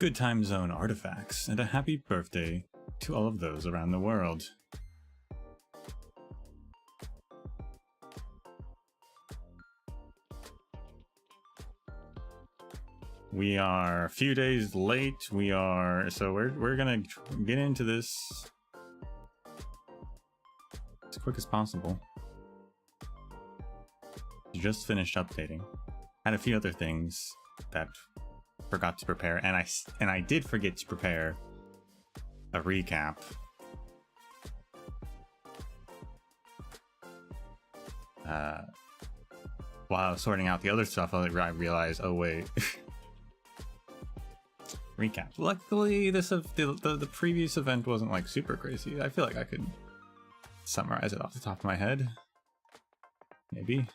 good time zone artifacts, and a happy birthday to all of those around the world. We are a few days late. We're gonna get into this as quick as possible. Just finished updating. Had a few other things that forgot to prepare, and I did forget to prepare a recap. While I was sorting out the other stuff, I realized, oh wait. Recap. Luckily, the previous event wasn't like super crazy. I feel like I could summarize it off the top of my head. Maybe.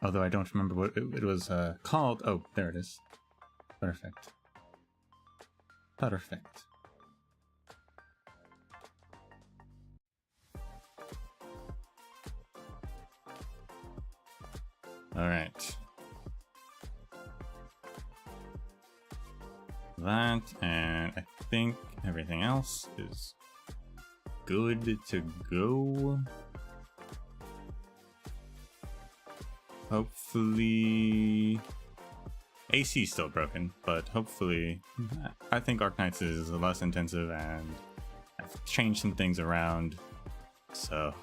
Although I don't remember what it was called. Oh, there it is. Perfect. Perfect. All right. That, and I think everything else is good to go. Hopefully AC is still broken, but hopefully I think Arknights is less intensive, and I've changed some things around, so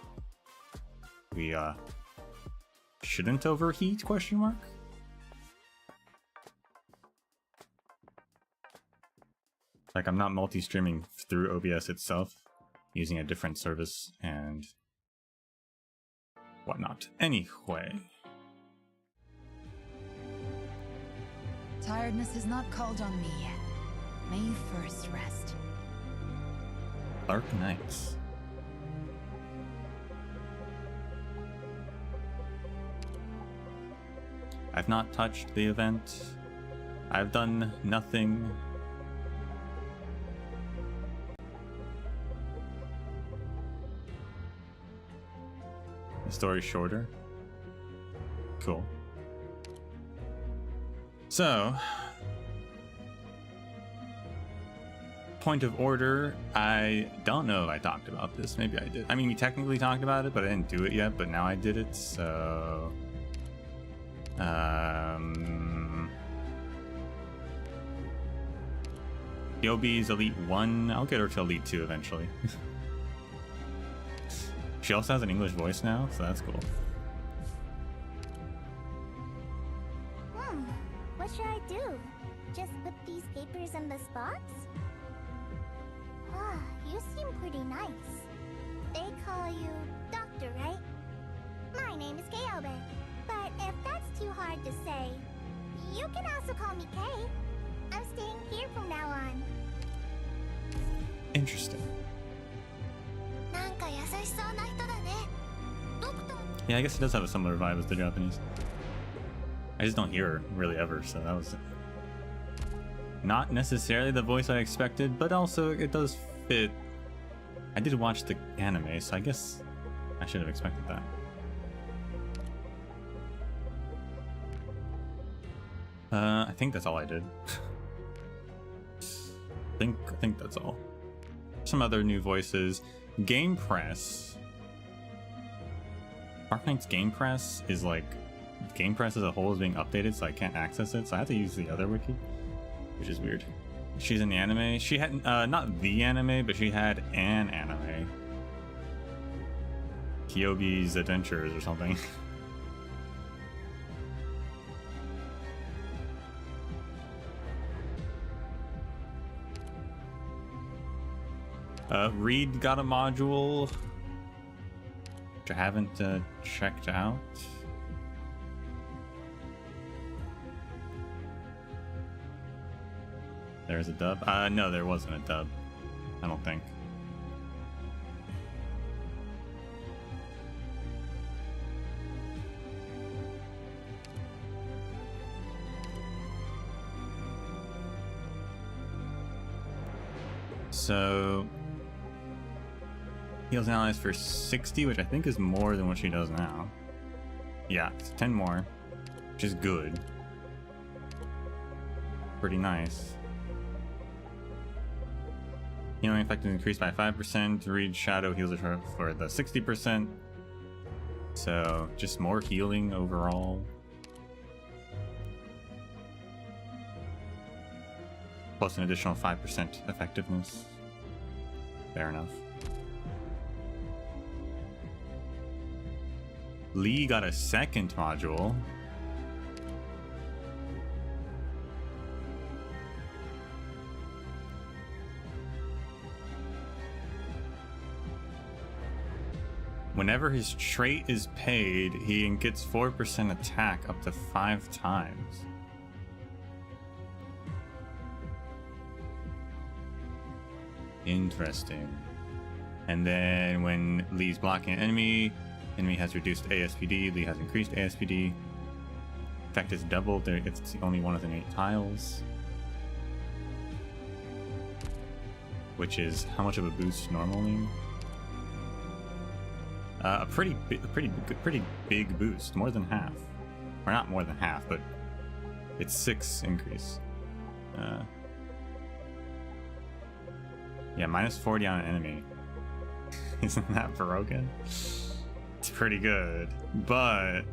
we shouldn't overheat, question mark? Like, I'm not multi-streaming through OBS itself, using a different service and whatnot. Anyway. Tiredness has not called on me yet. May you first rest. Arknights. I've not touched the event. I've done nothing. The story's shorter. Cool. So, point of order, I don't know if I talked about this. Maybe I did. I mean, we technically talked about it, but I didn't do it yet, but now I did it, so... Yobi's Elite 1. I'll get her to Elite 2 eventually. She also has an English voice now, so that's cool. What should I do? Just put these papers in this box? Ah, you seem pretty nice. They call you Doctor, right? My name is Kaobe. But if that's too hard to say, you can also call me Kay. I'm staying here from now on. Interesting. Yeah, I guess it does have a similar vibe as the Japanese. I just don't hear her really ever, so that was not necessarily the voice I expected, but also it does fit. I did watch the anime, so I guess I should have expected that. I think that's all I did. I think that's all. Some other new voices. Game Press. Arknights Game Press is like, Game Press as a whole is being updated, so I can't access it, so I have to use the other wiki, which is weird. She's in the anime. She had, not the anime, but she had an anime. Kyobi's Adventures or something. Reed got a module, which I haven't checked out. There's a dub? No, there wasn't a dub. I don't think. So... heals allies for 60, which I think is more than what she does now. Yeah, it's 10 more. which is good. Pretty nice. Healing effect is increased by 5%. Read Shadow heals it for the 60%. So just more healing overall. Plus an additional 5% effectiveness. Fair enough. Lee got a second module. Whenever his trait is paid, he gets 4% attack up to 5 times. Interesting. And then when Lee's blocking an enemy has reduced ASPD, Lee has increased ASPD. Effect is doubled if it's only one within 8 tiles. Which is how much of a boost normally? A pretty big boost, more than half. Or not more than half, but it's 6 increase. Yeah, minus 40 on an enemy. Isn't that broken? It's pretty good, but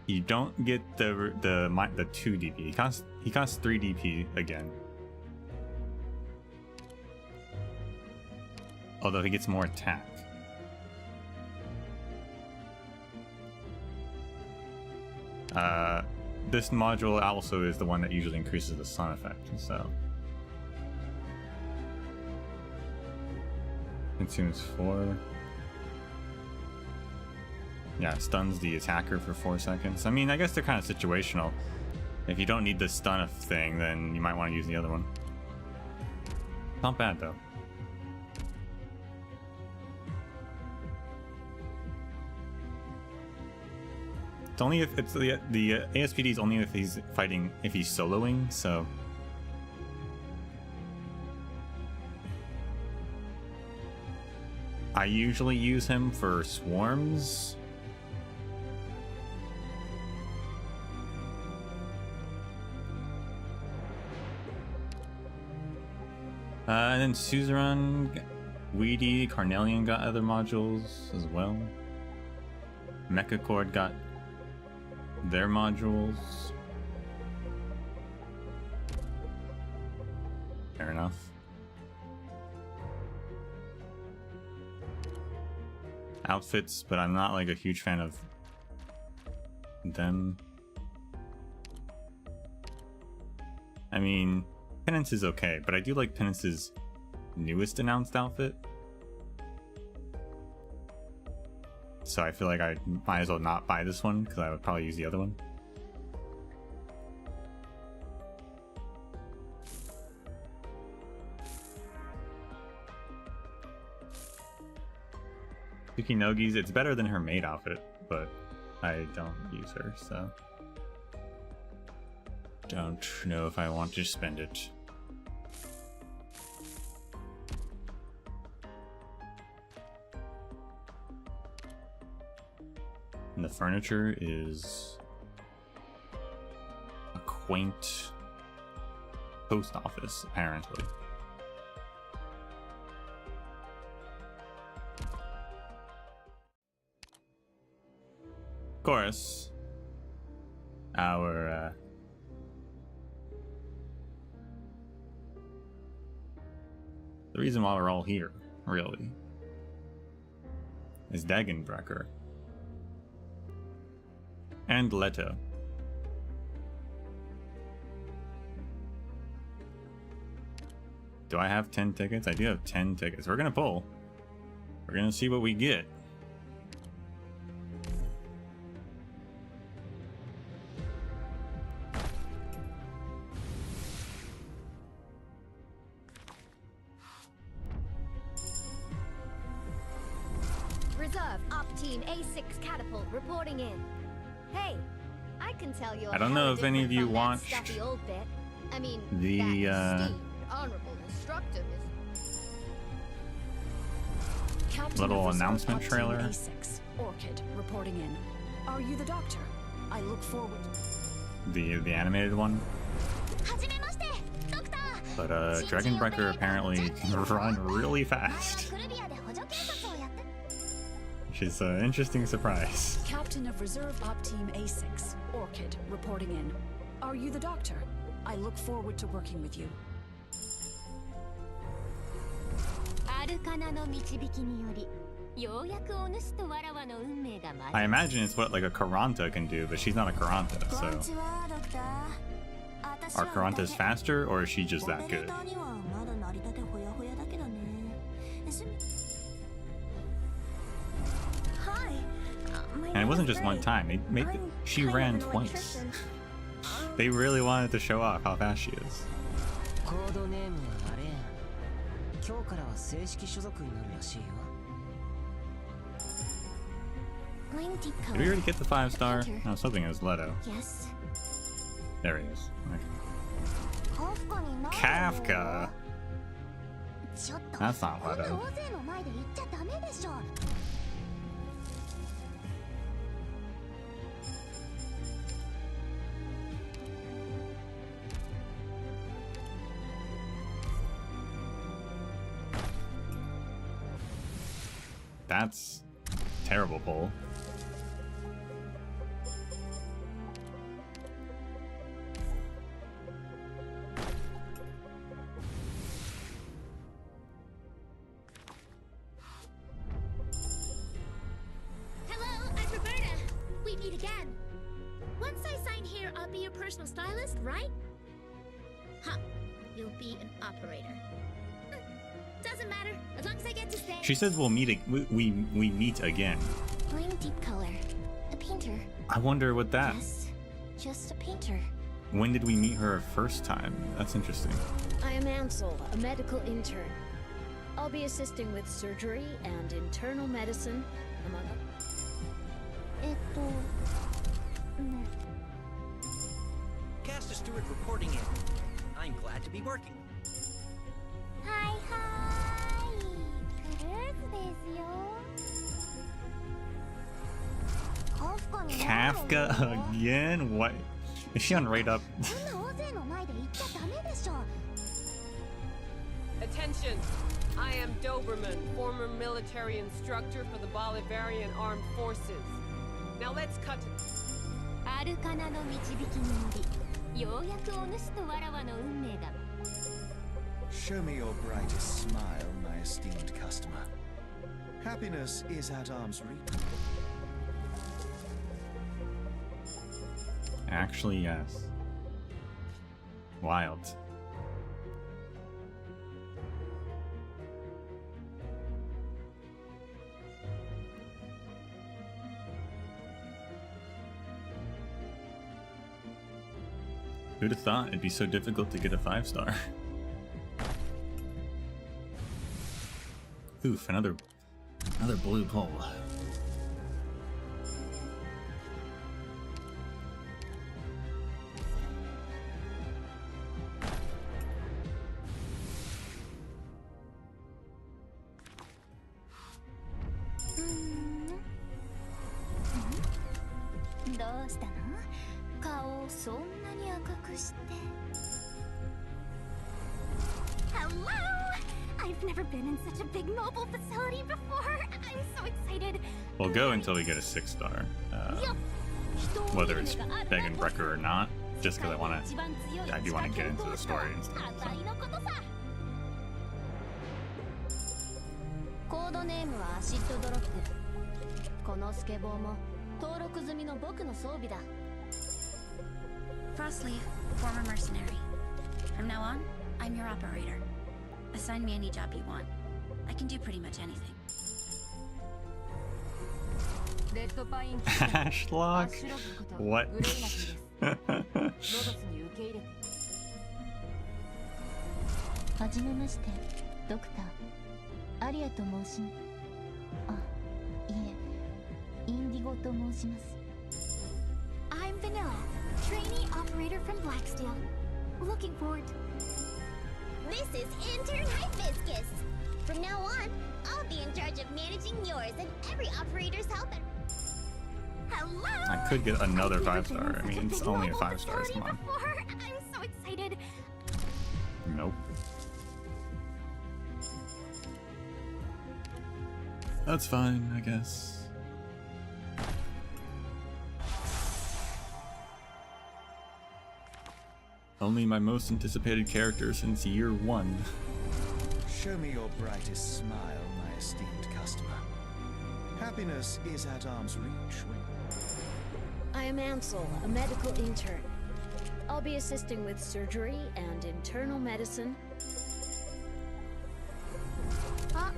you don't get the 2 DP. He costs 3 DP again. Although he gets more attack. This module also is the one that usually increases the stun effect, so consumes 4. Yeah, stuns the attacker for 4 seconds. I mean, I guess they're kind of situational. If you don't need the stun thing, then you might want to use the other one. Not bad though. It's only if it's the ASPD is only if he's fighting, if he's soloing, so I usually use him for swarms. And then Suzerain, Weedy, Carnelian got other modules as well. Mechacord got their modules. Fair enough. Outfits, but I'm not like a huge fan of them. I mean, Penance is okay, but I do like Penance's newest announced outfit. So I feel like I might as well not buy this one, because I would probably use the other one. Tsukinogi's, it's better than her maid outfit, but I don't use her, so don't know if I want to spend it. And the furniture is a quaint post office, apparently. Of course, our the reason why we're all here, really, is Dagenbrecker. And Leto. Do I have 10 tickets? I do have 10 tickets. We're gonna pull. We're gonna see what we get. Reserve Op Team A6 Catapult reporting in. Hey, I can tell you. I don't know if any of you watched old bit. I mean, the honorable instructor, little announcement trailer. A6 Orchid reporting in. Are you the doctor? I look forward. The animated one. But Dragonbreaker apparently can run really fast. Which is an interesting surprise. Captain of Reserve Op Team A6, Orchid, reporting in. Are you the doctor? I look forward to working with you. I imagine it's what like a Karanta can do, but she's not a Karanta, so... Are Karantas faster, or is she just that good? And it wasn't just one time, she ran twice. They really wanted to show off how fast she is. Did we already get the 5-star? I was hoping it was Leto. Yes. There he is. Okay. Kafka! That's not Leto. That's terrible pull. Hello, I'm Roberta. We meet again. Once I sign here, I'll be your personal stylist, right? Huh. You'll be an operator. Doesn't matter, as long as I get to stay. She says we'll meet. We meet again. I'm deep color. A painter. I wonder what that. Yes, just a painter. When did we meet her first time? That's interesting. I am Ansel, a medical intern. I'll be assisting with surgery and internal medicine, among others. Caster Stewart reporting in. I'm glad to be working. Hi, hi. Cruise Kafka again? What? Is she on rate up? Attention! I am Doberman, former military instructor for the Bolivarian Armed Forces. Now let's cut to... Show me your brightest smile, my esteemed customer. Happiness is at arm's reach. Actually, yes. Wild. Who'd have thought it'd be so difficult to get a 5-star? Oof, another blue pole. Hello! I've never been in such a big mobile facility before. I'm so excited. We'll go until we get a 6-star. Whether it's Dragonbreaker or not, just because I do want to get into the story and stuff. So. コードネームはアシッドドロップ。このスケボーも登録済みの僕の装備だ。Frostleaf, former mercenary. From now on, I'm your operator. Assign me any job you want. I can do pretty much anything. Ashlock? What? はじめまして、ドクター。アリアと申します。あ、いえ、インディゴと申します。I'm Vanilla, trainee operator from Blacksteel. Looking forward. This is Intern Hibiscus. From now on, I'll be in charge of managing yours and every operator's health. Hello! I could get another 5-star. I mean, it's only a 5-star. Come on. I'm so excited. Nope. That's fine, I guess. Only my most anticipated character since year 1. Show me your brightest smile, my esteemed customer. Happiness is at arm's reach when... I am Ansel, a medical intern. I'll be assisting with surgery and internal medicine. Ah,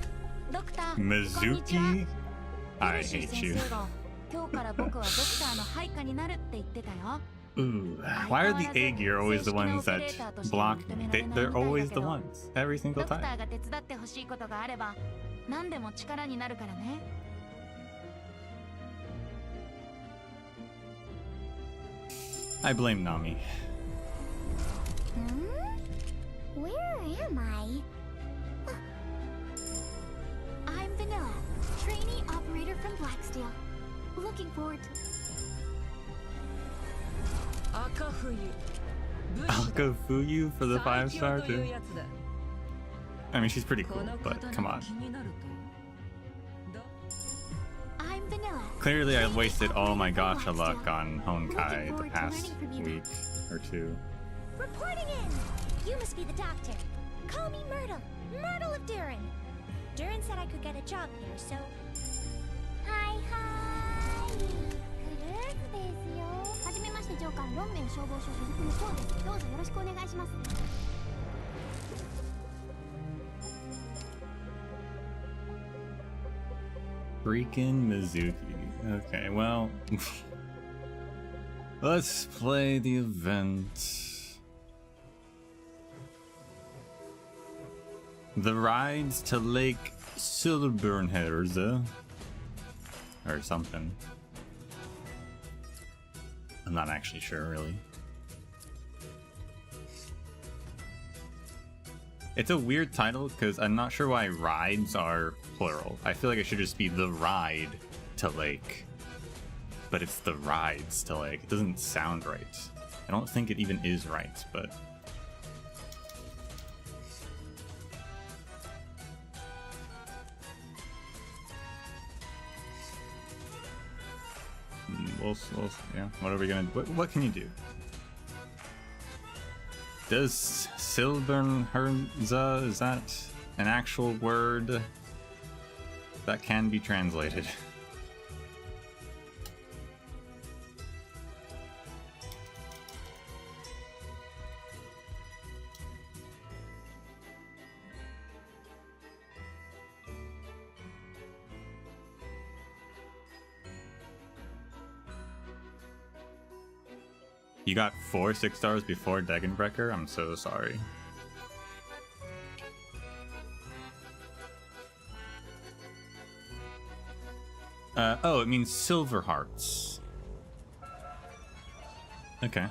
Doctor. Mizuki? I hate you. Ooh, why are the A gear always the ones that block me? They're always the ones. Every single time. I blame Nami. Where am I? I'm Vanilla, trainee operator from Blacksteel. Looking forward to... Akafuyu for the 5-star too. I mean, she's pretty cool, but come on. I'm Vanilla. Clearly, I wasted all my gacha luck on Honkai the past week or 2. Reporting in! You must be the doctor. Call me Myrtle. Myrtle of Durin. Durin said I could get a job here, so... Hi, hi! ですよ。はじめまして、上官。ロンメン消防署所属の翔です。どうぞよろしくお願いします。Freaking Mizuki. Okay, well... let's play the event. The rides to Lake Silberneherze. Or something. I'm not actually sure, really. It's a weird title because I'm not sure why rides are plural. I feel like it should just be the ride to Lake. But it's the rides to Lake. It doesn't sound right. I don't think it even is right, but... yeah, what are we gonna do? What can you do? Does Silberneherze, is that an actual word that can be translated? You got 4 6-stars before Degenbrecher? I'm so sorry. Oh, it means silver hearts. Okay.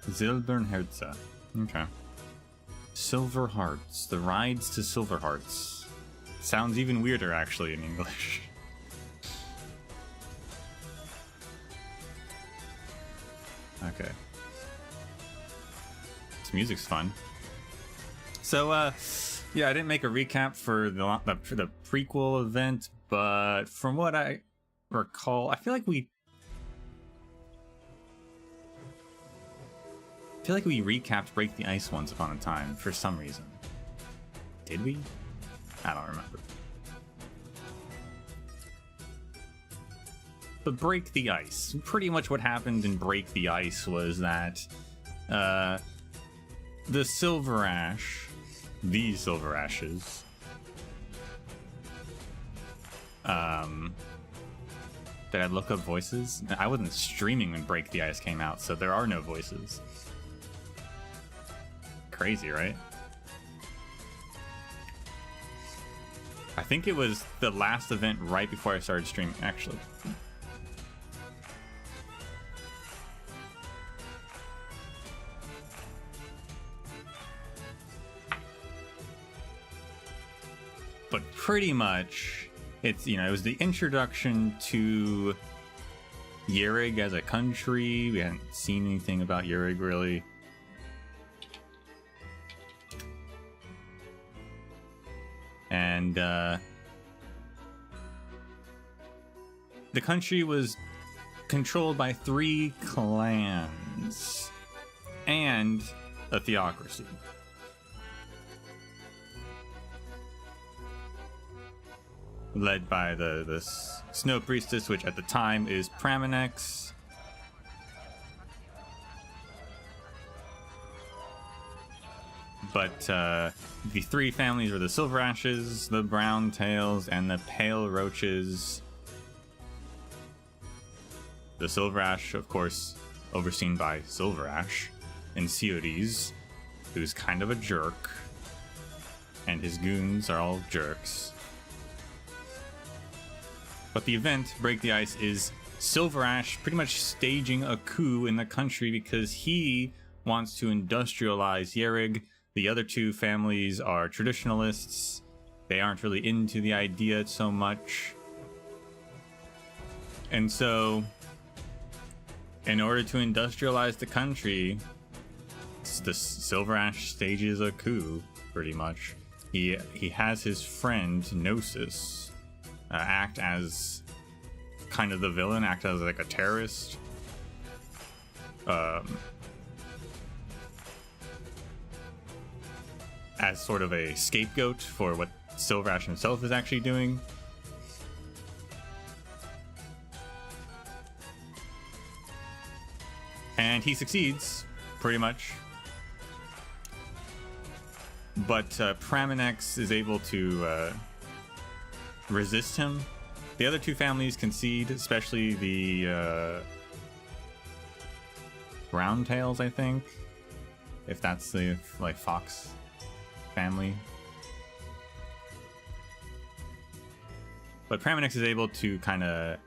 Silberneherze. Okay. Silver Hearts. The rides to Silver Hearts. Sounds even weirder, actually, in English. Okay. This music's fun. So, yeah, I didn't make a recap for the prequel event, but from what I recall, I feel like we recapped Break the Ice once upon a time for some reason. Did we? I don't remember. But Break the Ice. Pretty much what happened in Break the Ice was that the Silver Ash, these Silver Ashes, did I look up voices? I wasn't streaming when Break the Ice came out, so there are no voices. Crazy, right? I think it was the last event right before I started streaming, actually. but pretty much it's, you know, it was the introduction to Yerig as a country. We hadn't seen anything about Yerig really. And the country was controlled by 3 clans and a theocracy. Led by the Snow Priestess, which at the time is Pramanex. But the 3 families were the Silver Ashes, the Brown Tails, and the Pale Roaches. The Silver Ash, of course, overseen by Silver Ash, and Coedes, who's kind of a jerk, and his goons are all jerks. But the event, Break the Ice, is Silver Ash pretty much staging a coup in the country because he wants to industrialize Yerig. The other 2 families are traditionalists. They aren't really into the idea so much. And so, in order to industrialize the country, the Silver Ash stages a coup, pretty much. He has his friend, Gnosis, act as kind of the villain, act as like a terrorist. As sort of a scapegoat for what Silver Ash himself is actually doing. And he succeeds, pretty much. But Pramanex is able to resist him. The other 2 families concede, especially the Brown Tails, I think. If that's the, like, Fox family. But Pramanex is able to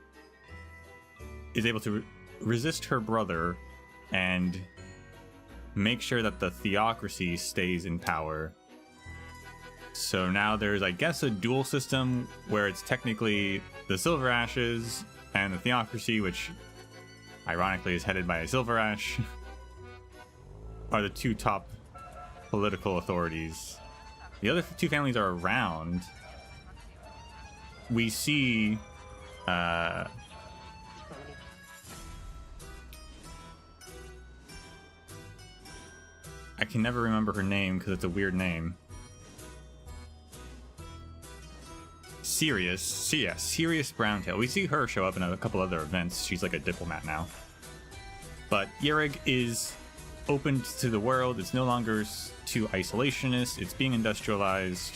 resist her brother and make sure that the theocracy stays in power. So now there's, I guess, a dual system where it's technically the Silver Ashes and the theocracy, which ironically is headed by a Silver Ash, are the 2 top political authorities. The other 2 families are around. We see I can never remember her name because it's a weird name. Sirius Browntail. We see her show up in a couple other events. She's like a diplomat now. But Yerig is opened to the world. It's no longer too isolationist. It's being industrialized.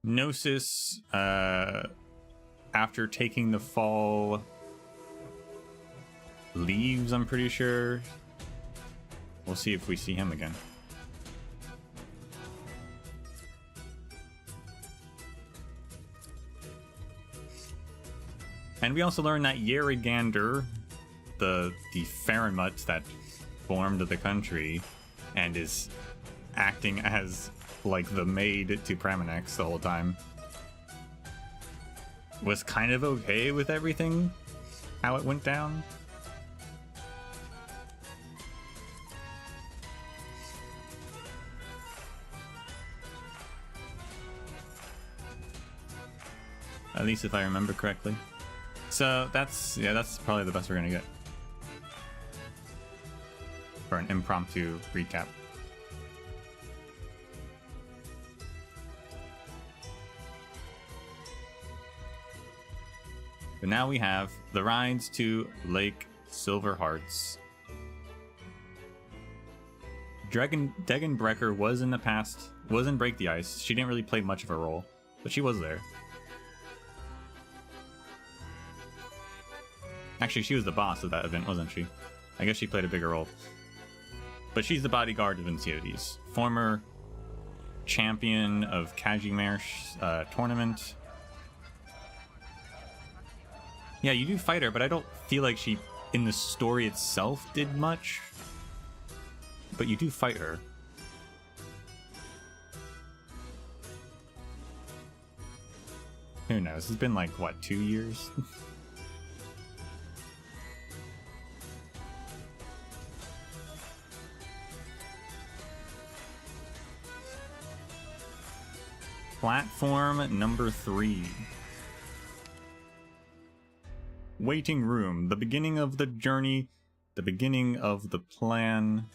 Gnosis, after taking the fall, leaves, I'm pretty sure. We'll see if we see him again. And we also learn that Yerigander, the Faramut that formed the country and is acting as like the maid to Pramanex the whole time, was kind of okay with everything, how it went down. At least if I remember correctly. So that's probably the best we're gonna get for an impromptu recap. But now we have the rides to Lake Silberneherze. Degan Brecker was in the past, was in Break the Ice. She didn't really play much of a role, but she was there. Actually, she was the boss of that event, wasn't she? I guess she played a bigger role. But she's the bodyguard of Coedes, former champion of Kajimer's tournament. Yeah, you do fight her, but I don't feel like she, in the story itself, did much. but you do fight her. Who knows? It's been like, what, 2 years? Platform number 3. Waiting room. The beginning of the journey. The beginning of the plan.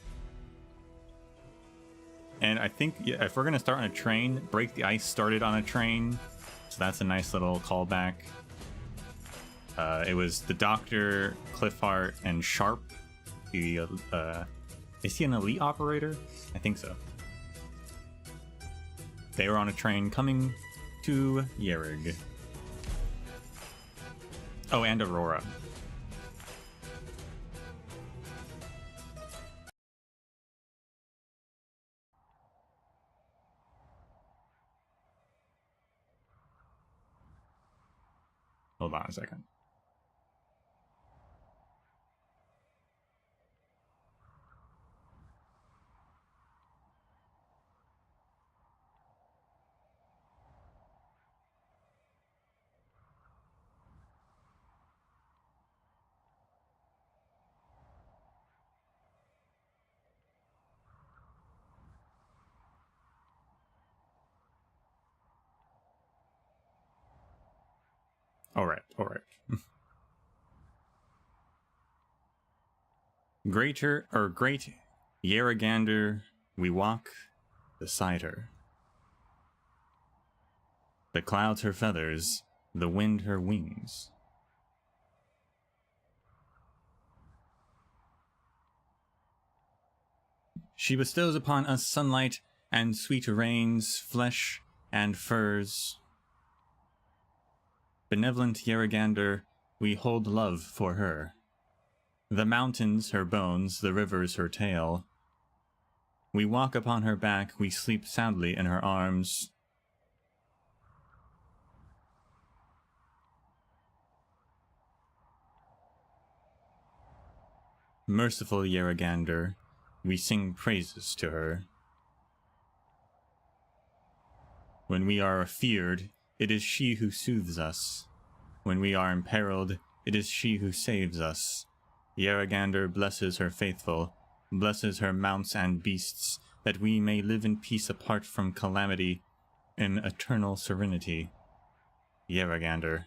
And I think, yeah, if we're going to start on a train, Break the Ice started on a train. So that's a nice little callback. It was the Doctor, Cliffheart, and Sharp. The, is he an elite operator? I think so. They were on a train coming to Yerig. Oh, and Aurora. Hold on a second. All right. Great Yeragander, we walk beside her. The clouds her feathers, the wind her wings. She bestows upon us sunlight and sweet rains, flesh and furs. Benevolent Yeragander, we hold love for her. The mountains her bones, the rivers her tail. We walk upon her back, we sleep soundly in her arms. Merciful Yeragander, we sing praises to her. When we are feared, it is she who soothes us. When we are imperiled, it is she who saves us. Yeragander blesses her faithful, blesses her mounts and beasts, that we may live in peace apart from calamity, in eternal serenity. Yeragander.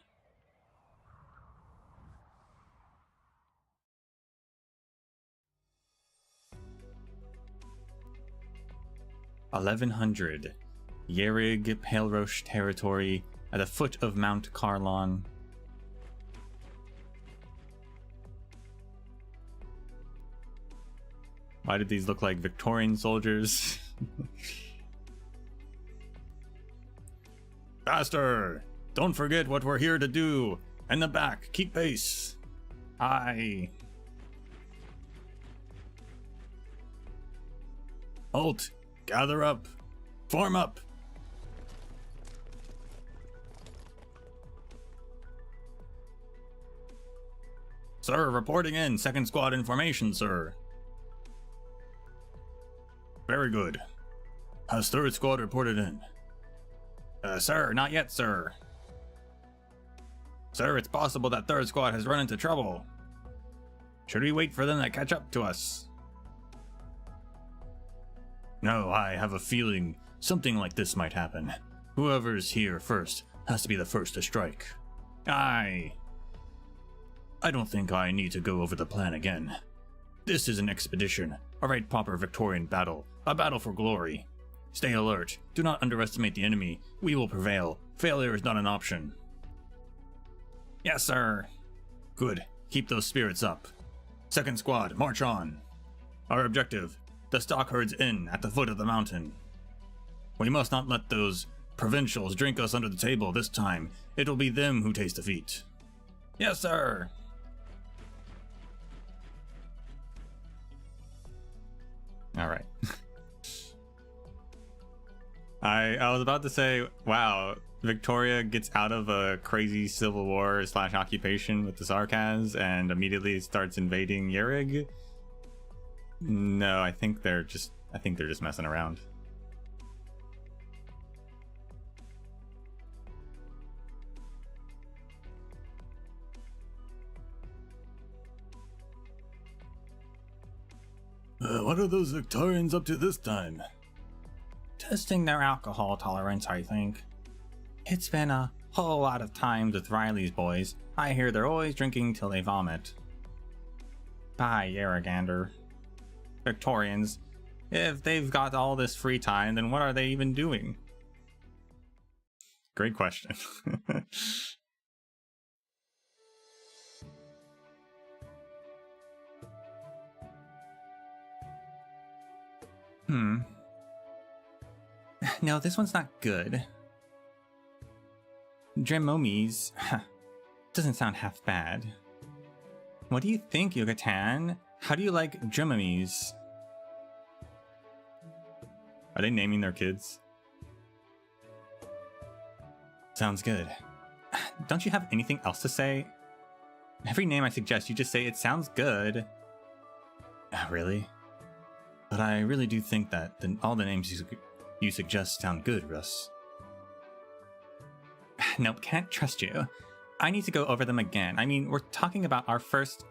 $1100. Yerig Pale Roche territory at the foot of Mount Carlon. Why did these look like Victorian soldiers? Faster! Don't forget what we're here to do! In the back, keep pace! Aye! Halt! Gather up! Form up! Sir, reporting in. Second squad in formation, sir. Very good. Has third squad reported in? Sir, not yet, sir. Sir, it's possible that third squad has run into trouble. Should we wait for them to catch up to us? No, I have a feeling something like this might happen. Whoever's here first has to be the first to strike. Aye. I don't think I need to go over the plan again. This is an expedition, a right proper Victorian battle, a battle for glory. Stay alert, do not underestimate the enemy, we will prevail, failure is not an option. Yes, sir. Good, keep those spirits up. Second squad, march on. Our objective, the stock herd's inn at the foot of the mountain. We must not let those provincials drink us under the table this time, it will be them who taste defeat. Yes, sir. Alright. I was about to say, wow, Victoria gets out of a crazy civil war / occupation with the Sarkaz and immediately starts invading Yerig. No, I think they're just messing around. What are those Victorians up to this time? Testing their alcohol tolerance, I think. It's been a whole lot of times with Riley's boys. I hear they're always drinking till they vomit. Bye, Yarrigander. Victorians. If they've got all this free time, then what are they even doing? Great question. No, this one's not good. Dremomies. Doesn't sound half bad. What do you think, Yucatan? How do you like Dremomies? Are they naming their kids? Sounds good. Don't you have anything else to say? Every name I suggest, you just say it sounds good. Really? But I really do think that all the names you suggest sound good, Russ. Nope, can't trust you. I need to go over them again. I mean, we're talking about our first...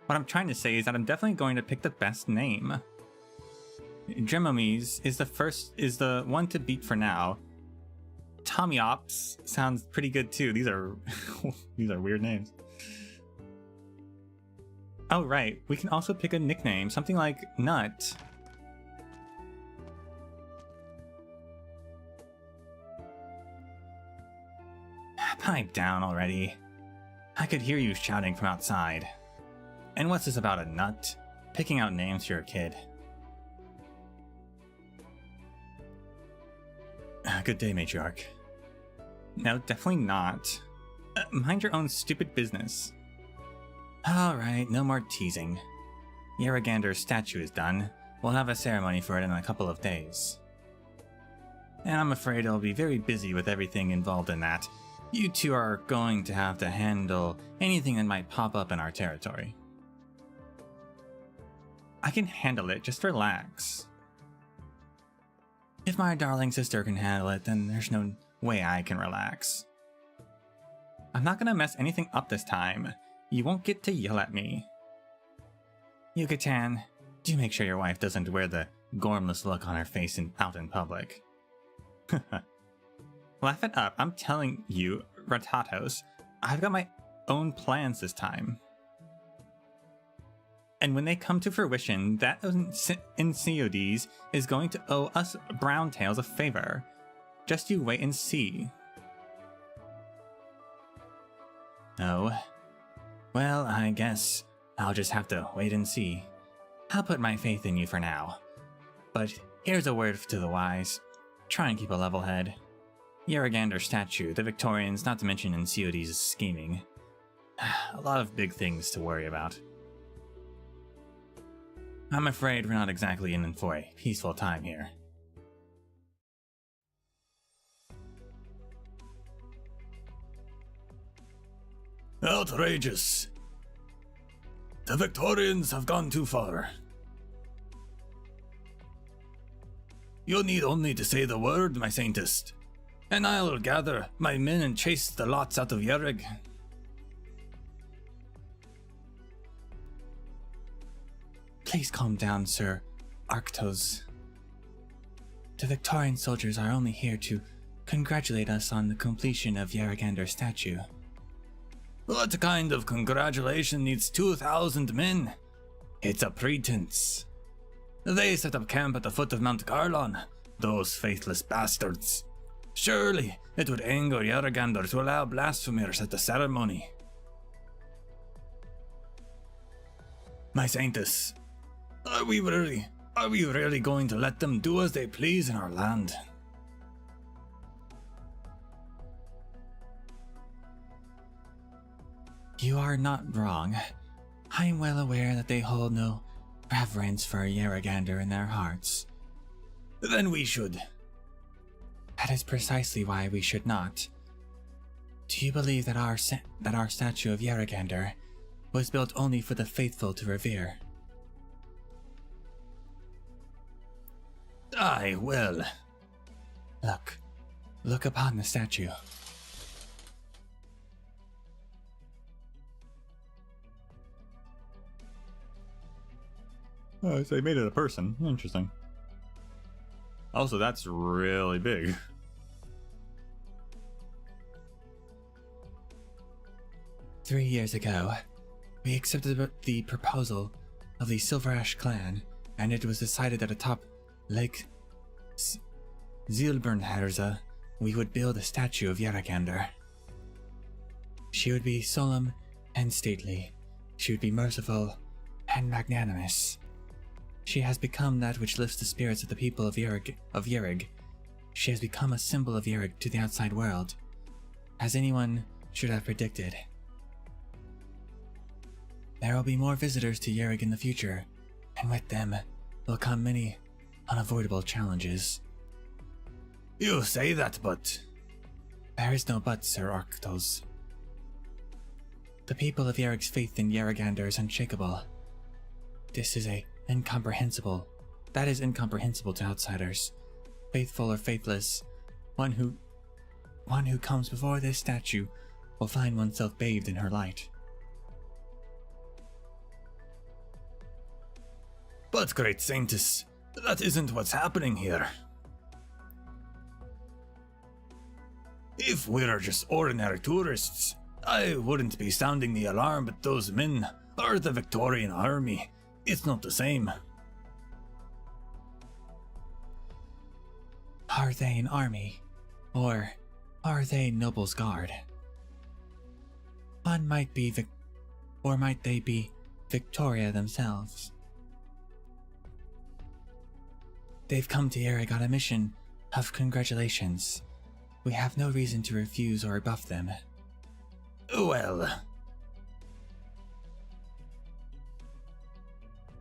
What I'm trying to say is that I'm definitely going to pick the best name. Dremomies is the one to beat for now. Tommyops sounds pretty good too. These are these are weird names. Oh right, we can also pick a nickname, something like Nut. Pipe down already. I could hear you shouting from outside. And what's this about a nut? Picking out names for your kid. Good day, matriarch. No, definitely not. Mind your own stupid business. Alright, no more teasing. Yarrigander's statue is done. We'll have a ceremony for it in a couple of days. And I'm afraid I'll be very busy with everything involved in that. You two are going to have to handle anything that might pop up in our territory. I can handle it, just relax. If my darling sister can handle it, then there's no way I can relax. I'm not gonna mess anything up this time. You won't get to yell at me. Yucatan, do make sure your wife doesn't wear the gormless look on her face out in public. Laugh it up, I'm telling you, Ratatos, I've got my own plans this time. And when they come to fruition, that Enceodes is going to owe us Browntails a favor. Just you wait and see. Oh. Well, I guess I'll just have to wait and see. I'll put my faith in you for now. But here's a word to the wise. Try and keep a level head. Yarrigander's statue, the Victorians, not to mention Enceodes' scheming. A lot of big things to worry about. I'm afraid we're not exactly in for a peaceful time here. Outrageous! The Victorians have gone too far. You need only to say the word, my saintest, and I'll gather my men and chase the lots out of Yerrig. Please calm down, Sir Arktos. The Victorian soldiers are only here to congratulate us on the completion of Yarrigander's statue. What kind of congratulation needs 2,000 men? It's a pretense. They set up camp at the foot of Mount Garlon, those faithless bastards. Surely it would anger Yarrigander to allow blasphemers at the ceremony. My saintess, are we really going to let them do as they please in our land? You are not wrong. I am well aware that they hold no reverence for Yarrigander in their hearts. Then we should. That is precisely why we should not. Do you believe that our statue of Yarrigander was built only for the faithful to revere? Aye, well. Look upon the statue. Oh, so they made it a person. Interesting. Also, that's really big. "3 years ago, we accepted the proposal of the Silverash clan, and it was decided that atop Lake Silberneherze we would build a statue of Yaragander. She would be solemn and stately. She would be merciful and magnanimous. She has become that which lifts the spirits of the people of Yerig. She has become a symbol of Yerig to the outside world, as anyone should have predicted. There will be more visitors to Yerig in the future, and with them will come many unavoidable challenges." You say that, but... There is no but, Sir Arktos. The people of Yerig's faith in Yaragander is unshakable. This is incomprehensible to outsiders. Faithful or faithless, one who comes before this statue will find oneself bathed in her light. But, great saintess, that isn't what's happening here. If we're just ordinary tourists, I wouldn't be sounding the alarm, but those men are the Victorian army. It's not the same. Are they an army? Or are they Noble's Guard? One might be or might they be Victoria themselves? They've come to Yerig on a mission of congratulations. We have no reason to refuse or rebuff them. Well,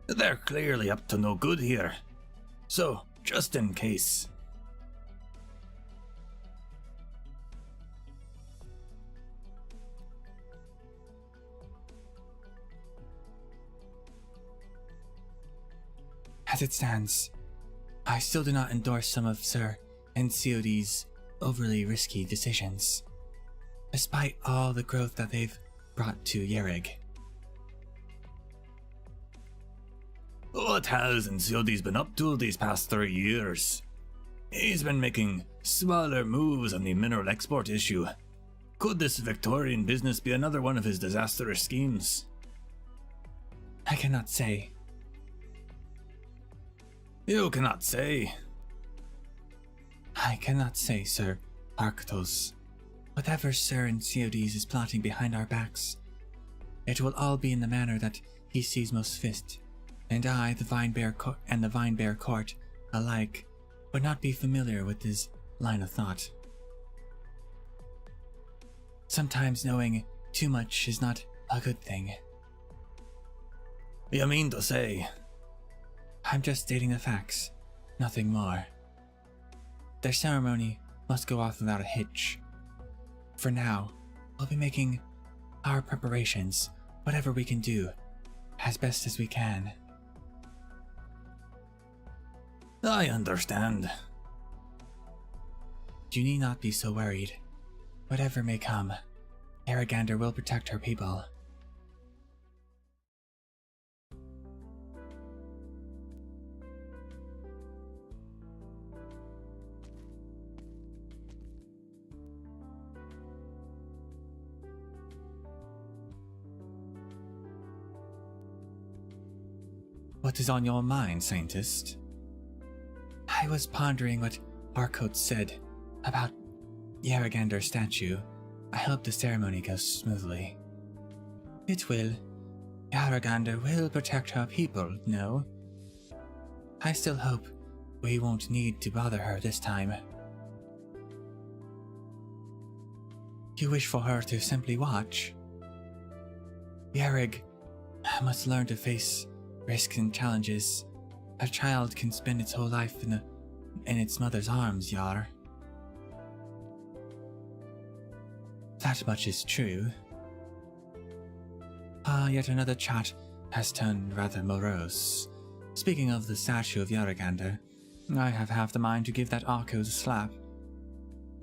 they're clearly up to no good here. So, just in case. As it stands, I still do not endorse some of Sir NCOD's overly risky decisions, despite all the growth that they've brought to Yerig. What has NCOD's been up to these past 3 years? He's been making smaller moves on the mineral export issue. Could this Victorian business be another one of his disastrous schemes? I cannot say. You cannot say. I cannot say, Sir Arktos. Whatever Sir NCOD's is plotting behind our backs, it will all be in the manner that he sees most fit, and I, the Vinebear Court alike, would not be familiar with his line of thought. Sometimes knowing too much is not a good thing. You mean to say? I'm just stating the facts, nothing more. Their ceremony must go off without a hitch. For now, we'll be making our preparations, whatever we can do, as best as we can. I understand. You need not be so worried. Whatever may come, Yaragander will protect her people. What is on your mind, Saintist? I was pondering what Arknights said about Yaragander's statue. I hope the ceremony goes smoothly. It will. Yaragander will protect her people, no? I still hope we won't need to bother her this time. You wish for her to simply watch? Yerig must learn to face risks and challenges. A child can spend its whole life in its mother's arms, Yar. That much is true. Yet another chat has turned rather morose. Speaking of the statue of Yaragander, I have half the mind to give that Arcos a slap.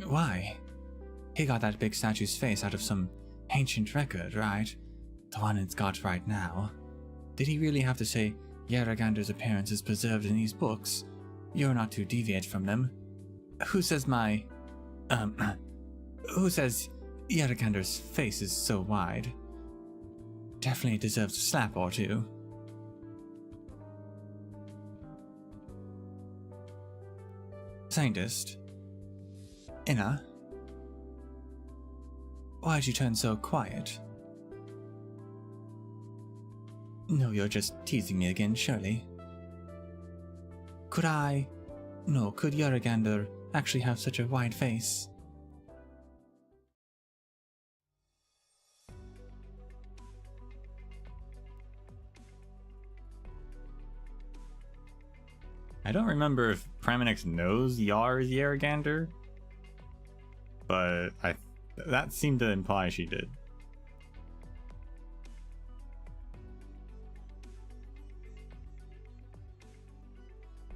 Why? He got that big statue's face out of some ancient record, right? The one it's got right now. Did he really have to say Yerrigander's appearance is preserved in these books? You're not to deviate from them. Who says who says Yerrigander's face is so wide? Definitely deserves a slap or two. Scientist? Inna? Why'd you turn so quiet? No, you're just teasing me again, surely. Could Yerrigander actually have such a wide face? I don't remember if Praminix knows Yar is Yerrigander, but that seemed to imply she did.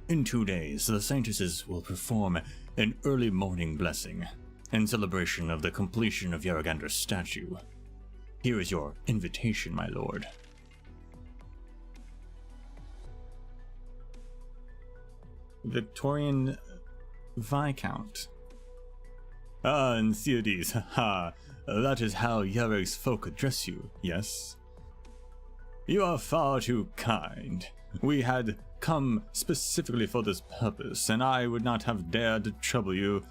In 2 days, the Saintesses will perform an early morning blessing in celebration of the completion of Yerrigander's statue. Here is your invitation, my lord. Victorian Viscount. Ah, and Theodes, haha, that is how Yerrig's folk address you, yes? You are far too kind. We had come specifically for this purpose, and I would not have dared to trouble you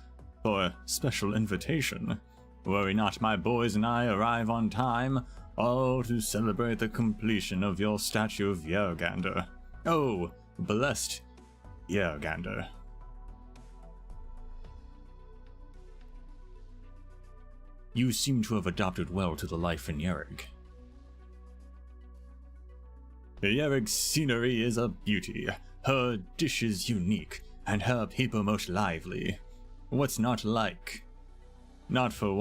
for a special invitation. Worry not, my boys and I arrive on time, all to celebrate the completion of your statue of Yerrigander. Oh, blessed Yerrigander. You seem to have adapted well to the life in Yerrig. Yerrig's scenery is a beauty, her dishes unique, and her people most lively. What's not like? Not for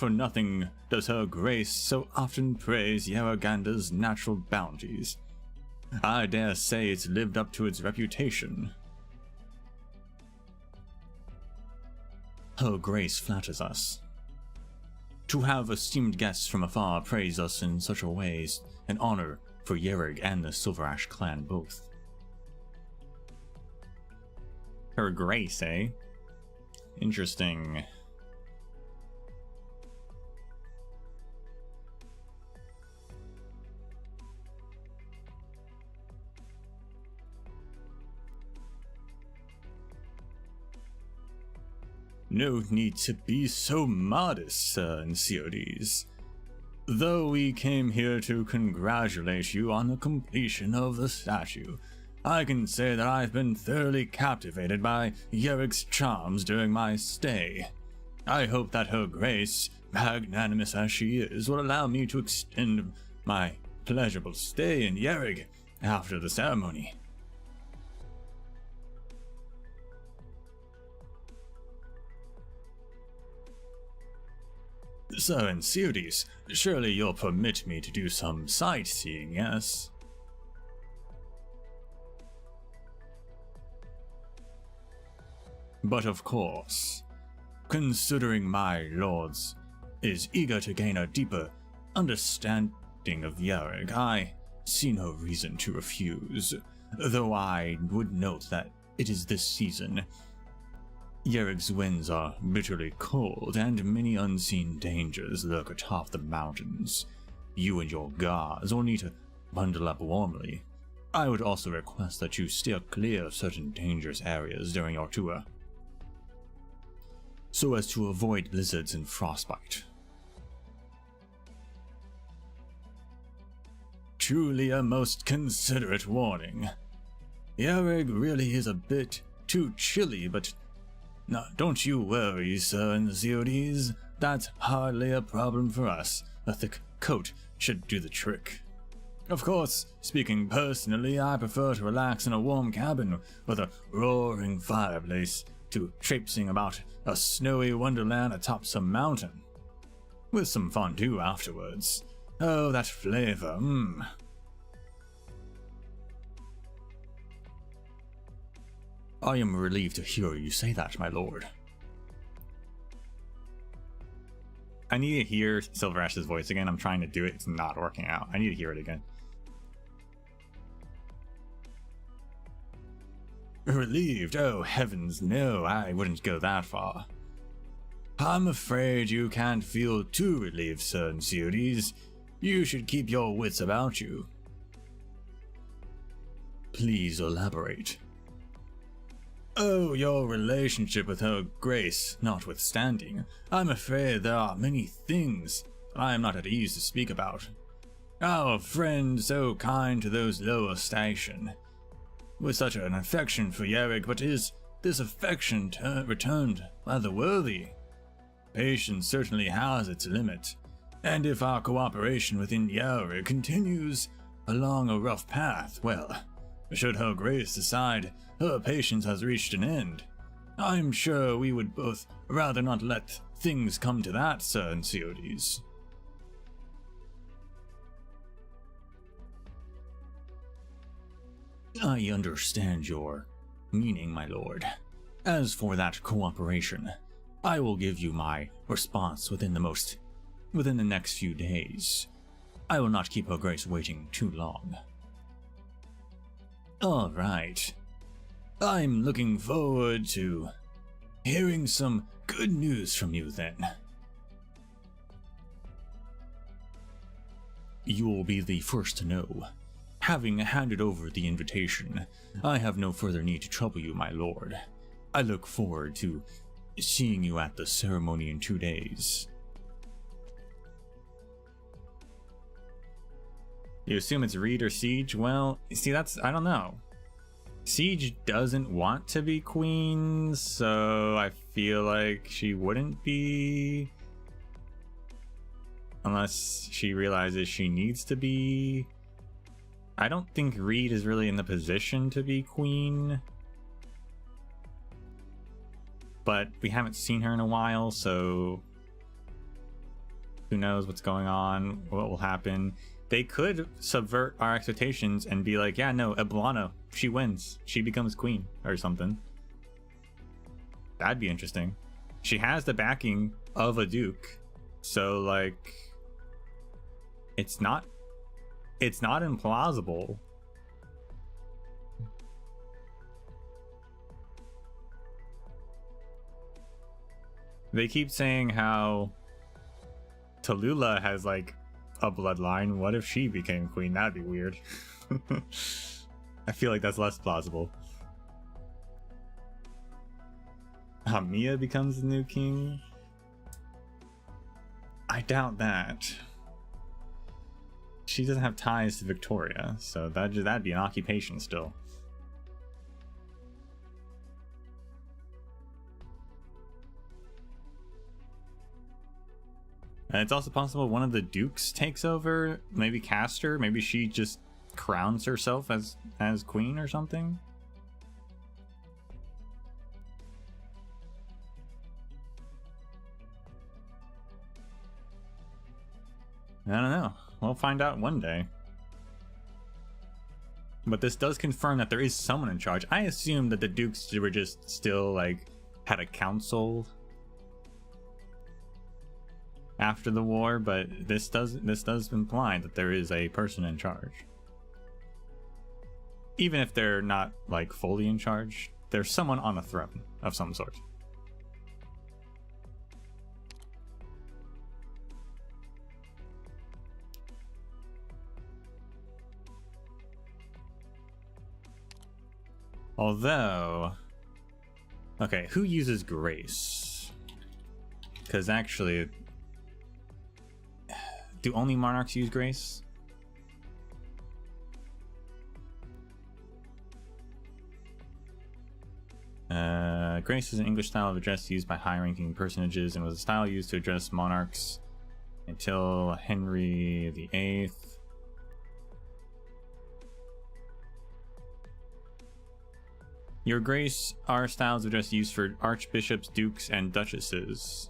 nothing does her grace so often praise Yerrigander's natural bounties. I dare say it's lived up to its reputation. Her grace flatters us. To have esteemed guests from afar praise us in such a way is an honor for Yerrig and the Silver Ash clan both. Her grace, eh? Interesting. No need to be so modest, Sir Theodes. Though we came here to congratulate you on the completion of the statue, I can say that I've been thoroughly captivated by Yerrig's charms during my stay. I hope that her grace, magnanimous as she is, will allow me to extend my pleasurable stay in Yerrig after the ceremony. Sir Theodes, surely you'll permit me to do some sightseeing, yes? But of course, considering my lords is eager to gain a deeper understanding of Yerrig, I see no reason to refuse, though I would note that it is this season. Yerrig's winds are bitterly cold, and many unseen dangers lurk atop the mountains. You and your guards will need to bundle up warmly. I would also request that you steer clear of certain dangerous areas during your tour, so as to avoid blizzards and frostbite. Truly a most considerate warning. Yerrig really is a bit too chilly, but no, don't you worry, Sir Theodes. That's hardly a problem for us. A thick coat should do the trick. Of course, speaking personally, I prefer to relax in a warm cabin with a roaring fireplace to traipsing about a snowy wonderland atop some mountain. With some fondue afterwards. Oh, that flavor, I am relieved to hear you say that, my lord. I need to hear Silverash's voice again. I'm trying to do it. It's not working out. I need to hear it again. Relieved? Oh, heavens, no, I wouldn't go that far. I'm afraid you can't feel too relieved, Sir Series. You should keep your wits about you. Please elaborate. Oh, your relationship with Her Grace notwithstanding, I'm afraid there are many things that I am not at ease to speak about. Our friend so kind to those lower station, with such an affection for Yerrick, but is this affection returned rather worthy? Patience certainly has its limit, and if our cooperation within Yerrick continues along a rough path, well, should Her Grace decide her patience has reached an end, I'm sure we would both rather not let things come to that, Sir Series. I understand your meaning, my lord. As for that cooperation, I will give you my response within the next few days. I will not keep Her Grace waiting too long. All right. I'm looking forward to hearing some good news from you then. You'll be the first to know. Having handed over the invitation, I have no further need to trouble you, my lord. I look forward to seeing you at the ceremony in 2 days. You assume it's Reed or Siege? Well, see, I don't know. Siege doesn't want to be queen, so I feel like she wouldn't be. Unless she realizes she needs to be. I don't think Reed is really in the position to be queen. But we haven't seen her in a while, so who knows what's going on, what will happen. They could subvert our expectations and be like, yeah, no, Eblana, she wins. She becomes queen or something. That'd be interesting. She has the backing of a duke. So, like, it's not implausible. They keep saying how Tallulah has, like, a bloodline. What if she became queen? That'd be weird. I feel like that's less plausible. Mia becomes the new king? I doubt that. She doesn't have ties to Victoria, so that'd be an occupation still. And it's also possible one of the dukes takes over, maybe Castor, maybe she just crowns herself as queen or something. I don't know. We'll find out one day. But this does confirm that there is someone in charge. I assumed that the dukes were just still, like, had a council after the war, but this does imply that there is a person in charge. Even if they're not, like, fully in charge, there's someone on a throne of some sort. Although, okay, who uses grace? Because actually, do only monarchs use grace? Grace is an English style of address used by high-ranking personages and was a style used to address monarchs until Henry VIII. Your Grace are styles of address used for archbishops, dukes, and duchesses.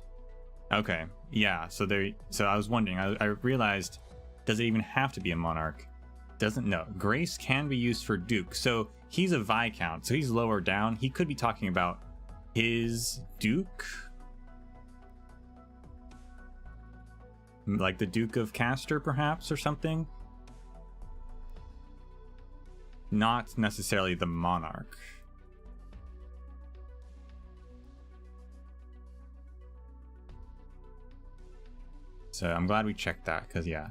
Okay, yeah, so I was wondering, I realized, does it even have to be a monarch? Doesn't know. Grace can be used for duke. So he's a Viscount, so he's lower down. He could be talking about his Duke. Like the Duke of Castor, perhaps, or something. Not necessarily the monarch. So I'm glad we checked that, because yeah,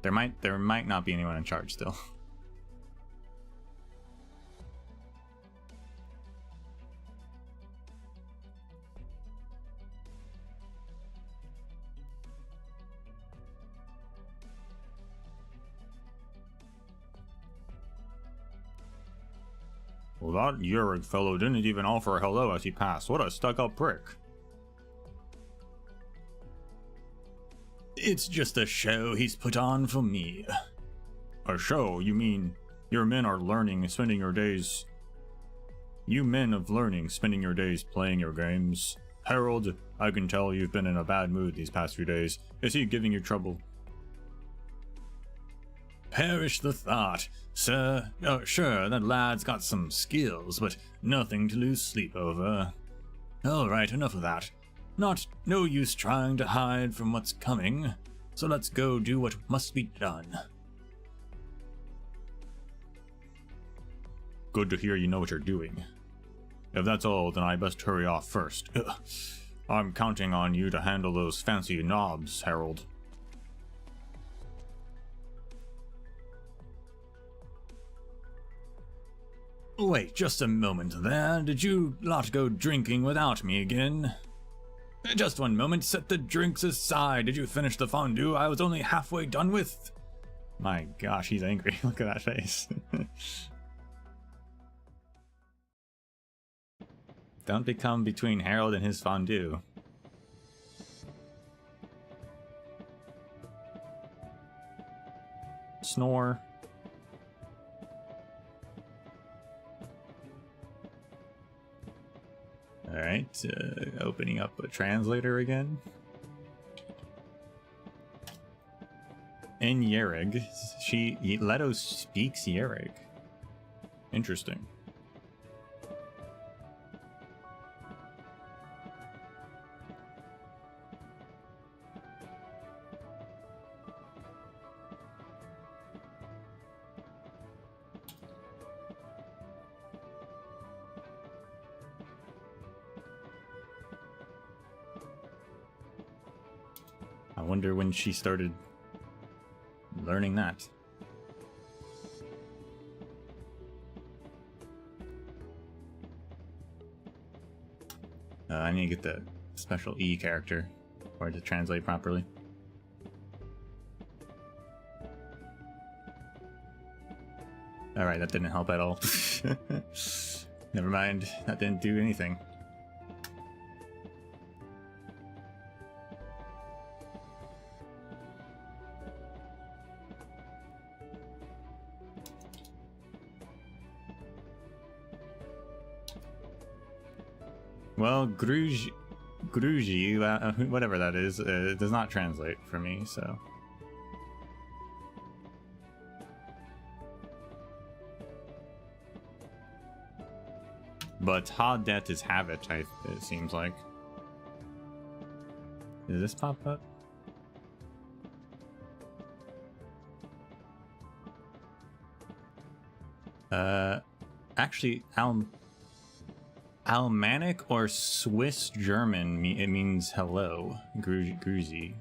there might not be anyone in charge still. Well, that Yurik fellow didn't even offer hello as he passed. What a stuck-up prick. It's just a show he's put on for me. A show? You mean your men are learning and spending your days... You men of learning spending your days playing your games? Harold, I can tell you've been in a bad mood these past few days. Is he giving you trouble? Perish the thought. Sir, sure, that lad's got some skills, but nothing to lose sleep over. Alright, enough of that. No use trying to hide from what's coming, so let's go do what must be done. Good to hear you know what you're doing. If that's all, then I best hurry off first. I'm counting on you to handle those fancy knobs, Harold. Wait, just a moment there. Did you lot go drinking without me again? Just one moment, set the drinks aside. Did you finish the fondue I was only halfway done with? My gosh, he's angry. Look at that face. Don't become between Harold and his fondue. Snore. Alright, opening up a translator again. In Yerrig, Leto speaks Yerrig. Interesting. I wonder when she started learning that. I need to get the special E character or to translate properly. Alright, that didn't help at all. Never mind, that didn't do anything. Well, Gruji, whatever that is, it does not translate for me, so... But Hadet is habit, it seems like. Does this pop up? Actually, Almanic or Swiss German, it means hello, Gruzi.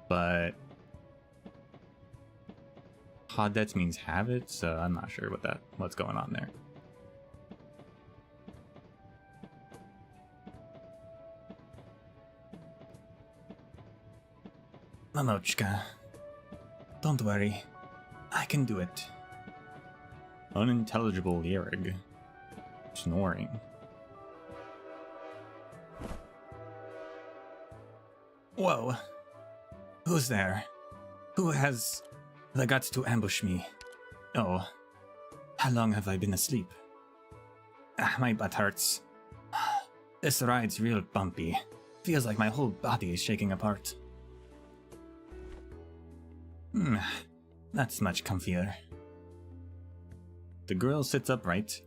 But Hadet means habit, so I'm not sure what's going on there. Mamochka, don't worry, I can do it. Unintelligible Yerrig. Snoring. Whoa. Who's there? Who has the guts to ambush me? Oh. How long have I been asleep? My butt hurts. This ride's real bumpy. Feels like my whole body is shaking apart. That's much comfier. The girl sits upright,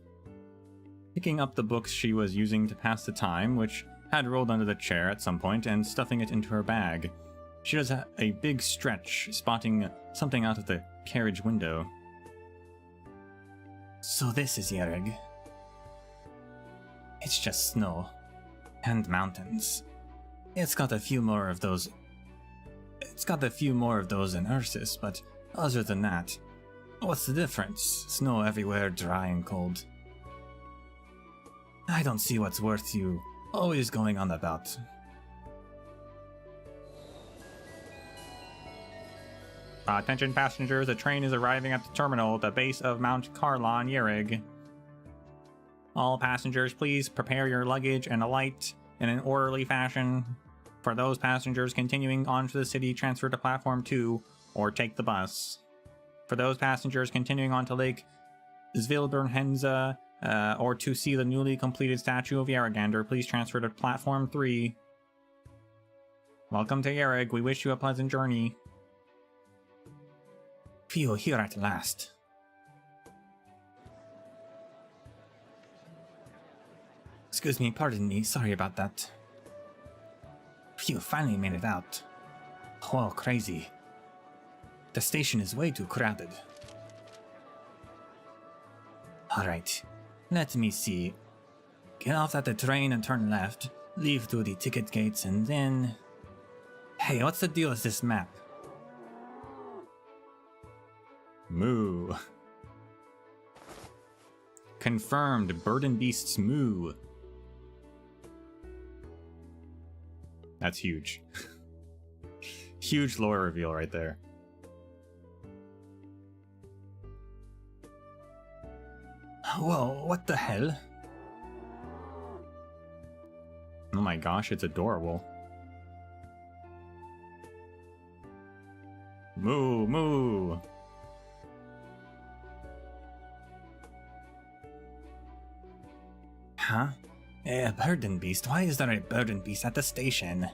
picking up the books she was using to pass the time, which had rolled under the chair at some point, and stuffing it into her bag. She does a big stretch, spotting something out of the carriage window. So this is Yerrig. It's just snow. And mountains. It's got a few more of those in Ursus, but other than that, what's the difference? Snow everywhere, dry and cold. I don't see what's worth you always going on about. Attention passengers, a train is arriving at the terminal at the base of Mount Carlon, Yerrig. All passengers, please prepare your luggage and alight in an orderly fashion. For those passengers continuing on to the city, transfer to Platform 2 or take the bus. For those passengers continuing on to Lake Silberneherze or to see the newly completed statue of Yerrigander, please transfer to Platform 3. Welcome to Yerrig. We wish you a pleasant journey. Phew, here at last. Excuse me, pardon me, sorry about that. Phew, finally made it out. Oh, crazy. The station is way too crowded. Alright, let me see. Get off at the train and turn left, leave through the ticket gates, and then... Hey, what's the deal with this map? Moo. Confirmed, Burden Beasts moo. That's huge. Huge lore reveal right there. Whoa, what the hell? Oh my gosh, it's adorable. Moo, moo. Huh? A burden beast? Why is there a burden beast at the station?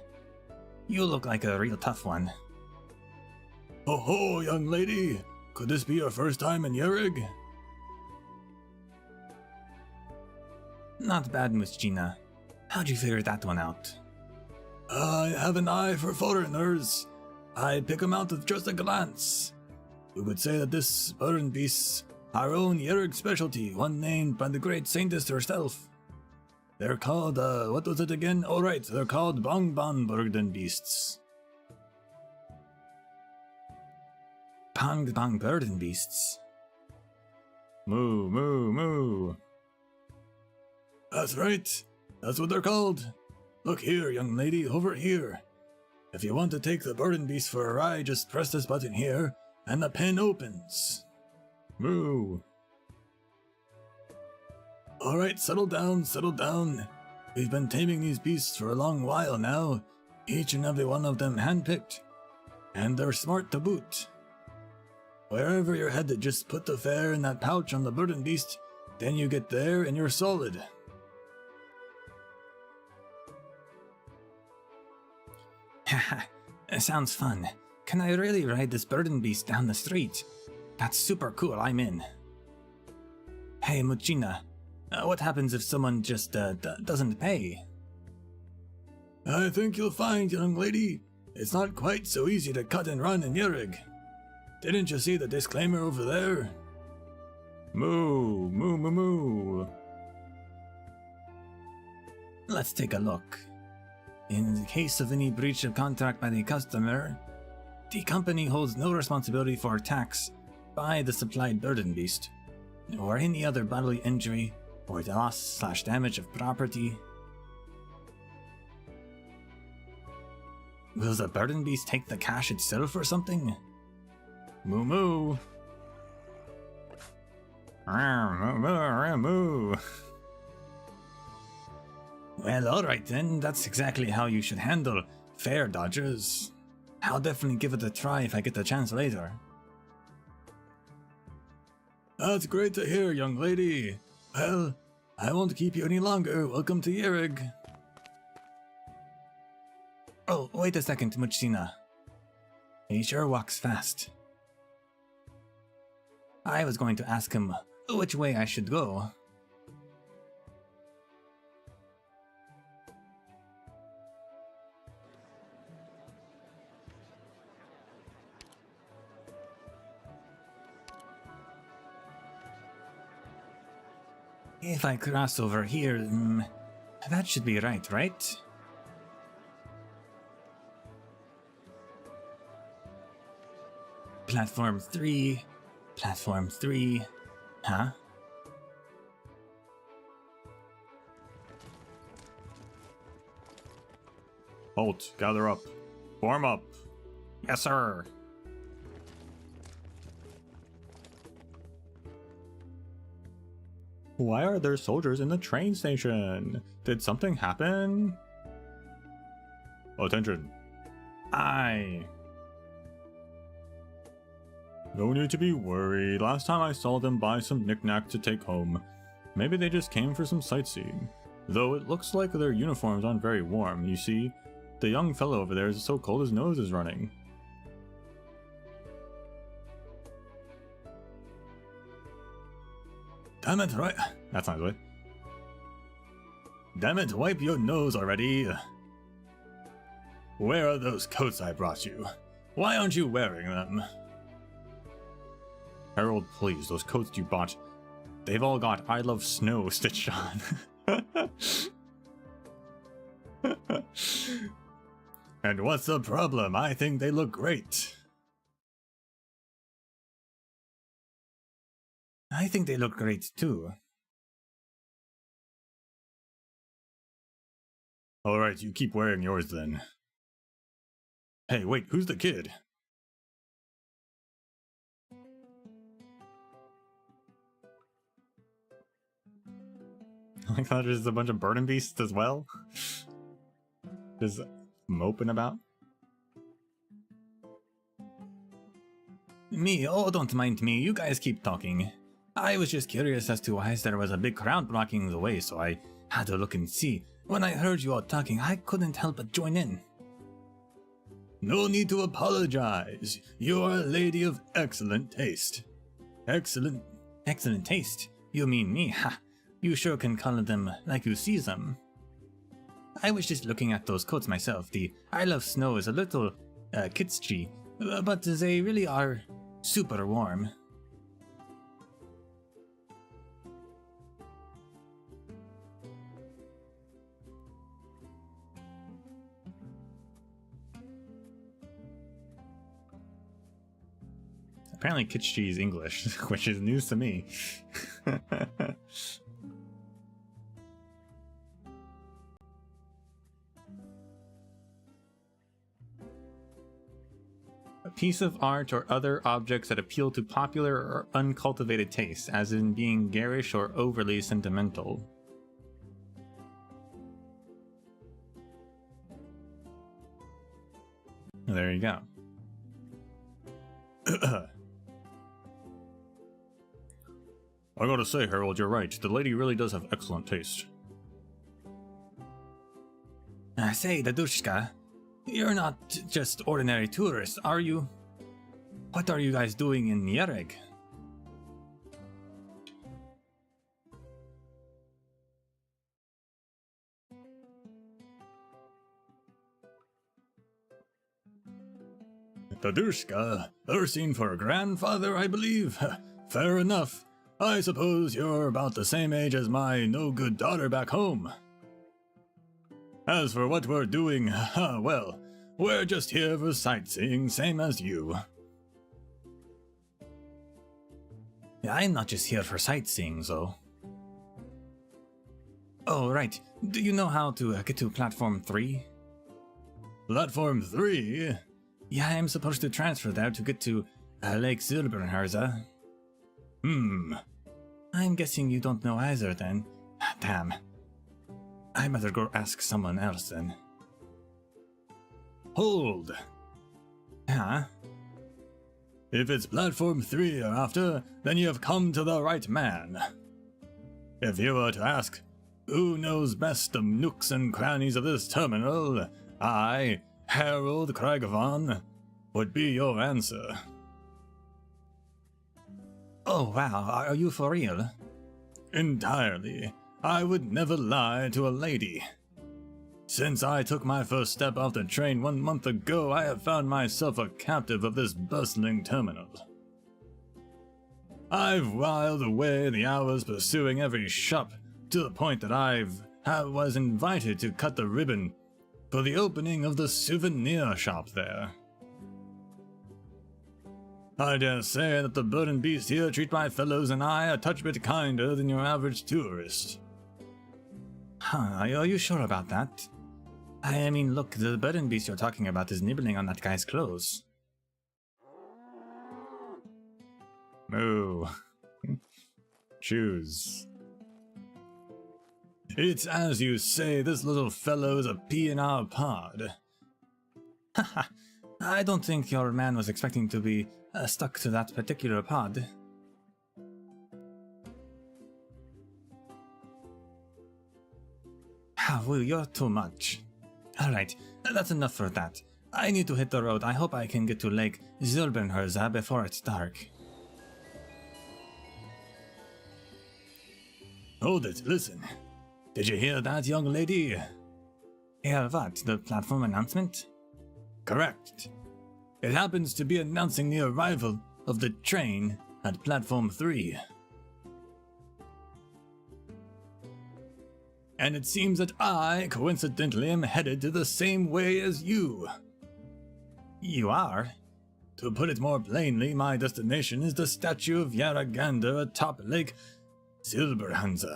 You look like a real tough one. Oh ho, young lady! Could this be your first time in Yerrig? Not bad, Misc. How'd you figure that one out? I have an eye for foreigners. I pick 'em out with just a glance. We would say that this burden beast's our own Yerrig specialty, one named by the great saintess herself. They're called, what was it again? Oh right, they're called Bongbon burden beasts. Bong burden beasts? Moo, moo, moo. That's right. That's what they're called. Look here, young lady, over here. If you want to take the burden beast for a ride, just press this button here, and the pen opens. Moo. Alright, settle down, settle down. We've been taming these beasts for a long while now, each and every one of them handpicked. And they're smart to boot. Wherever you're headed, just put the fare in that pouch on the burden beast, then you get there and you're solid. Haha, sounds fun. Can I really ride this burden beast down the street? That's super cool, I'm in. Hey, Muchina, what happens if someone just doesn't pay? I think you'll find, young lady, it's not quite so easy to cut and run in Yerrig. Didn't you see the disclaimer over there? Moo, moo, moo, moo. Let's take a look. In the case of any breach of contract by the customer, the company holds no responsibility for tax by the supplied burden beast, or any other bodily injury or the loss/damage of property. Will the burden beast take the cash itself or something? Moo moo. Moo. Well, alright then, that's exactly how you should handle fare dodgers. I'll definitely give it a try if I get the chance later. That's great to hear, young lady. Well, I won't keep you any longer. Welcome to Yerrig. Oh, wait a second, Muchina. He sure walks fast. I was going to ask him which way I should go. If I cross over here, that should be right? Platform 3. Huh? Halt, gather up. Form up. Yes, sir. Why are there soldiers in the train station? Did something happen? Attention. Aye. No need to be worried. Last time I saw them buy some knickknack to take home. Maybe they just came for some sightseeing. Though it looks like their uniforms aren't very warm. You see, the young fellow over there is so cold his nose is running. Damn it, right? That's not good. Damn it, wipe your nose already. Where are those coats I brought you? Why aren't you wearing them? Harold, please, those coats you bought, they've all got I love snow stitched on. And what's the problem? I think they look great. I think they look great too. Alright, you keep wearing yours then. Hey, wait, who's the kid? I thought there's a bunch of burden beasts as well. Just moping about. Me? Oh, don't mind me. You guys keep talking. I was just curious as to why there was a big crowd blocking the way, so I had to look and see. When I heard you all talking, I couldn't help but join in. No need to apologize. You are a lady of excellent taste. Excellent taste? You mean me? Ha! You sure can call them like you see them. I was just looking at those coats myself. The I love snow is a little kitschy, but they really are super warm. Apparently kitschy is English, which is news to me. A piece of art or other objects that appeal to popular or uncultivated tastes, as in being garish or overly sentimental. There you go. I gotta say, Harold, you're right. The lady really does have excellent taste. Say, Dadushka, you're not just ordinary tourists, are you? What are you guys doing in Yereg? Dadushka, nursing for a grandfather, I believe. Fair enough. I suppose you're about the same age as my no-good daughter back home. As for what we're doing, well, we're just here for sightseeing, same as you. I'm not just here for sightseeing, though. Oh, right. Do you know how to get to Platform 3? Platform 3? Yeah, I'm supposed to transfer there to get to Lake Silberneherze. I'm guessing you don't know either then. Damn. I better go ask someone else then. Hold! Huh? If it's Platform 3 you're after, then you have come to the right man. If you were to ask, who knows best the nooks and crannies of this terminal, I, Harold Craigovon, would be your answer. Oh wow, are you for real? Entirely. I would never lie to a lady. Since I took my first step off the train 1 month ago, I have found myself a captive of this bustling terminal. I've whiled away the hours pursuing every shop, to the point that I was invited to cut the ribbon for the opening of the souvenir shop there. I dare say that the bird and beast here treat my fellows and I a touch bit kinder than your average tourist. Huh, are you sure about that? I mean, look, the bird and beast you're talking about is nibbling on that guy's clothes. Moo. Choose. It's as you say, this little fellow is a pea in our pod. Haha, I don't think your man was expecting to be stuck to that particular pod. Well, you're too much. Alright, that's enough for that. I need to hit the road. I hope I can get to Lake Silberneherze before it's dark. Hold it, listen. Did you hear that, young lady? Hear what? The platform announcement? Correct. It happens to be announcing the arrival of the train at platform 3. And it seems that I, coincidentally, am headed to the same way as you. You are? To put it more plainly, my destination is the statue of Yaragander atop Lake Silberneherze.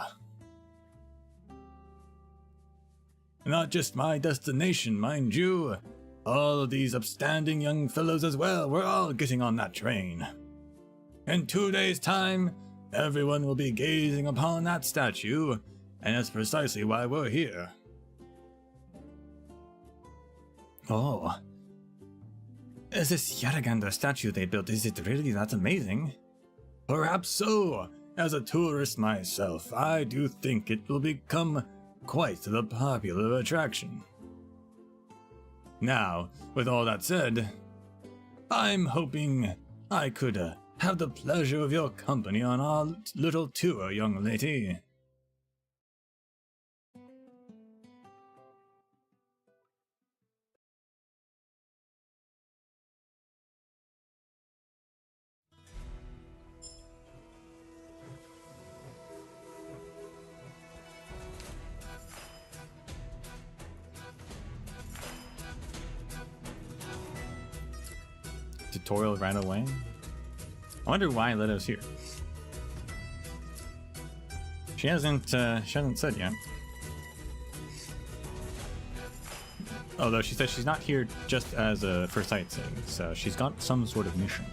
Not just my destination, mind you. All of these upstanding young fellows as well, we're all getting on that train. In 2 days' time, everyone will be gazing upon that statue, and that's precisely why we're here. Oh. Is this Yaragander statue they built, is it really that amazing? Perhaps so. As a tourist myself, I do think it will become quite the popular attraction. Now, with all that said, I'm hoping I could have the pleasure of your company on our little tour, young lady. Tutorial ran away. I wonder why it led us here. She hasn't said yet. Although she says she's not here just for sightseeing, so she's got some sort of mission.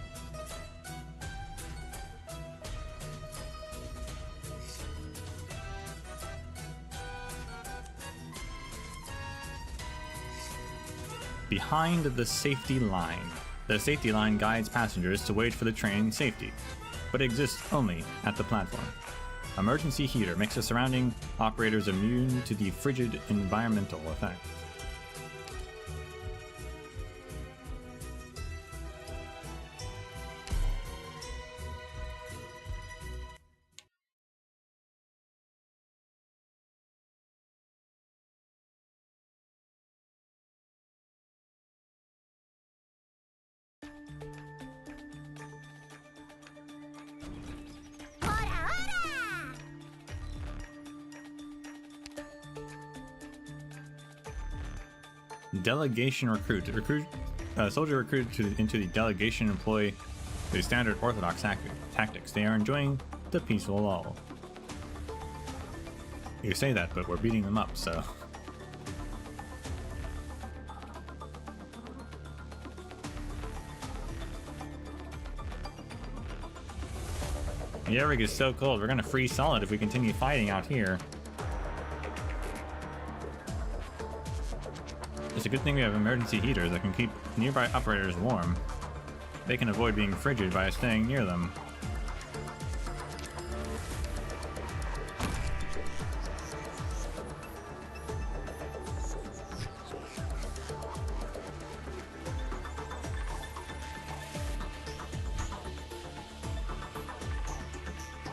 Behind the safety line. The safety line guides passengers to wait for the train safety, but exists only at the platform. Emergency heater makes the surrounding operators immune to the frigid environmental effect. Delegation recruit. Soldier recruited into the delegation employ the standard orthodox tactics. They are enjoying the peaceful lull. You say that, but we're beating them up, so... The air rig is so cold, we're gonna freeze solid if we continue fighting out here. It's a good thing we have emergency heaters that can keep nearby operators warm. They can avoid being frigid by staying near them.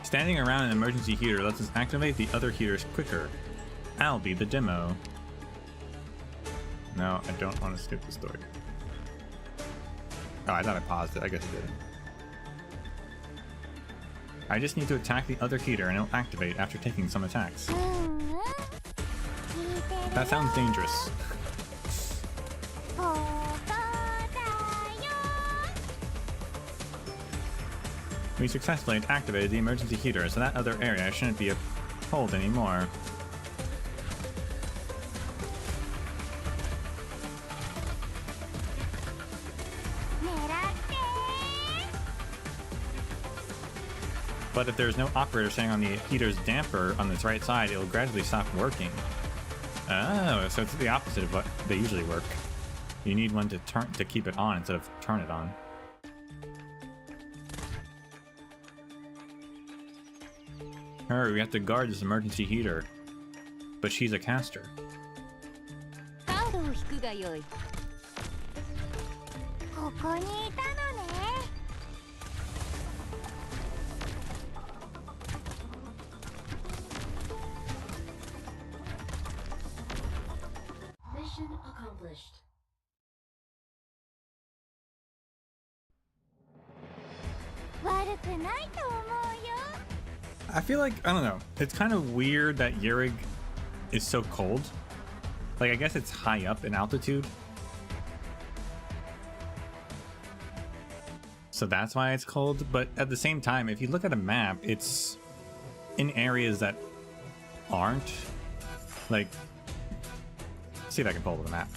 Standing around an emergency heater lets us activate the other heaters quicker. I'll be the demo. No, I don't want to skip the story. Oh, I thought I paused it. I guess I didn't. I just need to attack the other heater and it'll activate after taking some attacks. That sounds dangerous. We successfully activated the emergency heater, so that other area shouldn't be cold anymore. But if there's no operator standing on the heater's damper on its right side, it'll gradually stop working. Oh, so it's the opposite of what they usually work. You need one to keep it on instead of turn it on. Hurry, we have to guard this emergency heater. But she's a caster. Mission accomplished. I feel like, I don't know, it's kind of weird that Yurig is so cold. Like, I guess it's high up in altitude. So that's why it's cold, but at the same time, if you look at a map, it's in areas that aren't. Like, let's see if I can pull up the map.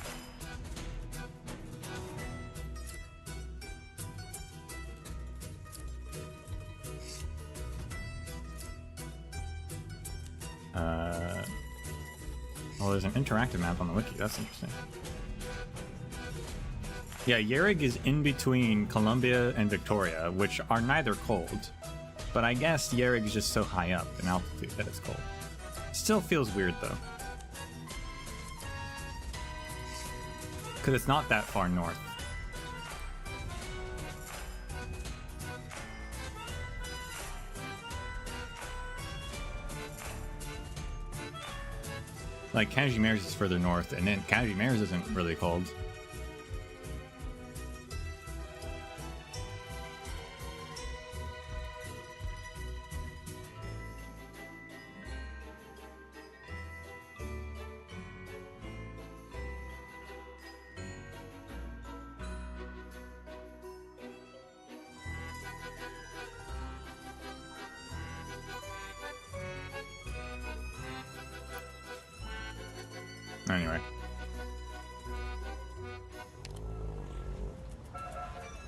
Well, there's an interactive map on the wiki. That's interesting. Yeah, Yurig is in between Columbia and Victoria, which are neither cold. But I guess Yurig is just so high up in altitude that it's cold. Still feels weird, though. Because it's not that far north. Like, Kazimierz is further north, and then Kazimierz isn't really cold. Anyway.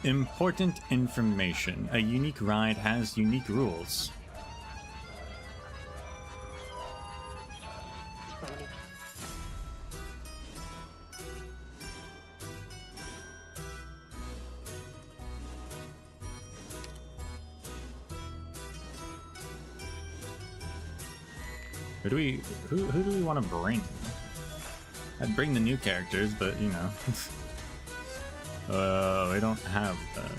Important information. A unique ride has unique rules. Who do we want to bring? I'd bring the new characters, but you know. We don't have them.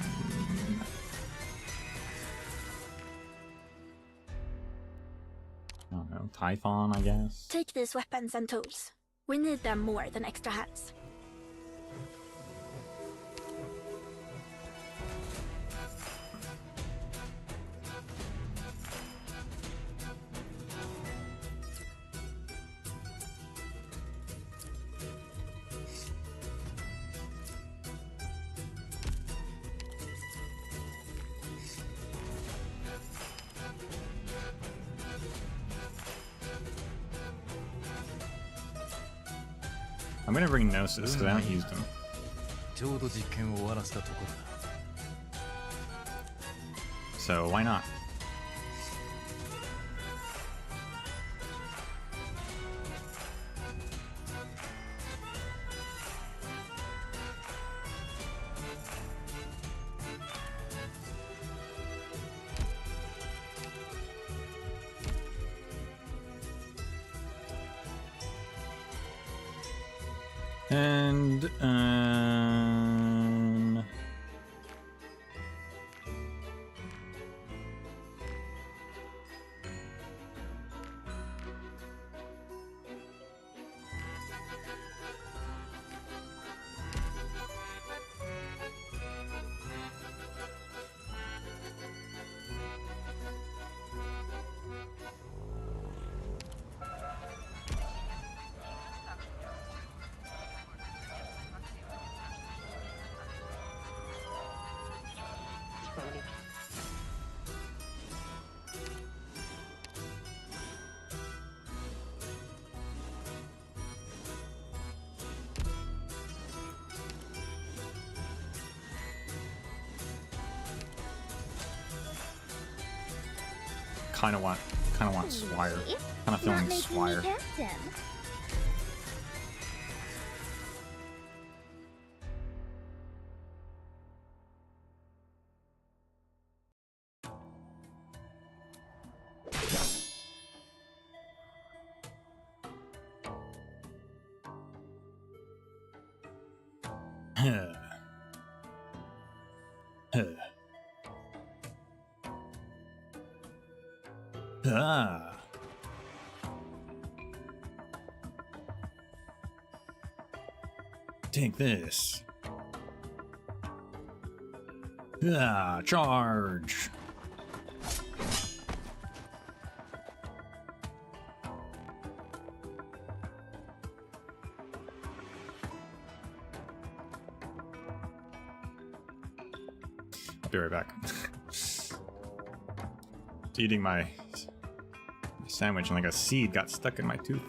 I don't know, Typhon, I guess. Take these weapons and tools. We need them more than extra hands. I'm gonna bring Gnosis because I haven't used him. So why not? And Kind of want Swire. Kind of feeling Swire. Ah. Take this. Ah, charge. I'll be right back. Eating my sandwich and like a seed got stuck in my tooth.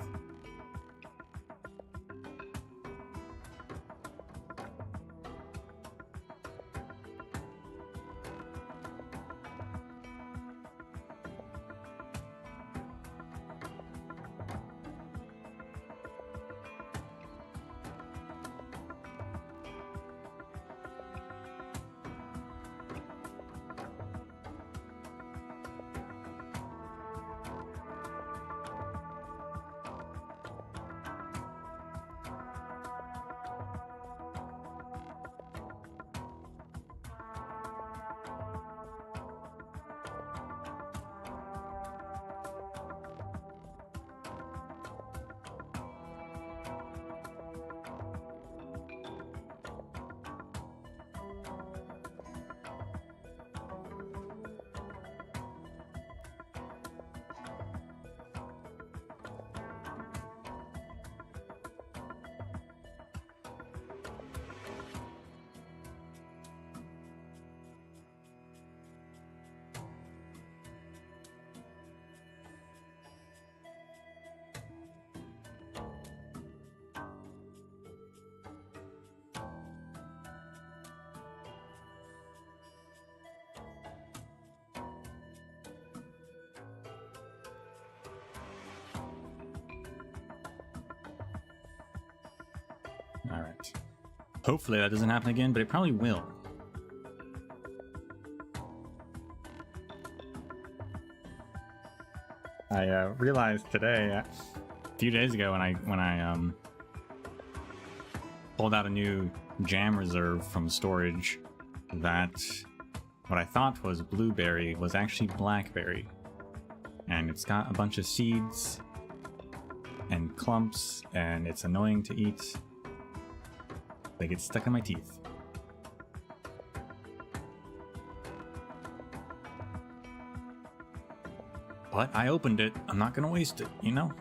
Alright. Hopefully that doesn't happen again, but it probably will. I realized today, a few days ago, when I pulled out a new jam reserve from storage, that what I thought was blueberry was actually blackberry. And it's got a bunch of seeds and clumps, and it's annoying to eat. They get stuck in my teeth. But I opened it. I'm not gonna waste it, you know?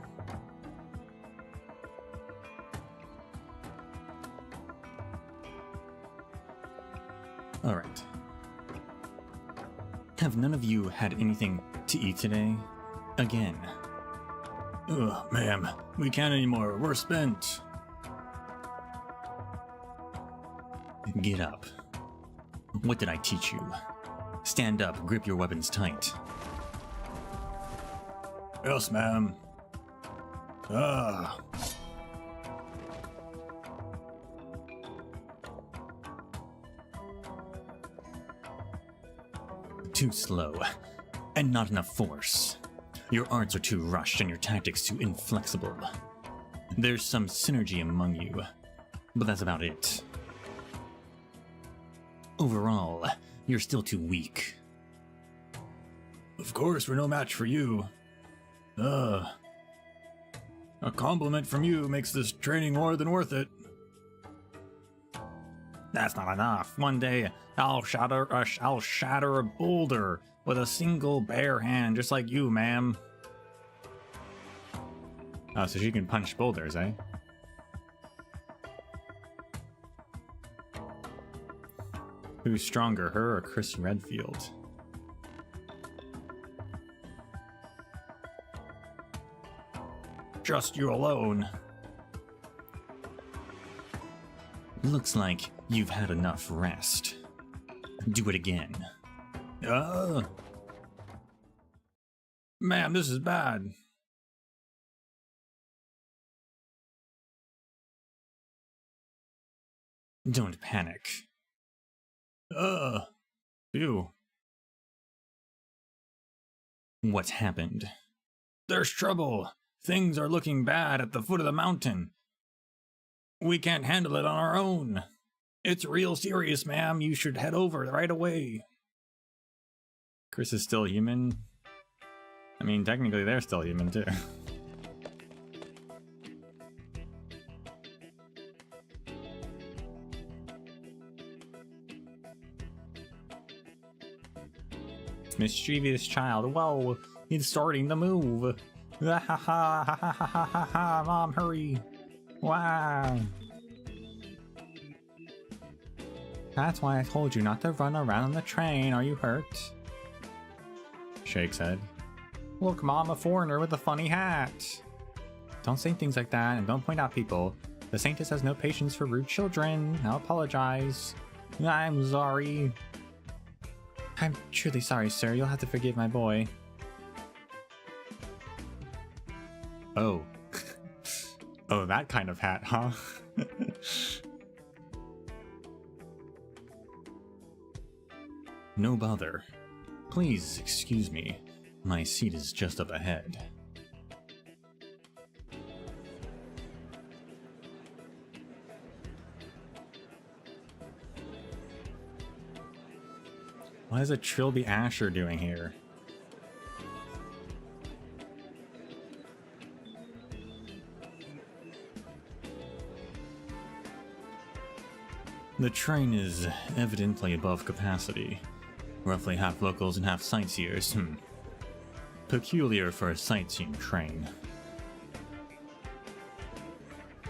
Alright. Have none of you had anything to eat today? Again. Ugh, ma'am. We can't anymore. We're spent. Get up. What did I teach you? Stand up, grip your weapons tight. Yes, ma'am. Ah. Too slow, and not enough force. Your arts are too rushed and your tactics too inflexible. There's some synergy among you, but that's about it. Overall, you're still too weak. Of course, we're no match for you. A compliment from you makes this training more than worth it. That's not enough. One day, I'll shatter a boulder with a single bare hand, just like you, ma'am. Oh, so she can punch boulders, eh? Who's stronger, her or Chris Redfield? Just you alone. Looks like you've had enough rest. Do it again. Ma'am, this is bad. Don't panic. Ew. What's happened? There's trouble. Things are looking bad at the foot of the mountain. We can't handle it on our own. It's real serious, ma'am. You should head over right away. Chris is still human? I mean, technically they're still human too. Mischievous child. Whoa, he's starting to move. Ha ha ha ha ha ha ha ha. Mom, hurry. Wow. That's why I told you not to run around the train. Are you hurt? Shakes head. Look, Mom, a foreigner with a funny hat. Don't say things like that and don't point out people. The Saintess has no patience for rude children. I'll apologize. I'm sorry. I'm truly sorry, sir. You'll have to forgive my boy. Oh. Oh, that kind of hat, huh? No bother. Please excuse me. My seat is just up ahead. What is a Trilby Asher doing here? The train is evidently above capacity. Roughly half locals and half sightseers. Peculiar for a sightseeing train.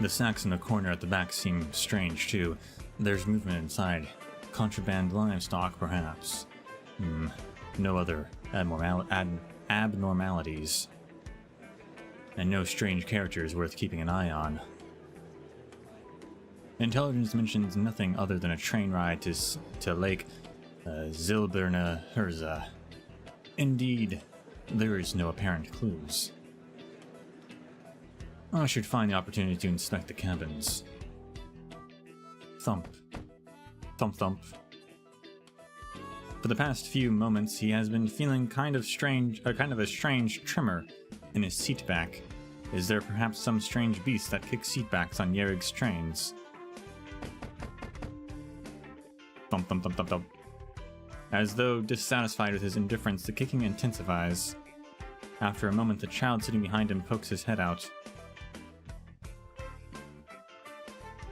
The sacks in the corner at the back seem strange too. There's movement inside. Contraband livestock, perhaps. No other abnormalities. And no strange characters worth keeping an eye on. Intelligence mentions nothing other than a train ride to Lake Silberneherze. Indeed, there is no apparent clues. I should find the opportunity to inspect the cabins. Thump. Thump thump. For the past few moments, he has been feeling kind of a strange tremor in his seat back. Is there perhaps some strange beast that kicks seatbacks on Yerrig's trains? Thump thump thump thump thump. As though dissatisfied with his indifference, the kicking intensifies. After a moment, the child sitting behind him pokes his head out.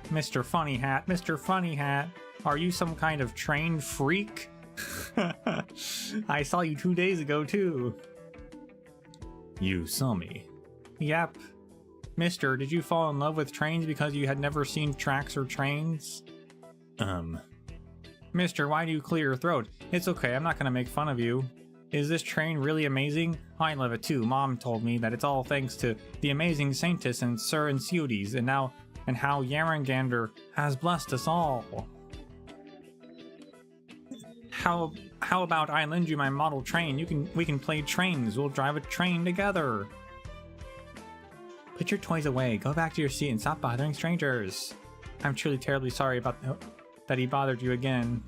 Mr. Funny Hat, Mr. Funny Hat, are you some kind of train freak? I saw you 2 days ago, too. You saw me? Yep. Mister, did you fall in love with trains because you had never seen tracks or trains? Mister, why do you clear your throat? It's okay, I'm not gonna make fun of you. Is this train really amazing? I love it too. Mom told me that it's all thanks to the amazing Saintess and Sir and Ceudes, and how Yarangander has blessed us all. How about I lend you my model train? We can play trains. We'll drive a train together. Put your toys away. Go back to your seat and stop bothering strangers. I'm truly terribly sorry about that he bothered you again.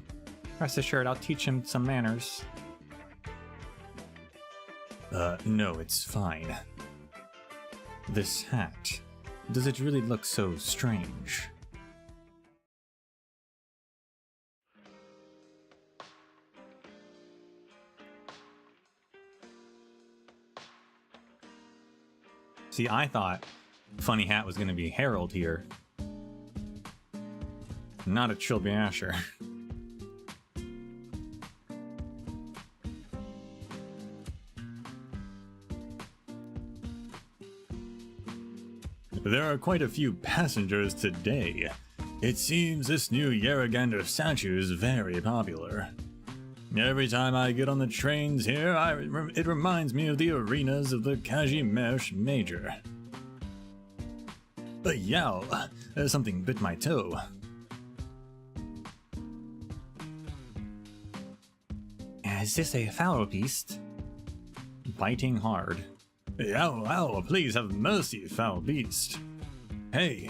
Rest assured, I'll teach him some manners. No, it's fine. This hat, does it really look so strange? See, I thought Funny Hat was going to be Harold here. Not a Trilby Asher. There are quite a few passengers today. It seems this new Yaragander statue is very popular. Every time I get on the trains here, it reminds me of the arenas of the Kajimersh Major. But yow, something bit my toe. Is this a foul beast? biting hard. Ow, ow, please have mercy, foul beast. Hey.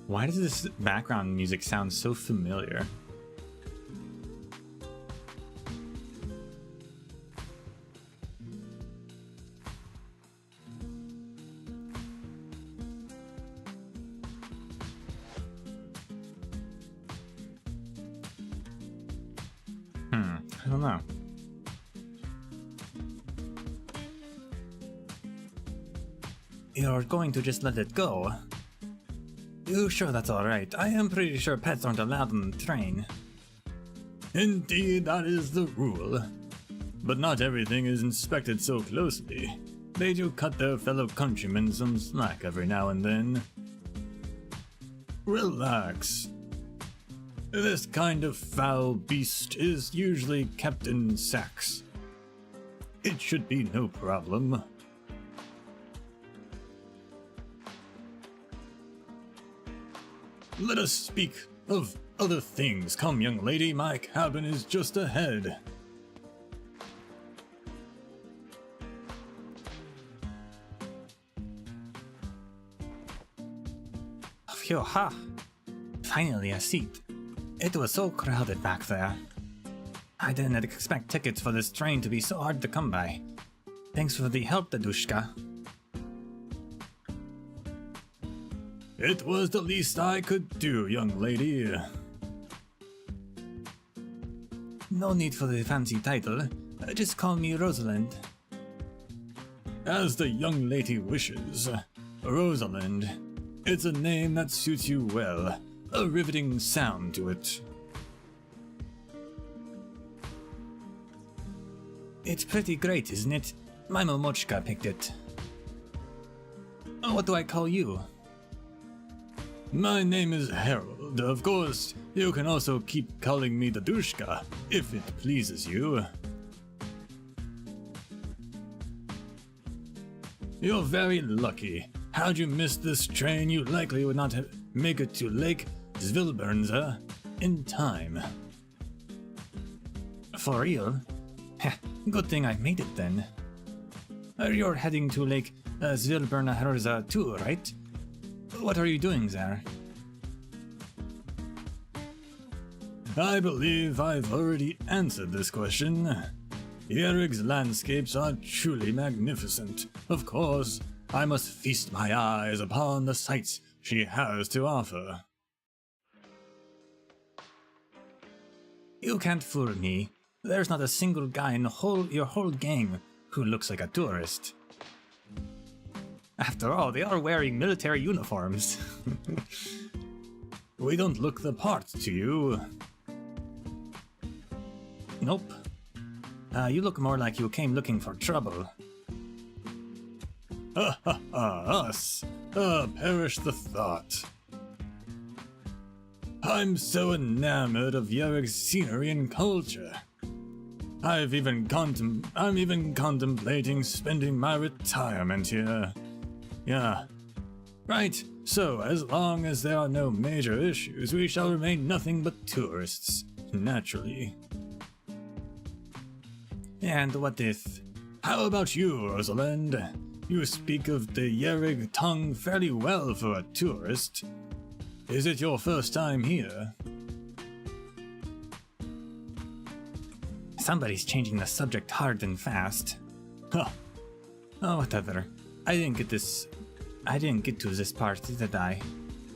Why does this background music sound so familiar? I don't know. You're going to just let it go? You sure that's alright? I am pretty sure pets aren't allowed on the train. Indeed, that is the rule. But not everything is inspected so closely. They do cut their fellow countrymen some slack every now and then. Relax. This kind of foul beast is usually kept in sacks. It should be no problem. Let us speak of other things. Come, young lady, my cabin is just ahead. Phew, ha! Finally a seat. It was so crowded back there. I didn't expect tickets for this train to be so hard to come by. Thanks for the help, Dadushka. It was the least I could do, young lady. No need for the fancy title. Just call me Rosalind. As the young lady wishes. Rosalind. It's a name that suits you well. A riveting sound to it. It's pretty great, isn't it? My Momochka picked it. What do I call you? My name is Harold. Of course, you can also keep calling me Dadushka, if it pleases you. You're very lucky. How'd you miss this train? You likely would not make it to Lake Silberneherze in time. For real? Heh, good thing I made it then. You're heading to Lake Silberneherze too, right? What are you doing there? I believe I've already answered this question. Yerig's landscapes are truly magnificent. Of course, I must feast my eyes upon the sights she has to offer. You can't fool me. There's not a single guy in your whole gang who looks like a tourist. After all, they are wearing military uniforms. We don't look the part to you. Nope. You look more like you came looking for trouble. Us? Perish the thought. I'm so enamored of Yerig's scenery and culture. I'm even contemplating spending my retirement here. Yeah. Right, so as long as there are no major issues, we shall remain nothing but tourists, naturally. And what if... How about you, Rosalind? You speak of the Yerig tongue fairly well for a tourist. Is it your first time here? Somebody's changing the subject hard and fast. Huh. Oh, whatever. I didn't get to this part, did I?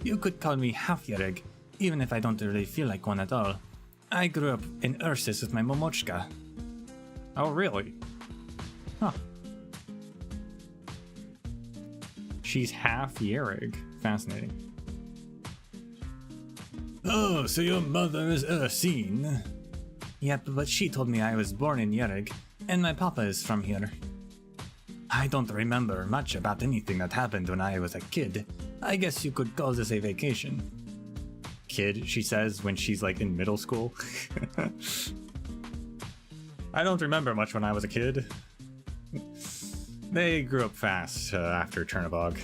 You could call me half Yerig, even if I don't really feel like one at all. I grew up in Ursus with my Momochka. Oh, really? Huh. She's half Yerig. Fascinating. Oh, so your mother is Ursine? Yep, but she told me I was born in Yerig, and my papa is from here. I don't remember much about anything that happened when I was a kid. I guess you could call this a vacation. Kid, she says when she's like in middle school. I don't remember much when I was a kid. They grew up fast after Chernobog.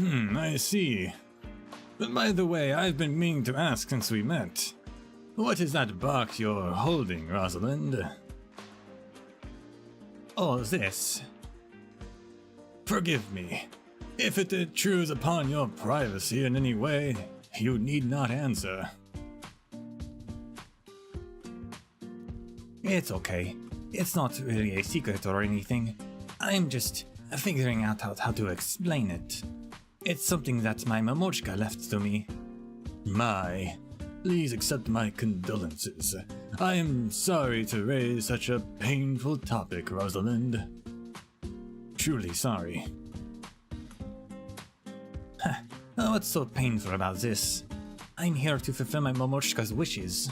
I see. But by the way, I've been meaning to ask since we met. What is that box you're holding, Rosalind? Oh, this? Forgive me. If it intrudes upon your privacy in any way, you need not answer. It's okay. It's not really a secret or anything. I'm just figuring out how to explain it. It's something that my Momochka left to me. Please accept my condolences. I am sorry to raise such a painful topic, Rosalind. Truly sorry. What's so painful about this? I'm here to fulfill my Momochka's wishes.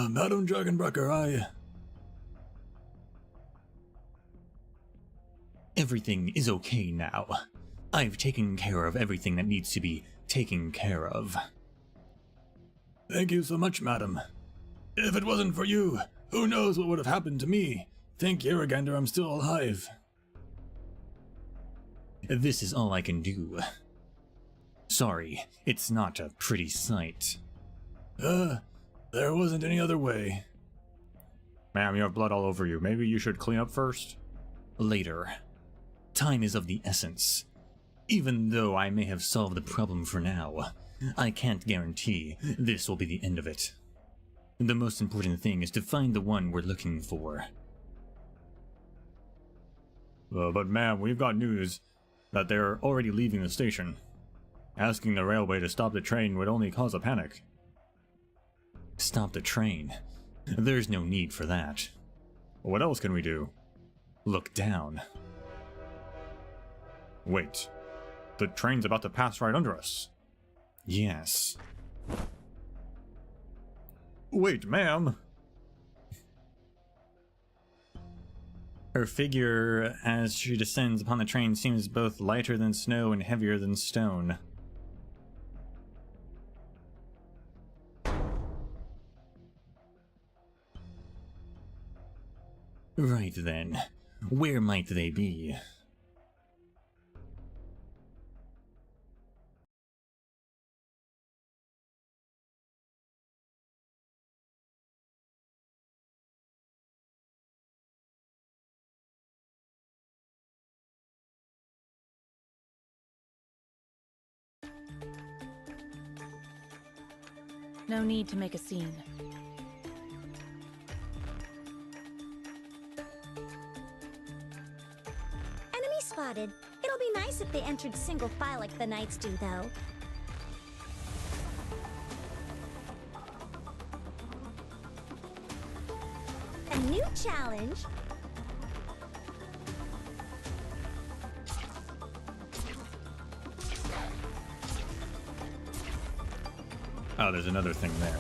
Madam Dragonbreaker, Everything is okay now. I've taken care of everything that needs to be taken care of. Thank you so much, madam. If it wasn't for you, who knows what would have happened to me? Thank Yeragander I'm still alive. This is all I can do. Sorry, it's not a pretty sight. There wasn't any other way. Ma'am, you have blood all over you. Maybe you should clean up first? Later. Time is of the essence. Even though I may have solved the problem for now, I can't guarantee this will be the end of it. The most important thing is to find the one we're looking for. But ma'am, we've got news that they're already leaving the station. Asking the railway to stop the train would only cause a panic. Stop the train? There's no need for that. What else can we do? Look down. Wait. The train's about to pass right under us. Yes. Wait, ma'am! Her figure as she descends upon the train seems both lighter than snow and heavier than stone. Right then, where might they be? No need to make a scene. Enemy spotted. It'll be nice if they entered single file like the Knights do, though. A new challenge. Oh, there's another thing there.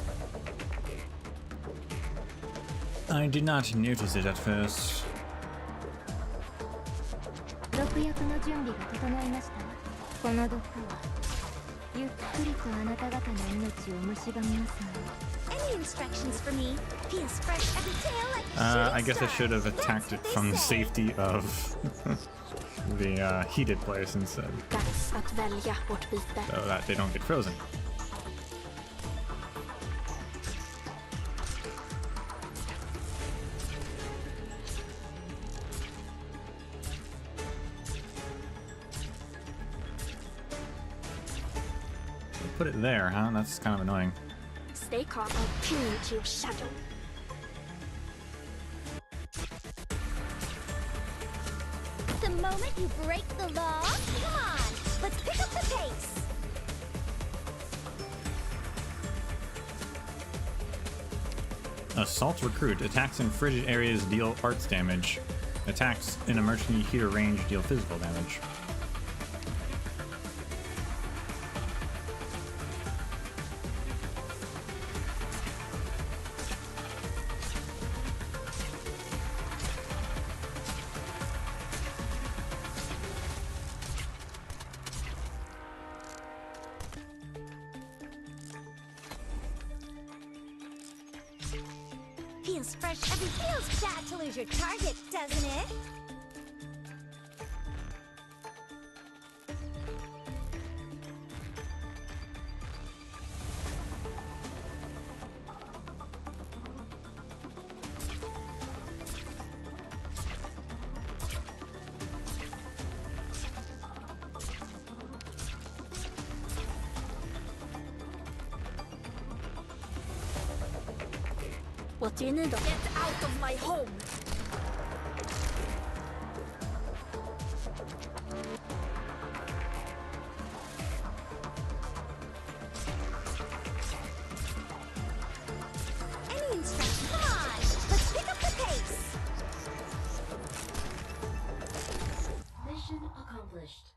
I did not notice it at first. Any instructions for me? Feels fresh every tail like I guess I should have attacked it from the safety of the heated place instead. So that they don't get frozen. Put it there, huh? That's kind of annoying. Stay calm, I'll pin you to your shadow. The moment you break the law, come on, let's pick up the pace. Assault Recruit. Attacks in frigid areas deal arts damage. Attacks in emergency heater range deal physical damage. Feels fresh. It feels bad to lose your target, doesn't it? Get out of my home! Any instruction? Come on! Let's pick up the pace! Mission accomplished.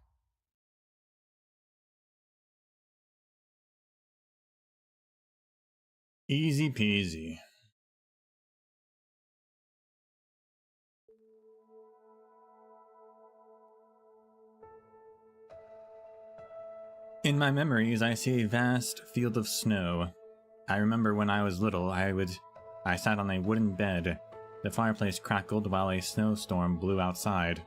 Easy peasy. In my memories, I see a vast field of snow. I remember when I was little, I sat on a wooden bed. The fireplace crackled while a snowstorm blew outside.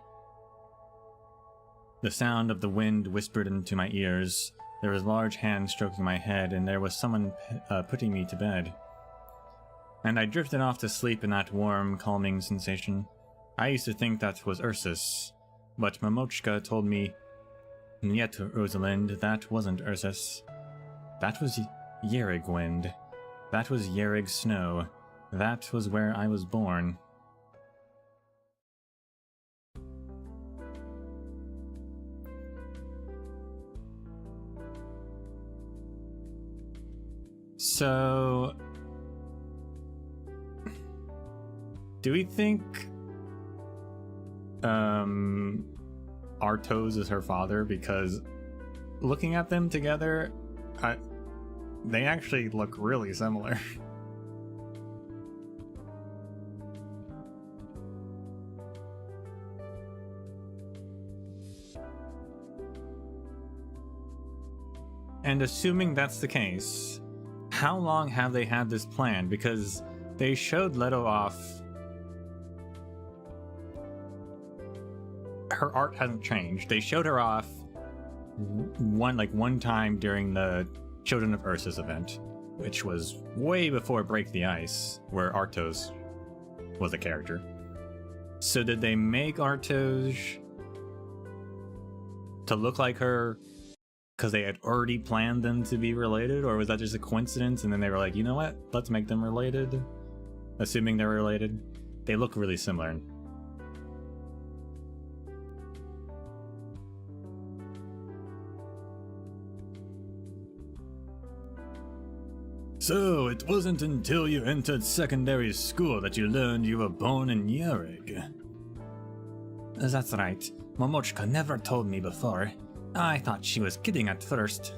The sound of the wind whispered into my ears. There was large hands stroking my head, and there was someone putting me to bed. And I drifted off to sleep in that warm, calming sensation. I used to think that was Ursus, but Momochka told me, "Yet, Rosalind, that wasn't Ursus. That was Yerig wind. That was Yerig snow. That was where I was born." So, do we think Artos is her father? Because looking at them together, they actually look really similar. And assuming that's the case, how long have they had this plan? Because they showed Leto off. Her art hasn't changed. They showed her off one time during the Children of Ursus event, which was way before Break the Ice, where Artos was a character. So did they make Artos to look like her because they had already planned them to be related, or was that just a coincidence and then they were like, you know what, let's make them related? Assuming they're related. They look really similar. So, it wasn't until you entered secondary school that you learned you were born in Yerig. That's right. Momochka never told me before. I thought she was kidding at first.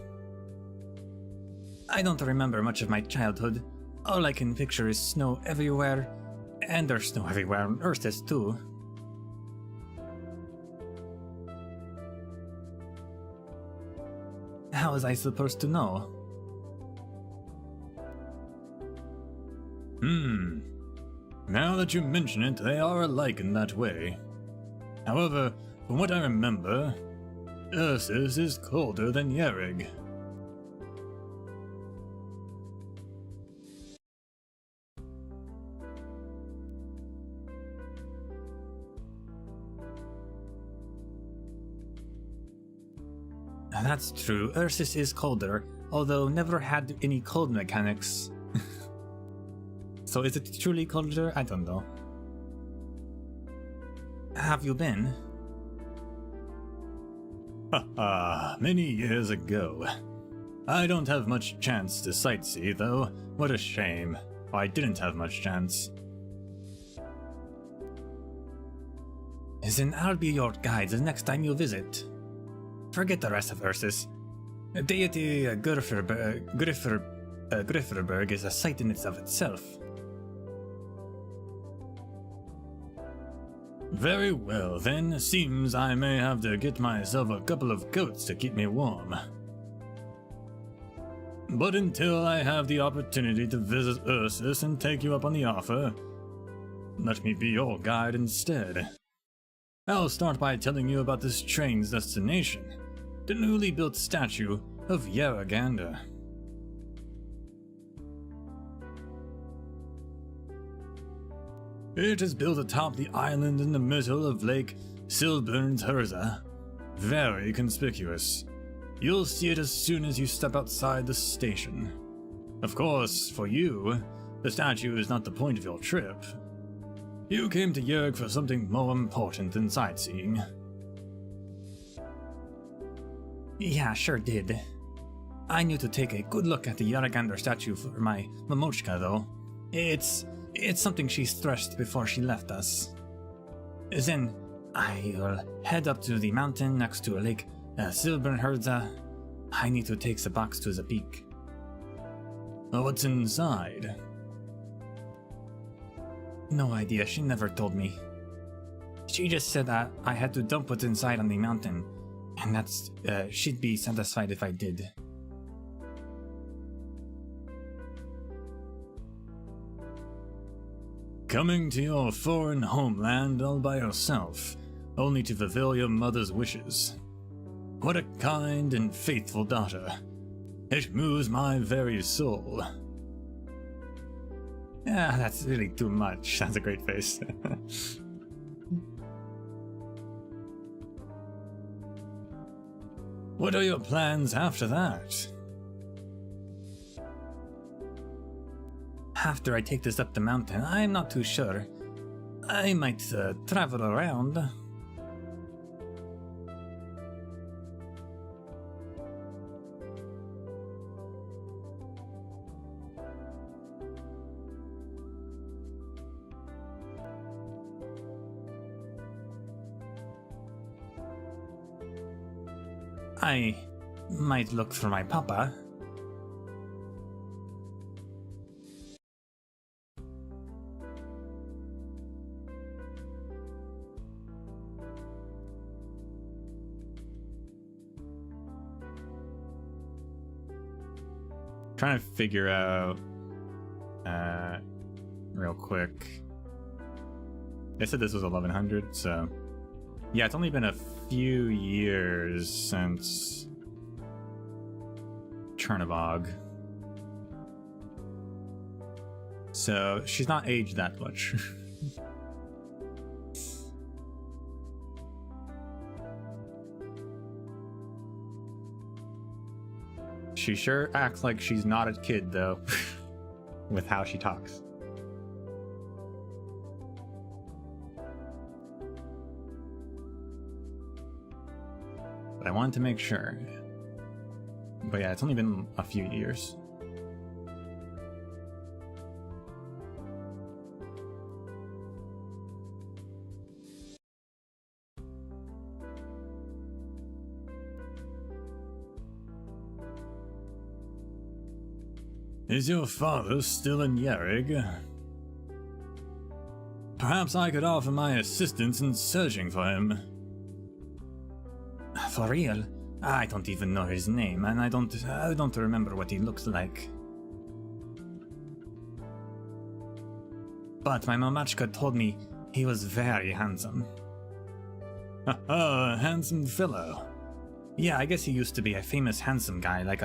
I don't remember much of my childhood. All I can picture is snow everywhere, and there's snow everywhere on Ursus too. How was I supposed to know? Now that you mention it, they are alike in that way. However, from what I remember, Ursus is colder than Yerig. That's true, Ursus is colder, although never had any cold mechanics. So is it truly colder? I don't know. Have you been? Haha, many years ago. I don't have much chance to sightsee, though. What a shame. I didn't have much chance. Then I'll be your guide the next time you visit. Forget the rest of Ursus. Deity Grifferberg is a sight in itself. Very well, then. Seems I may have to get myself a couple of coats to keep me warm. But until I have the opportunity to visit Ursus and take you up on the offer, let me be your guide instead. I'll start by telling you about this train's destination, the newly built statue of Yaragander. It is built atop the island in the middle of Lake Silberneherze. Very conspicuous. You'll see it as soon as you step outside the station. Of course, for you, the statue is not the point of your trip. You came to Yerg for something more important than sightseeing. Yeah, sure did. I knew to take a good look at the Yaragander statue for my Mamochka, though. It's something she stressed before she left us. Then I'll head up to the mountain next to Lake Silberneherze. I need to take the box to the peak. What's inside? No idea, she never told me. She just said that I had to dump what's inside on the mountain, and that's she'd be satisfied if I did. Coming to your foreign homeland all by yourself, only to fulfill your mother's wishes. What a kind and faithful daughter. It moves my very soul. Yeah, that's really too much. That's a great face. What are your plans after that? After I take this up the mountain, I'm not too sure. I might travel around. I might look for my papa. Trying to figure out real quick. They said this was 1100, so yeah, it's only been a few years since Chernobog. So she's not aged that much. She sure acts like she's not a kid, though, with how she talks. But I wanted to make sure. But yeah, it's only been a few years. Is your father still in Yerrig? Perhaps I could offer my assistance in searching for him. For real? I don't even know his name, and I don't remember what he looks like. But my mamachka told me he was very handsome. A handsome fellow. Yeah, I guess he used to be a famous handsome guy, like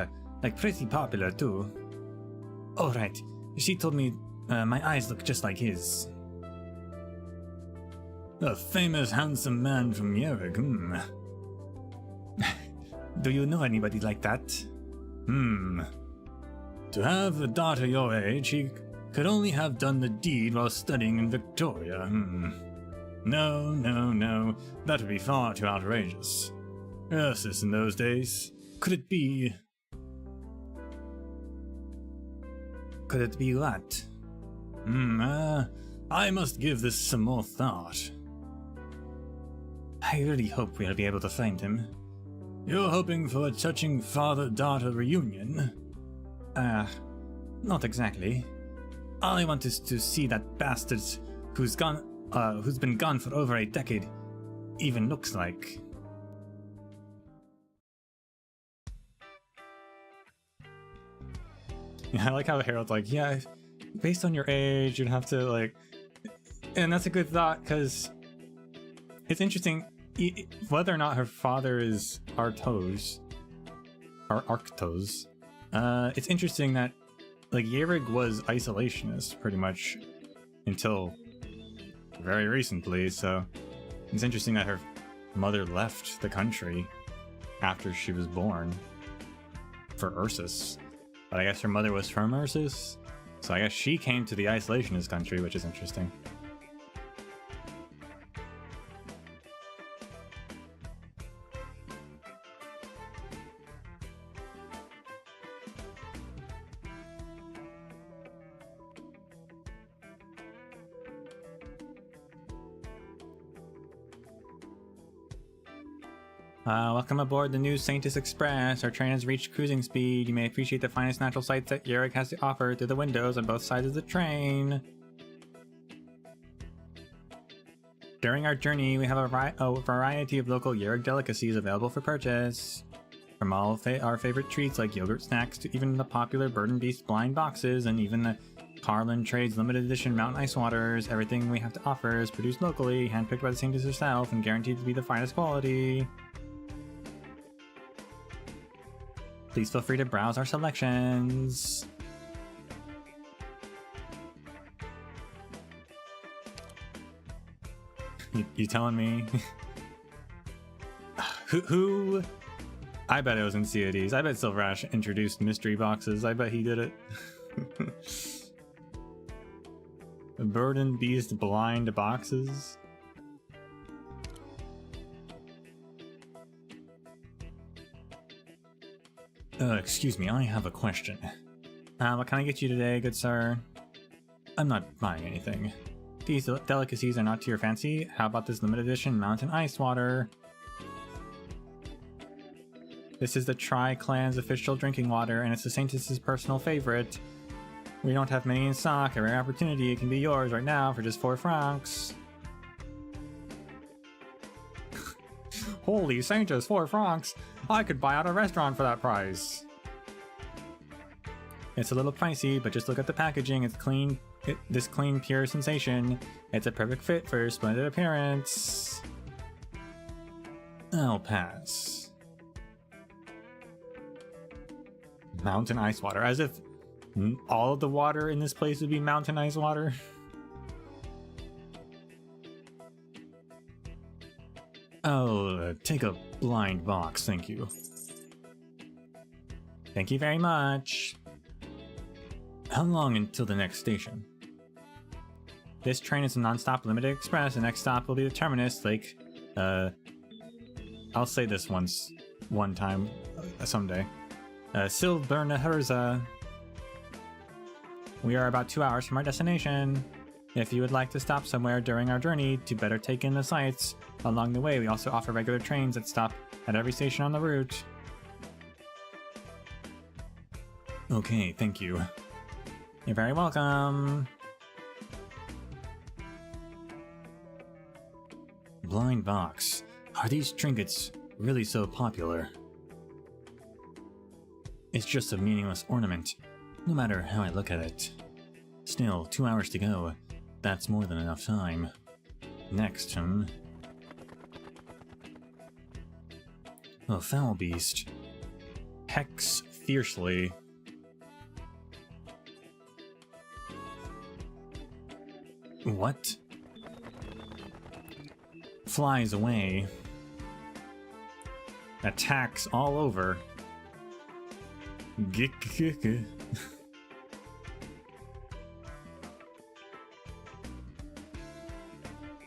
pretty popular too. Oh right, she told me my eyes look just like his. A famous handsome man from Yerrig, Do you know anybody like that? To have a daughter your age, he could only have done the deed while studying in Victoria, No, that would be far too outrageous. Ursus in those days. Could it be... Could it be what? I must give this some more thought. I really hope we'll be able to find him. You're hoping for a touching father-daughter reunion? Not exactly. All I want is to see that bastard who's been gone for over a decade even looks like. I like how Harold's like, yeah, based on your age, you'd have to like, and that's a good thought because it's interesting whether or not her father is Arctos. It's interesting that like Yerig was isolationist pretty much until very recently, so it's interesting that her mother left the country after she was born for Ursus. But I guess her mother was from Ursus, so I guess she came to the isolationist country, which is interesting. Welcome aboard the new Saintis Express. Our train has reached cruising speed. You may appreciate the finest natural sights that Yerig has to offer through the windows on both sides of the train. During our journey, we have a variety of local Yerig delicacies available for purchase. From all our favorite treats like yogurt snacks to even the popular Bird and Beast blind boxes and even the Carlin Trades limited edition Mountain Ice Waters, everything we have to offer is produced locally, handpicked by the Saintis herself, and guaranteed to be the finest quality. Please feel free to browse our selections. You telling me? Who? I bet it was in CODs. I bet Silverash introduced mystery boxes. I bet he did it. Bird and Beast blind boxes. Excuse me, I have a question. What can I get you today, good sir? I'm not buying anything. These delicacies are not to your fancy. How about this limited edition mountain ice water? This is the Tri-Clan's official drinking water, and it's the Saintis' personal favorite. We don't have many in stock. A rare opportunity. It can be yours right now for just 4 francs. Holy Saintis, 4 francs! I could buy out a restaurant for that price. It's a little pricey, but just look at the packaging. It's clean. This clean, pure sensation. It's a perfect fit for your splendid appearance. I'll pass. Mountain ice water, as if all of the water in this place would be mountain ice water. Oh, take a blind box, thank you. Thank you very much. How long until the next station? This train is a non-stop limited express. The next stop will be the terminus, Lake. I'll say this one time, someday. Silberneherze. We are about 2 hours from our destination. If you would like to stop somewhere during our journey to better take in the sights, along the way we also offer regular trains that stop at every station on the route. Okay, thank you. You're very welcome. Blind box. Are these trinkets really so popular? It's just a meaningless ornament, no matter how I look at it. Still, 2 hours to go. That's more than enough time. Next, a foul beast. Hecks fiercely. What? Flies away. Attacks all over.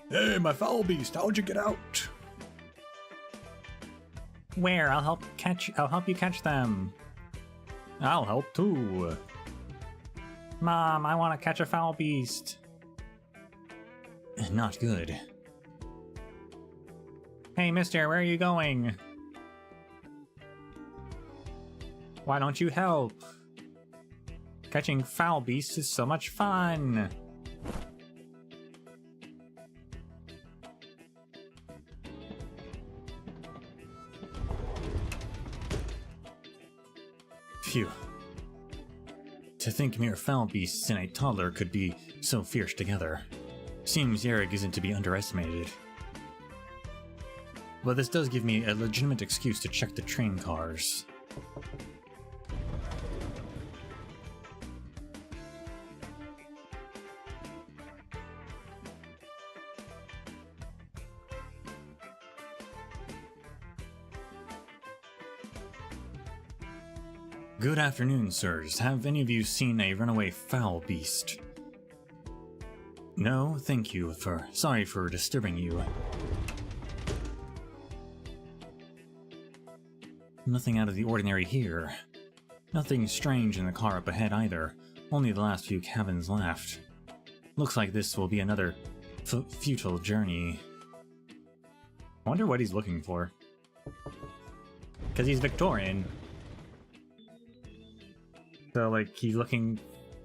Hey, my foul beast, how'd you get out? Where? I'll help you catch them. I'll help too. Mom, I want to catch a foul beast. Not good. Hey, mister, where are you going? Why don't you help? Catching foul beasts is so much fun. Phew. To think mere foul beasts and a toddler could be so fierce together. Seems Yerrig isn't to be underestimated. But this does give me a legitimate excuse to check the train cars. Good afternoon, sirs. Have any of you seen a runaway foul beast? No, thank you. Sorry for disturbing you. Nothing out of the ordinary here. Nothing strange in the car up ahead either. Only the last few cabins left. Looks like this will be another futile journey. I wonder what he's looking for. Because he's Victorian. So, like, he's looking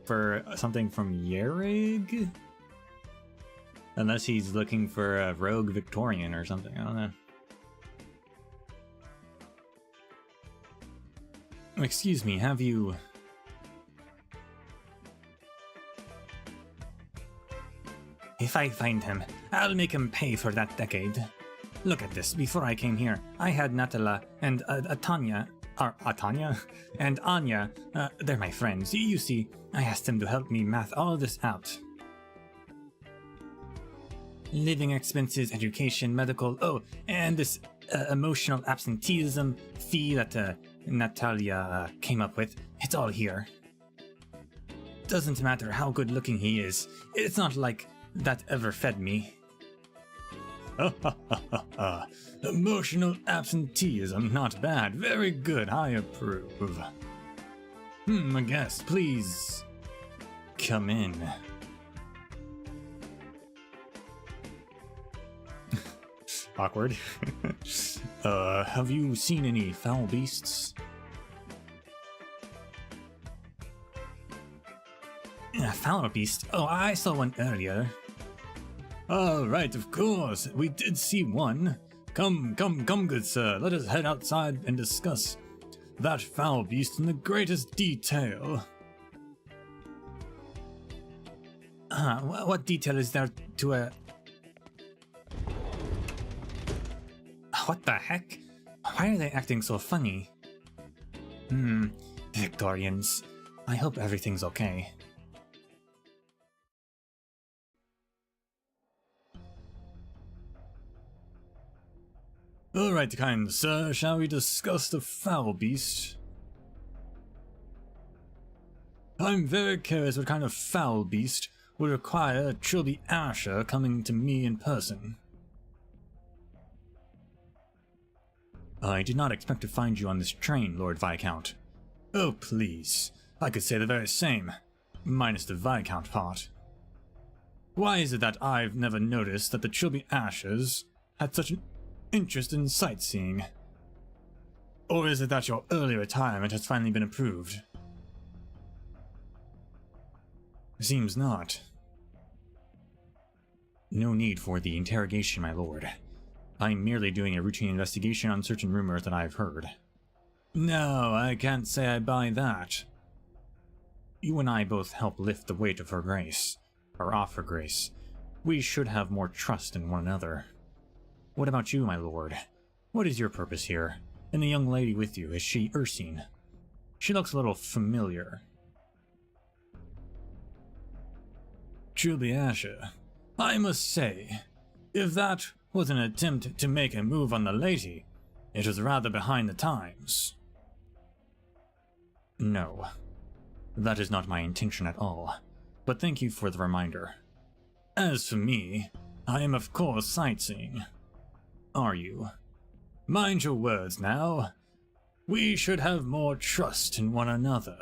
for something from Yerrig? Unless he's looking for a rogue Victorian or something, I don't know. Excuse me, have you... If I find him, I'll make him pay for that decade. Look at this, before I came here, I had Natala and Atanya, and Anya, they're my friends. You see, I asked them to help me math all this out. Living expenses, education, medical, oh, and this emotional absenteeism fee that Natalia came up with. It's all here. Doesn't matter how good looking he is. It's not like that ever fed me. Emotional absenteeism, not bad. Very good, I approve. I guess, please come in. Awkward. Have you seen any foul beasts? A foul beast? Oh, I saw one earlier. Oh, right, of course. We did see one. Come, good sir. Let us head outside and discuss that foul beast in the greatest detail. What detail is there to a... What the heck? Why are they acting so funny? Victorians. I hope everything's okay. Alright, kind sir, shall we discuss the foul beast? I'm very curious what kind of foul beast would require a Trilby Asher coming to me in person. I did not expect to find you on this train, Lord Viscount. Oh, please. I could say the very same, minus the Viscount part. Why is it that I've never noticed that the Trilby Ashers had such an interest in sightseeing? Or is it that your early retirement has finally been approved? Seems not. No need for the interrogation, my lord. I'm merely doing a routine investigation on certain rumors that I've heard. No, I can't say I buy that. You and I both help lift the weight of her grace, or off her grace. We should have more trust in one another. What about you, my lord? What is your purpose here? And the young lady with you, is she Ursine? She looks a little familiar. Trilby Asher, I must say, if that was an attempt to make a move on the lady, it was rather behind the times. No, that is not my intention at all, but thank you for the reminder. As for me, I am of course sightseeing. Are you? Mind your words now. We should have more trust in one another.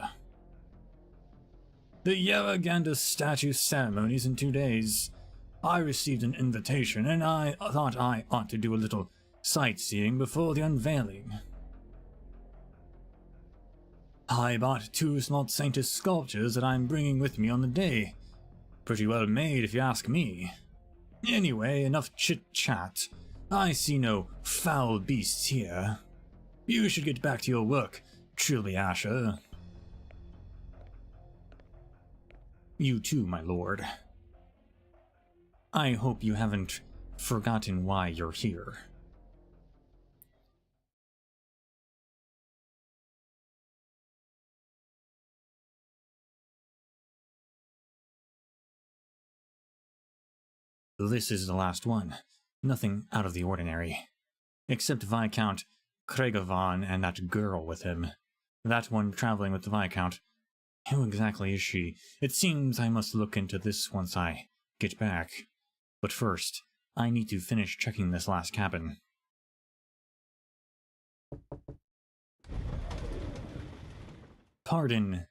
The Yaraganda statue ceremony's in 2 days. I received an invitation, and I thought I ought to do a little sightseeing before the unveiling. I bought 2 small Saintess sculptures that I'm bringing with me on the day. Pretty well made, if you ask me. Anyway, enough chit-chat. I see no foul beasts here. You should get back to your work, Trilby Asher. You too, my lord. I hope you haven't forgotten why you're here. This is the last one. Nothing out of the ordinary. Except Viscount Kregovon and that girl with him. That one traveling with the Viscount. Who exactly is she? It seems I must look into this once I get back. But first, I need to finish checking this last cabin. Pardon.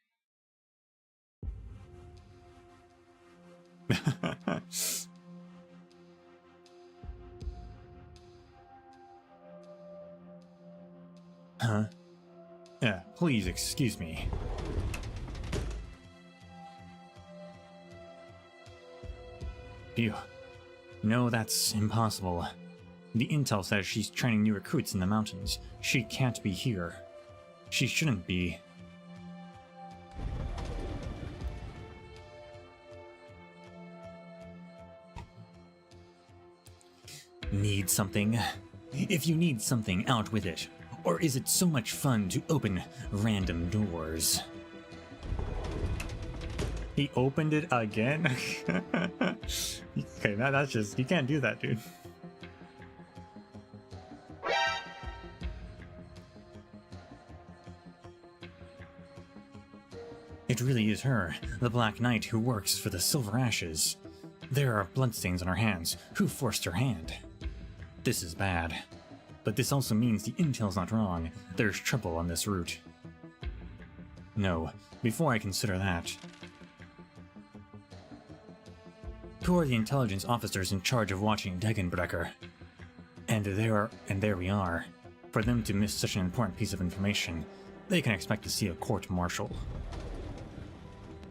Huh? Yeah, please excuse me. Phew. No, that's impossible. The intel says she's training new recruits in the mountains. She can't be here. She shouldn't be. Need something? If you need something, out with it. Or is it so much fun to open random doors? He opened it again? Okay, that's just... You can't do that, dude. It really is her, the Black Knight who works for the Silver Ashes. There are bloodstains on her hands. Who forced her hand? This is bad. But this also means the intel's not wrong. There's trouble on this route. No, before I consider that. Who are the intelligence officers in charge of watching Degenbrecker? And there we are. For them to miss such an important piece of information, they can expect to see a court-martial.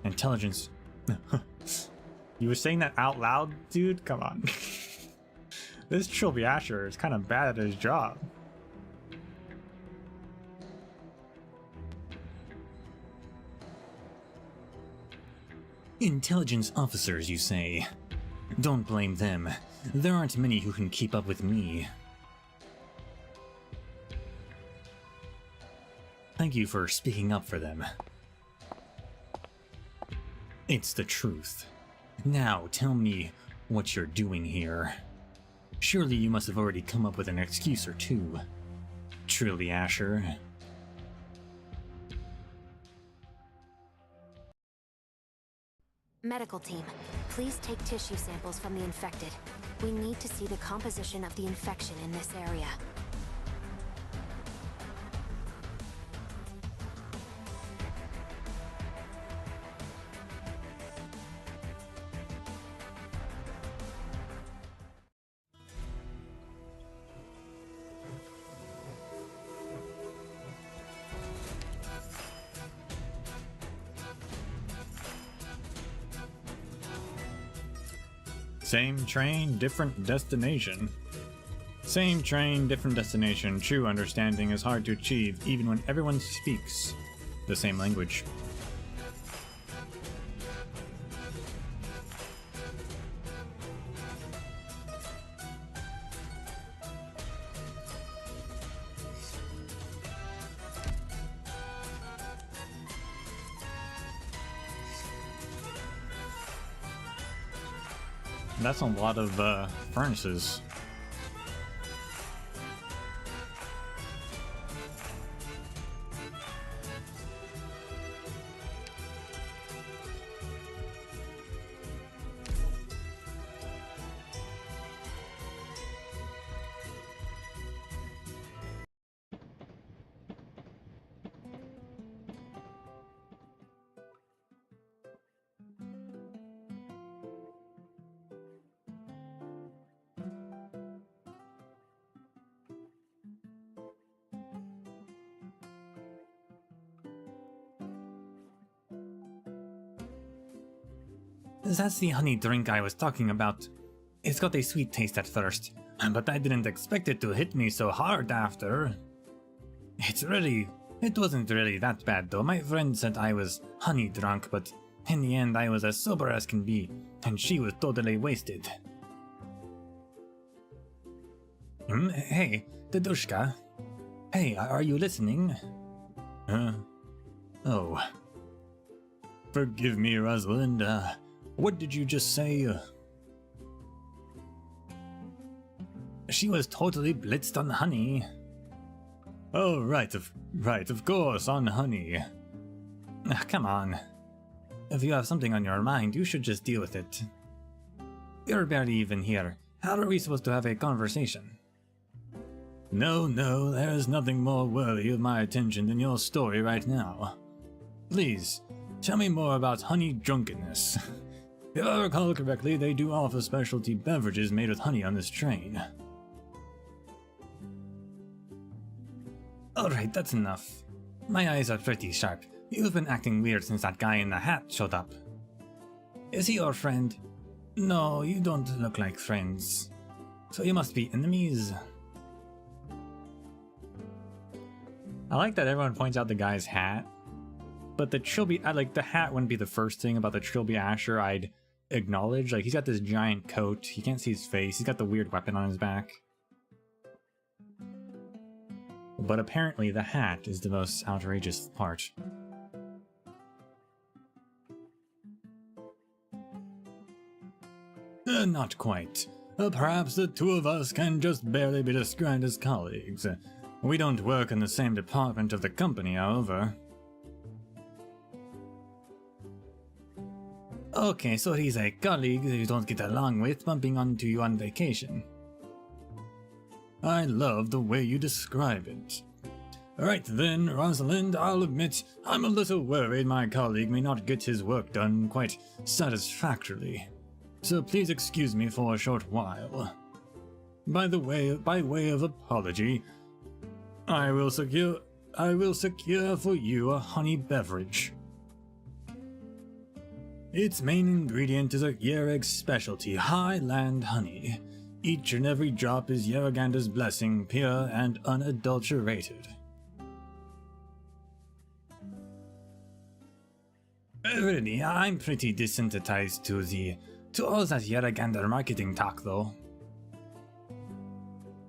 Intelligence... You were saying that out loud, dude? Come on. This Trilby Asher is kind of bad at his job. Intelligence officers, you say? Don't blame them. There aren't many who can keep up with me. Thank you for speaking up for them. It's the truth. Now, tell me what you're doing here. Surely you must have already come up with an excuse or two. Trilby Asher. Medical team, please take tissue samples from the infected. We need to see the composition of the infection in this area. Same train, different destination. Same train, different destination. True understanding is hard to achieve even when everyone speaks the same language. That's a lot of furnaces. That's the honey drink I was talking about. It's got a sweet taste at first, but I didn't expect it to hit me so hard after. It wasn't really that bad though. My friend said I was honey drunk, but In the end, I was as sober as can be, and she was totally wasted. Hey, Dadushka. Hey, are you listening? Oh. Forgive me, Rosalind. What did you just say? She was totally blitzed on honey. Oh, right, of course, on honey. Come on. If you have something on your mind, you should just deal with it. You're barely even here. How are we supposed to have a conversation? No, there's nothing more worthy of my attention than your story right now. Please, tell me more about honey drunkenness. If I recall correctly, they do offer specialty beverages made with honey on this train. Alright, that's enough. My eyes are pretty sharp. You've been acting weird since that guy in the hat showed up. Is he your friend? No, you don't look like friends. So you must be enemies. I like that everyone points out the guy's hat. But the Trilby, the hat wouldn't be the first thing about the Trilby Asher I'd acknowledge. Like, he's got this giant coat, you can't see his face, he's got the weird weapon on his back. But apparently the hat is the most outrageous part. Not quite. Perhaps the two of us can just barely be described as colleagues. We don't work in the same department of the company, however. Okay, so he's a colleague that you don't get along with, bumping onto you on vacation. I love the way you describe it. Right then, Rosalind, I'll admit I'm a little worried my colleague may not get his work done quite satisfactorily. So please excuse me for a short while. By way of apology, I will secure for you a honey beverage. Its main ingredient is a Yereg specialty, Highland honey. Each and every drop is Yeregander's blessing, pure and unadulterated. Really, I'm pretty desensitized to all that Yeregander marketing talk, though.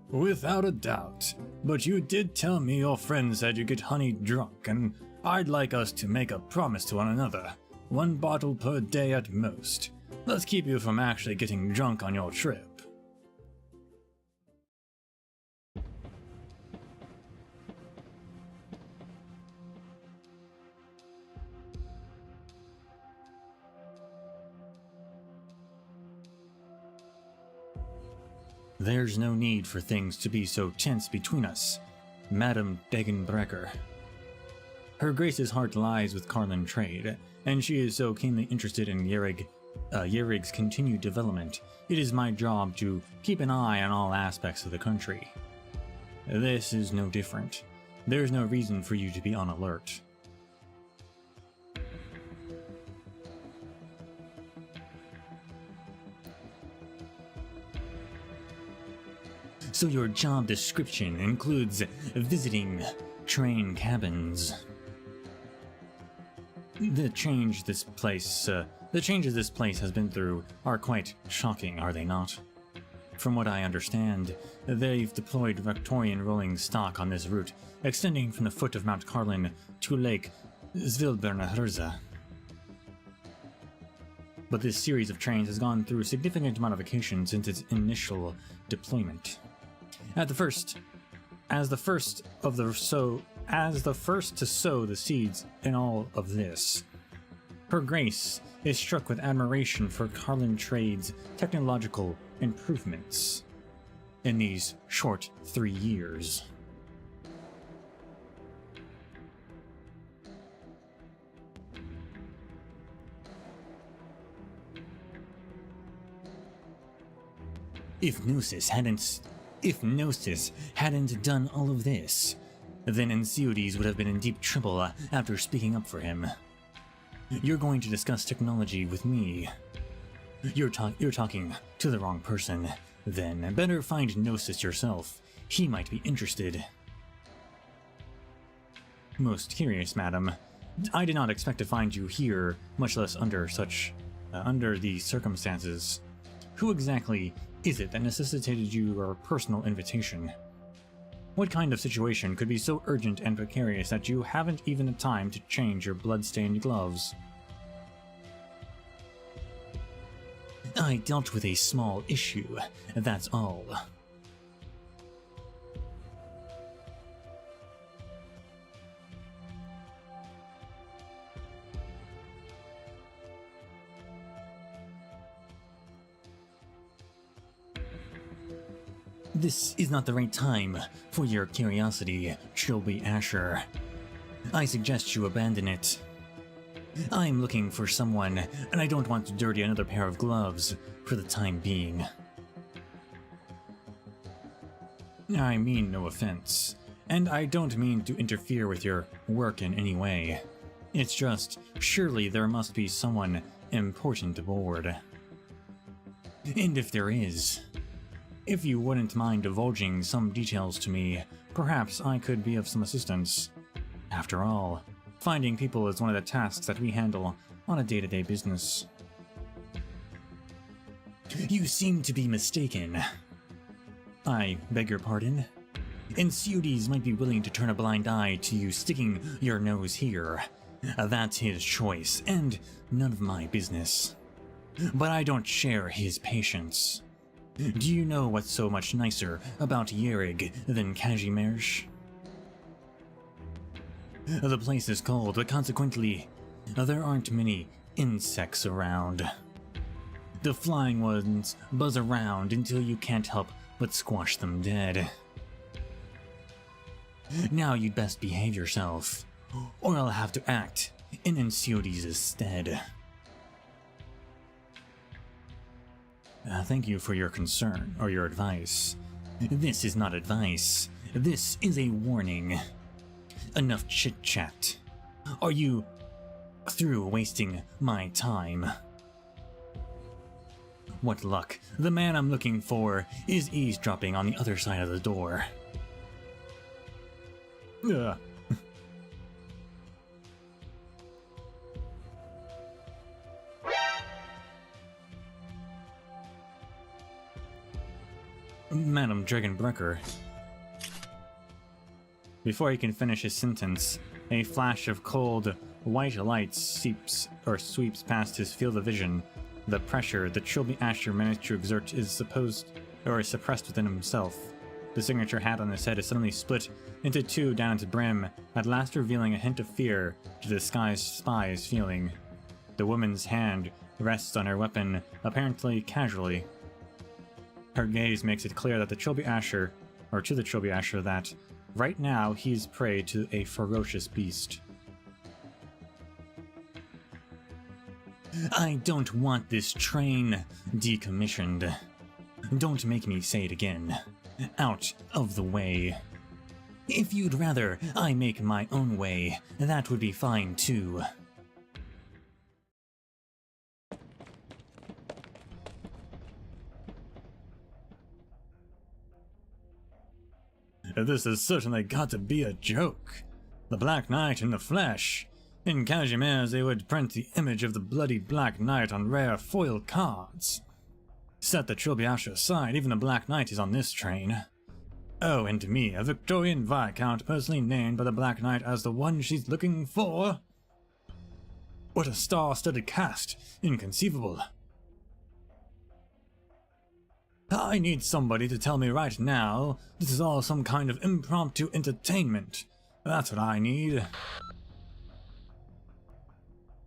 Without a doubt, but you did tell me your friend said you get honey drunk, and I'd like us to make a promise to one another. 1 bottle per day at most. Let's keep you from actually getting drunk on your trip. There's no need for things to be so tense between us, Madame Degenbrecker. Her Grace's heart lies with Carlin trade, and she is so keenly interested in Yerig's continued development. It is my job to keep an eye on all aspects of the country. This is no different. There's no reason for you to be on alert. So your job description includes visiting train cabins. The changes this place has been through are quite shocking, are they not? From what I understand, they've deployed Victorian rolling stock on this route, extending from the foot of Mount Carlin to Lake Silberneherze. But this series of trains has gone through significant modifications since its initial deployment. As the first to sow the seeds in all of this, Her Grace is struck with admiration for Carlin Trade's technological improvements in these short 3 years. If Gnosis hadn't done all of this, then Enceodes would have been in deep trouble after speaking up for him. You're going to discuss technology with me. You're talking to the wrong person. Then better find Gnosis yourself. He might be interested. Most curious, madam. I did not expect to find you here, much less under these circumstances. Who exactly is it that necessitated your personal invitation? What kind of situation could be so urgent and precarious that you haven't even the time to change your blood-stained gloves? I dealt with a small issue, that's all. This is not the right time for your curiosity, Trilby Asher. I suggest you abandon it. I'm looking for someone, and I don't want to dirty another pair of gloves for the time being. I mean no offense, and I don't mean to interfere with your work in any way. It's just, surely there must be someone important aboard. And if there is, if you wouldn't mind divulging some details to me, perhaps I could be of some assistance. After all, finding people is one of the tasks that we handle on a day-to-day business. You seem to be mistaken. I beg your pardon? Ensudes might be willing to turn a blind eye to you sticking your nose here. That's his choice, and none of my business. But I don't share his patience. Do you know what's so much nicer about Yerig than Kazimierz? The place is cold, but consequently, there aren't many insects around. The flying ones buzz around until you can't help but squash them dead. Now you'd best behave yourself, or I'll have to act in Ensudes' stead. Thank you for your concern, or your advice. This is not advice. This is a warning. Enough chit-chat. Are you through wasting my time? What luck. The man I'm looking for is eavesdropping on the other side of the door. Ugh. Madam Dragonbreaker. Before he can finish his sentence, a flash of cold, white light sweeps past his field of vision. The pressure the Trilby Asher managed to exert is suppressed within himself. The signature hat on his head is suddenly split into two down its brim, at last revealing a hint of fear to the disguised spy is feeling. The woman's hand rests on her weapon, apparently casually. Her gaze makes it clear that to the Trilby Asher that right now he's prey to a ferocious beast. I don't want this train decommissioned. Don't make me say it again. Out of the way. If you'd rather I make my own way, that would be fine too. This has certainly got to be a joke. The Black Knight in the flesh. In Kazimierz they would print the image of the bloody Black Knight on rare foil cards. Set the Trilby Asher aside, even the Black Knight is on this train. Oh, and me, a Victorian Viscount personally named by the Black Knight as the one she's looking for? What a star-studded cast. Inconceivable. I need somebody to tell me right now this is all some kind of impromptu entertainment. That's what I need.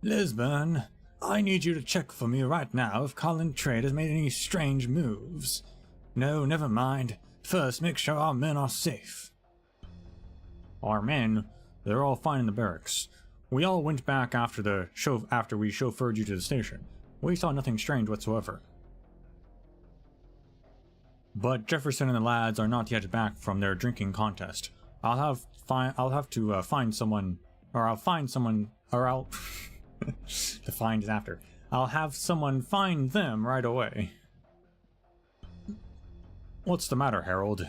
Lisbon, I need you to check for me right now if Colin Trade has made any strange moves. No, never mind. First, make sure our men are safe. Our men? They're all fine in the barracks. We all went back after we chauffeured you to the station. We saw nothing strange whatsoever. But Jefferson and the lads are not yet back from their drinking contest. I'll have to find someone, the find is after. I'll have someone find them right away. What's the matter, Harold?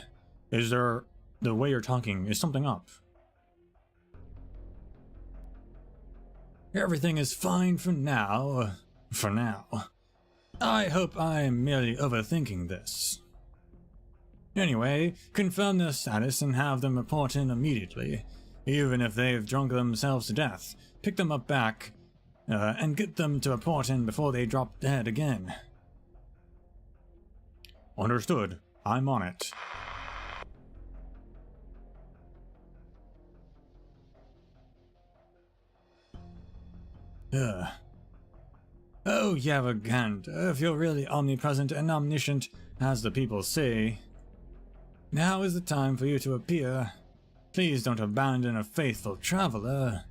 Is there... the way you're talking, is something up? Everything is fine for now. For now. I hope I am merely overthinking this. Anyway, confirm their status and have them report in immediately. Even if they've drunk themselves to death, pick them up back, and get them to report in before they drop dead again. Understood. I'm on it. Oh, Yavagand, if you're really omnipresent and omniscient, as the people say, now is the time for you to appear. Please don't abandon a faithful traveler.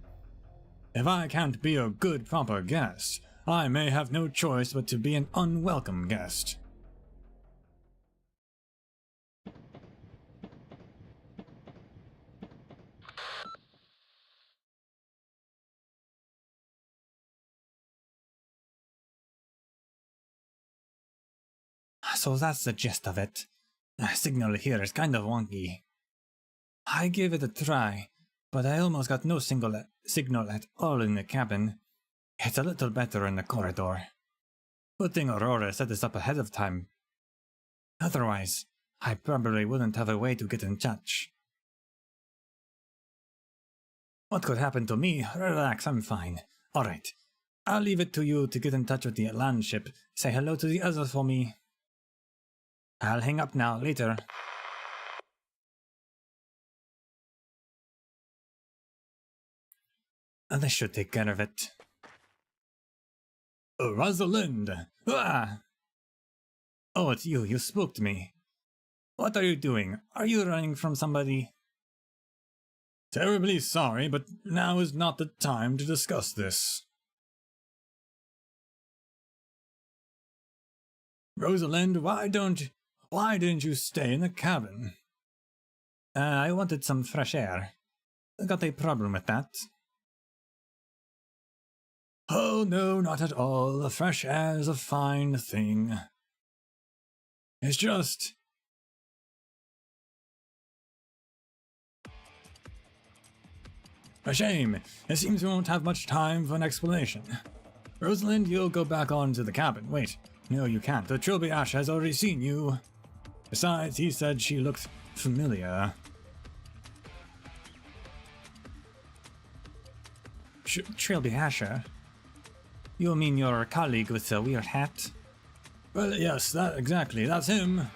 If I can't be a good, proper guest, I may have no choice but to be an unwelcome guest. So that's the gist of it. Signal here is kind of wonky. I gave it a try, but I almost got no signal at all in the cabin. It's a little better in the corridor. Good thing Aurora set this up ahead of time. Otherwise, I probably wouldn't have a way to get in touch. What could happen to me? Relax, I'm fine. Alright, I'll leave it to you to get in touch with the land ship. Say hello to the others for me. I'll hang up now, later. This should take care of it. Rosalind! Ah! Oh, it's you. You spooked me. What are you doing? Are you running from somebody? Terribly sorry, but now is not the time to discuss this. Rosalind, why didn't you stay in the cabin? I wanted some fresh air. Got a problem with that? Oh, no, not at all. The fresh air is a fine thing. It's just... a shame. It seems we won't have much time for an explanation. Rosalind, you'll go back onto the cabin. Wait, no, you can't. The Trilby Ash has already seen you. Besides, he said she looked familiar. Trilby Asher? You mean your colleague with the weird hat? Well, yes, exactly, that's him.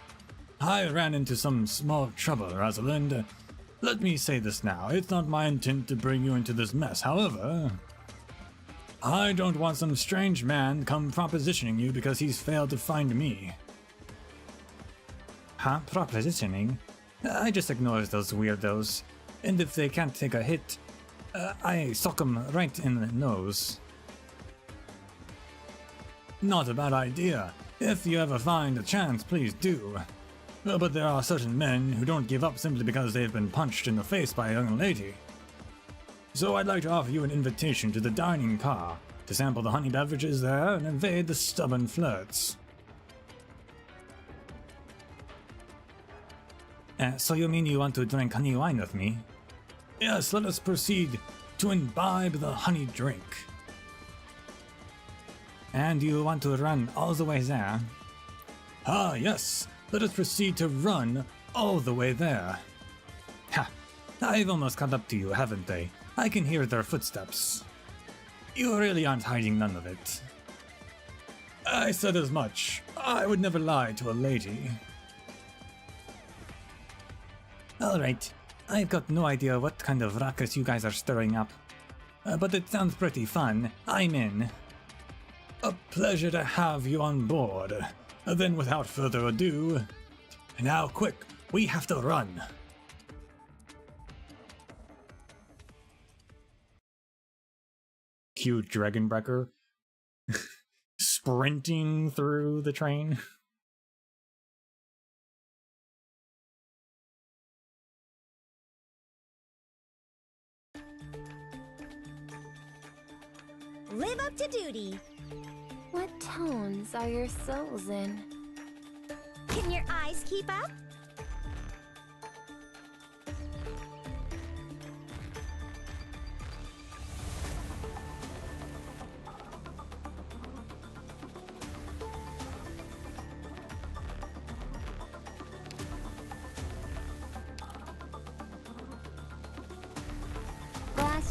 I ran into some small trouble, Rosalind. Let me say this now, it's not my intent to bring you into this mess, however... I don't want some strange man come propositioning you because he's failed to find me. Huh? Propositioning? I just ignore those weirdos. And if they can't take a hit, I sock them right in the nose. Not a bad idea. If you ever find a chance, please do. But there are certain men who don't give up simply because they've been punched in the face by a young lady. So I'd like to offer you an invitation to the dining car to sample the honey beverages there and evade the stubborn flirts. So you mean you want to drink honey wine with me? Yes, let us proceed to imbibe the honey drink. And you want to run all the way there? Ah, yes. Let us proceed to run all the way there. Ha! I've almost caught up to you, haven't I? I can hear their footsteps. You really aren't hiding none of it. I said as much. I would never lie to a lady. Alright, I've got no idea what kind of ruckus you guys are stirring up. But it sounds pretty fun. I'm in. A pleasure to have you on board. Then without further ado... Now quick, we have to run. Cute Dragonbreaker sprinting through the train. Live up to duty. What tones are your souls in? Can your eyes keep up?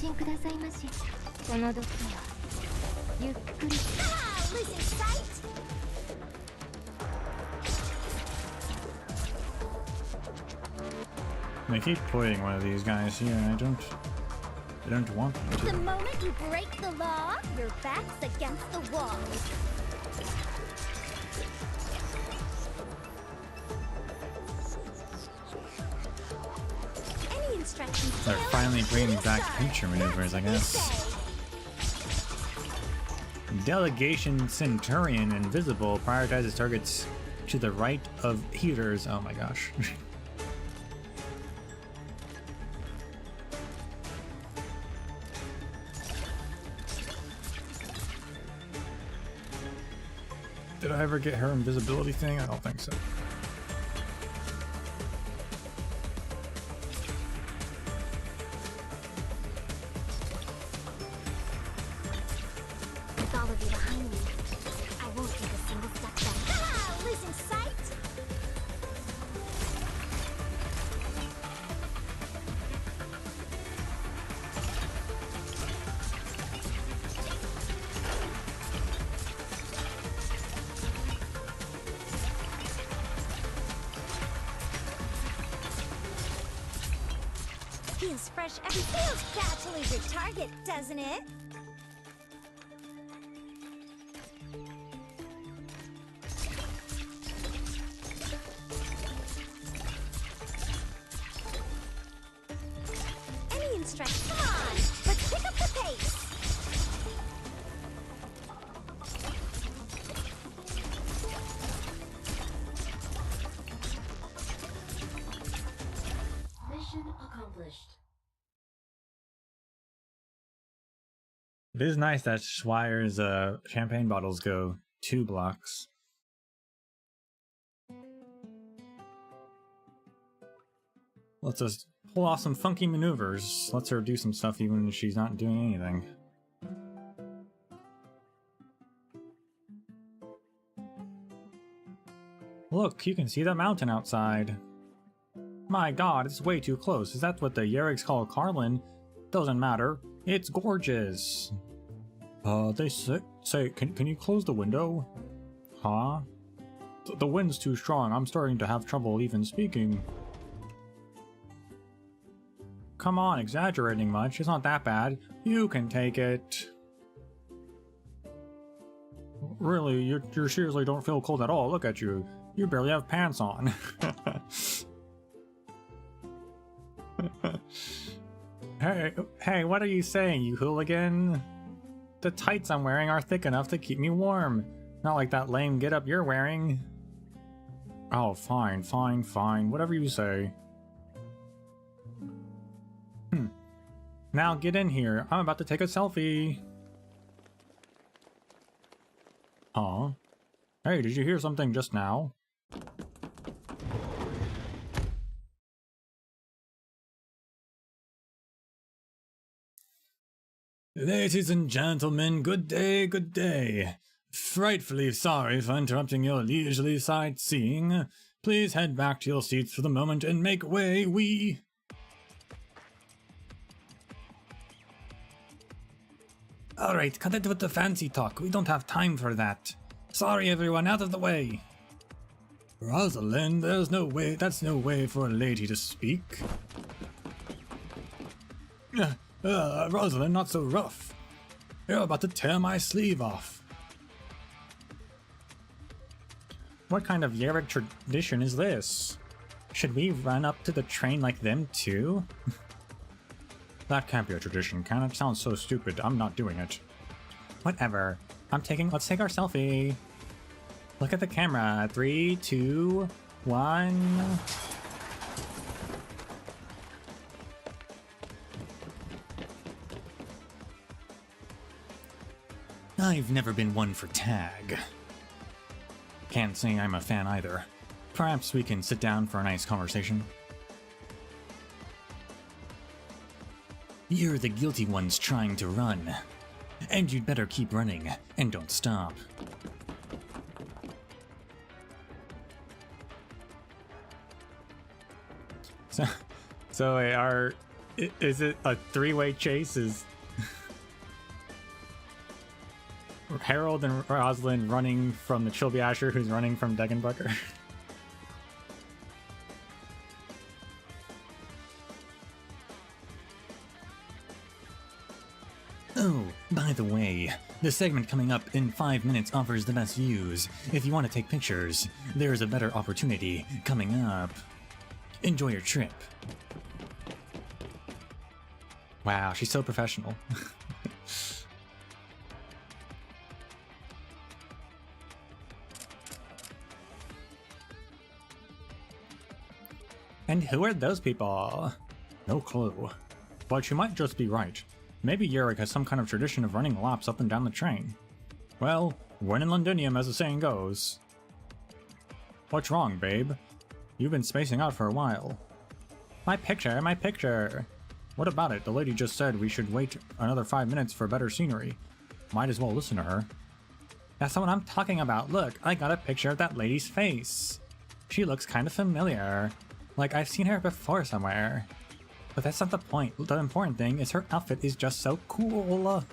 心くださいまし。この時はゆっくり。Ah, losing sight. They keep putting one of these guys here, and I don't want them to. The moment you break the law, your back's against the wall. Any instructions? They're finally bringing back pincher maneuvers, I guess. Delegation Centurion Invisible prioritizes targets to the right of heaters. Oh my gosh. Did I ever get her invisibility thing? I don't think so. With all of you behind me, I won't take a single step back. Ah, losing sight. Feels fresh. Every feels bad to lose your target, doesn't it? Any instructions? Come on, let's pick up the pace. Mission accomplished. It is nice that Schweier's champagne bottles go 2 blocks. Let's just pull off some funky maneuvers. Lets her do some stuff even when she's not doing anything. Look, you can see the mountain outside. My god, it's way too close. Is that what the Yerrigs call Carlin? Doesn't matter. It's gorgeous. They say, can you close the window? Huh? The wind's too strong. I'm starting to have trouble even speaking. Come on, exaggerating much. It's not that bad. You can take it. Really, you seriously don't feel cold at all. Look at you. You barely have pants on. Hey, what are you saying, you hooligan? The tights I'm wearing are thick enough to keep me warm. Not like that lame getup you're wearing. Oh, fine. Whatever you say. Now get in here. I'm about to take a selfie. Huh? Hey, did you hear something just now? Ladies and gentlemen, good day, good day. Frightfully sorry for interrupting your leisurely sightseeing. Please head back to your seats for the moment and make way. Alright, cut it with the fancy talk. We don't have time for that. Sorry everyone, out of the way. Rosalind, that's no way for a lady to speak. Rosalind, not so rough. You're about to tear my sleeve off. What kind of Yerrig tradition is this? Should we run up to the train like them too? That can't be a tradition, can it? Sounds so stupid. I'm not doing it. Whatever. Let's take our selfie. Look at the camera. 3, 2, 1. I've never been one for tag. Can't say I'm a fan either. Perhaps we can sit down for a nice conversation. You're the guilty ones trying to run. And you'd better keep running, and don't stop. So our Is it a three-way chase? Is Harold and Rosalind running from the Chilby Asher, who's running from Degenbucker? Oh, by the way, the segment coming up in 5 minutes offers the best views. If you want to take pictures, there is a better opportunity coming up. Enjoy your trip. Wow, she's so professional. And who are those people? No clue. But you might just be right. Maybe Yerrick has some kind of tradition of running laps up and down the train. Well, when in Londinium, as the saying goes. What's wrong, babe? You've been spacing out for a while. My picture, my picture! What about it? The lady just said we should wait another 5 minutes for better scenery. Might as well listen to her. That's what I'm talking about. Look, I got a picture of that lady's face. She looks kind of familiar. Like I've seen her before somewhere. But that's not the point. The important thing is her outfit is just so cool.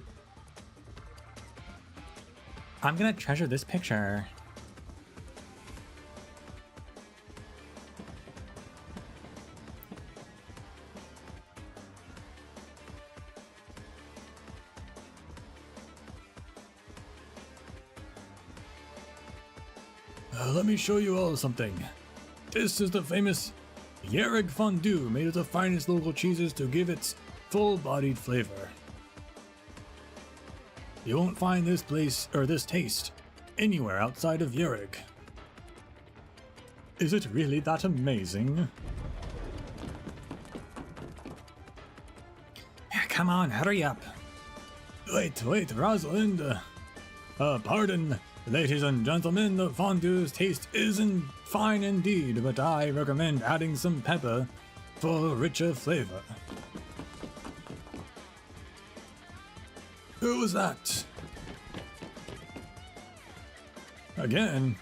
I'm gonna treasure this picture. Let me show you all something. This is the famous Yerrig fondue, made of the finest local cheeses to give its full-bodied flavor. You won't find this taste anywhere outside of Yerrig. Is it really that amazing? Come on, hurry up. Wait, Rosalind. Pardon, ladies and gentlemen, the fondue's taste isn't fine indeed, but I recommend adding some pepper for richer flavor. Who was that? Again.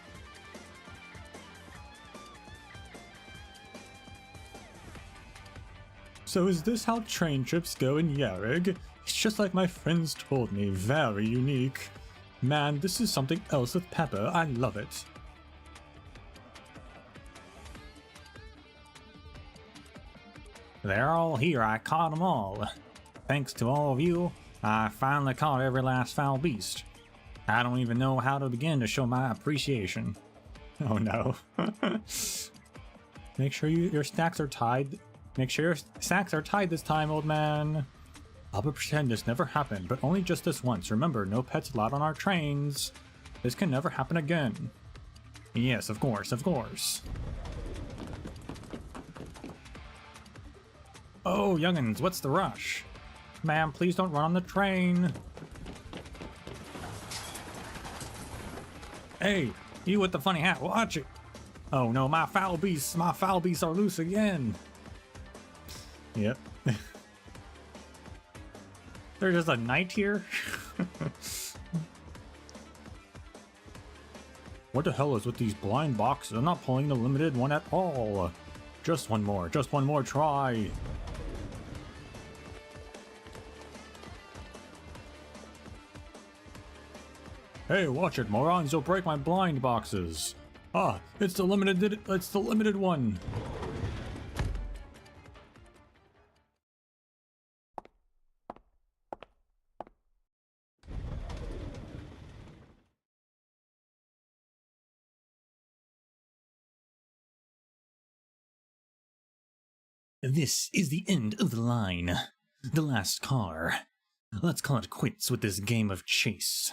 So is this how train trips go in Yerrig? It's just like my friends told me, very unique. Man, this is something else with pepper, I love it. They're all here, I caught them all. Thanks to all of you, I finally caught every last foul beast. I don't even know how to begin to show my appreciation. Oh no. Make sure your stacks are tied. Make sure your stacks are tied this time, old man. I'll pretend this never happened, but only just this once. Remember, no pets allowed on our trains. This can never happen again. Yes, of course, of course. Oh, youngins, what's the rush? Ma'am, please don't run on the train. Hey, you with the funny hat, watch it. Oh no, my foul beasts are loose again. Yep. There's just a knight here? What the hell is with these blind boxes? I'm not pulling the limited one at all. Just one more try. Hey, watch it, morons, you'll break my blind boxes. Ah, it's the limited one. This is the end of the line. The last car. Let's call it quits with this game of chase.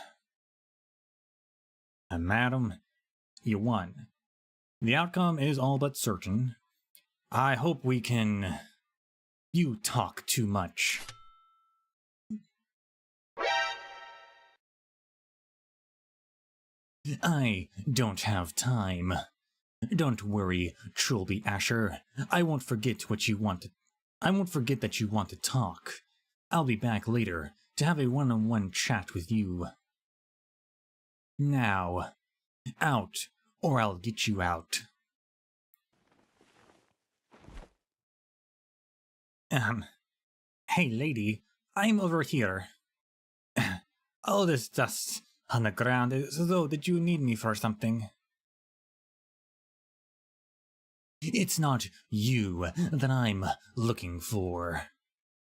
And madam, you won. The outcome is all but certain. I hope we can... You talk too much. I don't have time. Don't worry, Trilby Asher. I won't forget that you want to talk. I'll be back later to have a one-on-one chat with you. Now, out, or I'll get you out. Hey lady, I'm over here. All this dust on the ground is as though did you need me for something? It's not you that I'm looking for.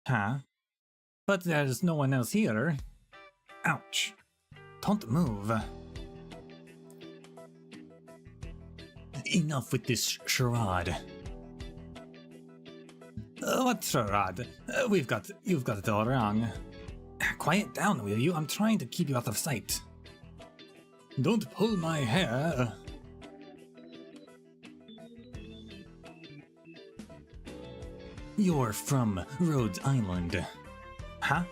Huh? But there's no one else here. Ouch. Don't move. Enough with this charade. What charade? You've got it all wrong. Quiet down, will you? I'm trying to keep you out of sight. Don't pull my hair. You're from Rhodes Island. Huh?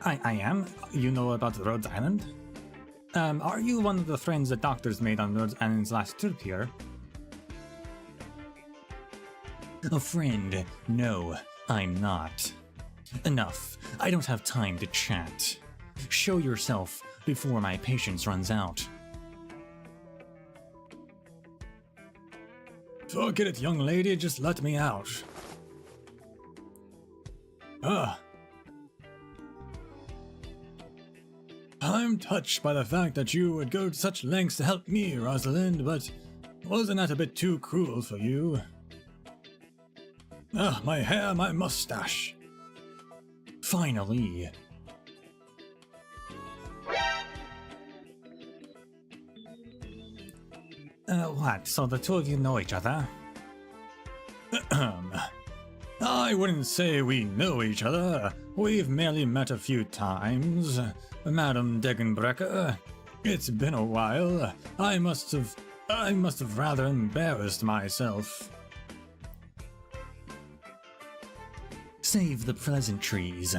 I am? You know about Rhodes Island? Are you one of the friends the doctors made on Rhodes Island's last trip here? A friend? No, I'm not. Enough. I don't have time to chat. Show yourself before my patience runs out. Forget it, young lady, just let me out. I'm touched by the fact that you would go to such lengths to help me, Rosalind, but wasn't that a bit too cruel for you? My hair, my mustache. Finally. What, so the two of you know each other? I wouldn't say we know each other. We've merely met a few times. Madam Degenbrecker, it's been a while. I must have rather embarrassed myself. Save the pleasantries.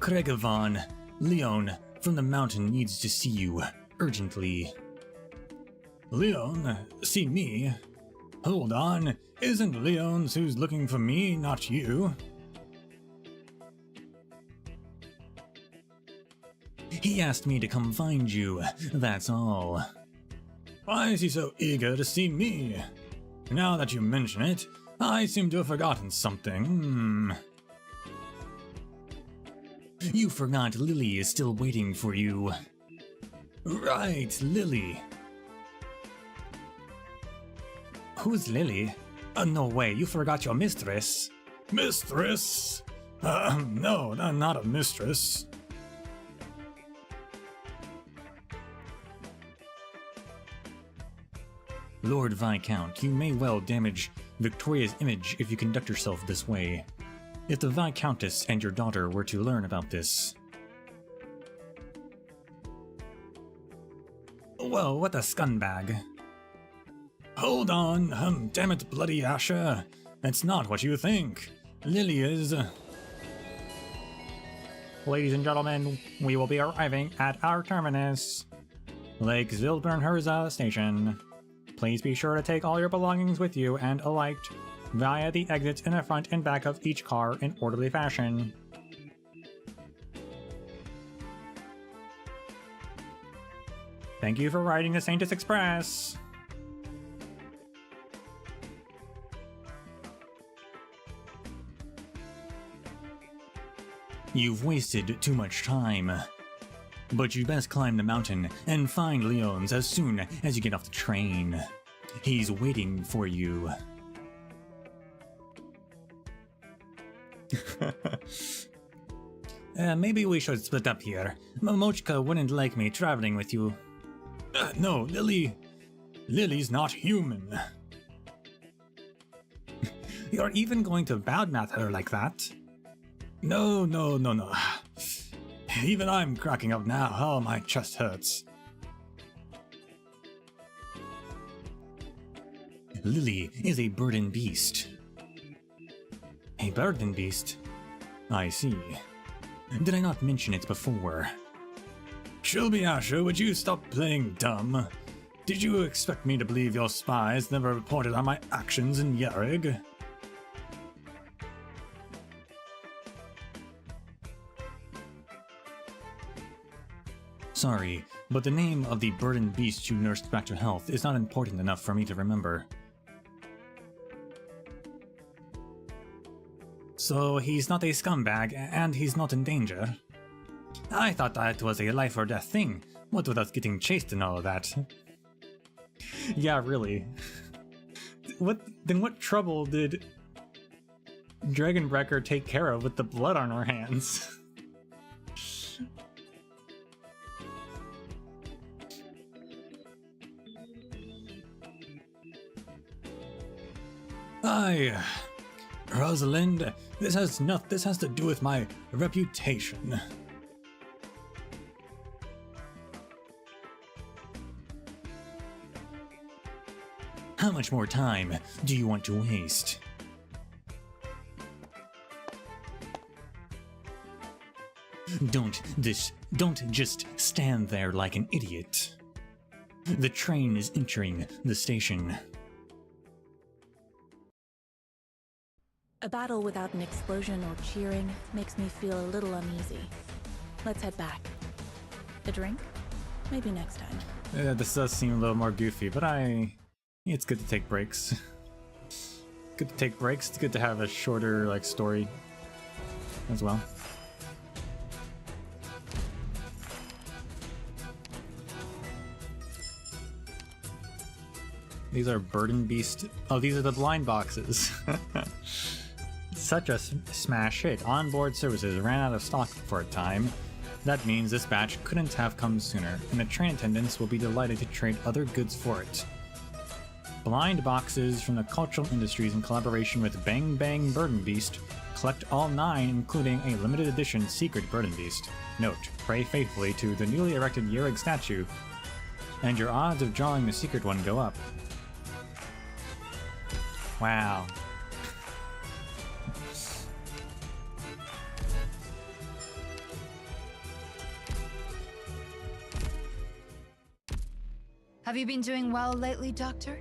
Kregavon, Leon from the mountain needs to see you, urgently. Leon? See me? Hold on, isn't Leon's who's looking for me, not you? He asked me to come find you, that's all. Why is he so eager to see me? Now that you mention it, I seem to have forgotten something. You forgot Lily is still waiting for you. Right, Lily. Who's Lily? No way, you forgot your mistress. Mistress? No, not a mistress. Lord Viscount, you may well damage Victoria's image if you conduct yourself this way. If the Viscountess and your daughter were to learn about this... Well, what a scumbag. Hold on, damn it, bloody Asher. It's not what you think. Lily is... Ladies and gentlemen, we will be arriving at our terminus, Lake Silberneherze Station. Please be sure to take all your belongings with you and alight via the exits in the front and back of each car in orderly fashion. Thank you for riding the Saintus Express! You've wasted too much time. But you best climb the mountain and find Leon's as soon as you get off the train. He's waiting for you. Maybe we should split up here. Momochka wouldn't like me traveling with you. No, Lily's not human. You're even going to badmouth her like that? No. Even I'm cracking up now. Oh, my chest hurts. Lily is a burden beast. A burden beast? I see. Did I not mention it before? Shelby Asher, would you stop playing dumb? Did you expect me to believe your spies never reported on my actions in Yerrig? Sorry, but the name of the burdened beast you nursed back to health is not important enough for me to remember. So he's not a scumbag, and he's not in danger. I thought that was a life or death thing. What with us getting chased and all of that? Yeah, really. What trouble did Dragonbreaker take care of with the blood on her hands? Rosalind, this has to do with my reputation. How much more time do you want to waste? Don't just stand there like an idiot. The train is entering the station. A battle without an explosion or cheering makes me feel a little uneasy. Let's head back. A drink? Maybe next time. Yeah, this does seem a little more goofy, but it's good to take breaks. Good to take breaks. It's good to have a shorter, like, story as well. These are Burden Beast. Oh, these are the blind boxes. Such a smash hit. Onboard services ran out of stock for a time. That means this batch couldn't have come sooner, and the train attendants will be delighted to trade other goods for it. Blind boxes from the cultural industries in collaboration with Bang Bang Burden Beast. Collect all 9, including a limited edition secret Burden Beast. Note, pray faithfully to the newly erected Yerig statue, and your odds of drawing the secret one go up. Wow. Have you been doing well lately, Doctor?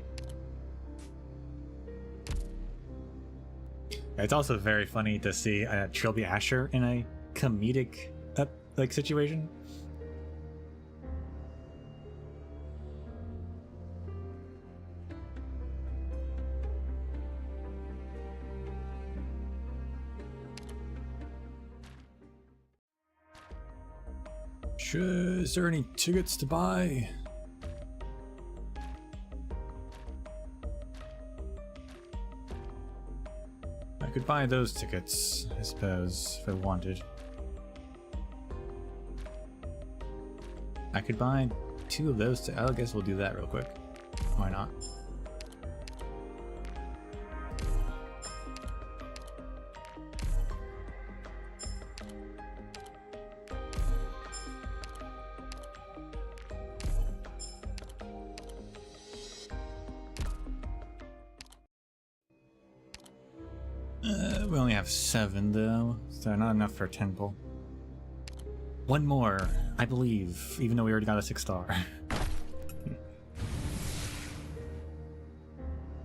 It's also very funny to see Trilby Asher in a comedic like situation. Sure, is there any tickets to buy? I could buy those tickets, I suppose, if I wanted. I could buy 2 of those. I guess we'll do that real quick. Why not? We only have 7 though, so not enough for a 10 pull. 1 more, I believe, even though we already got a 6-star.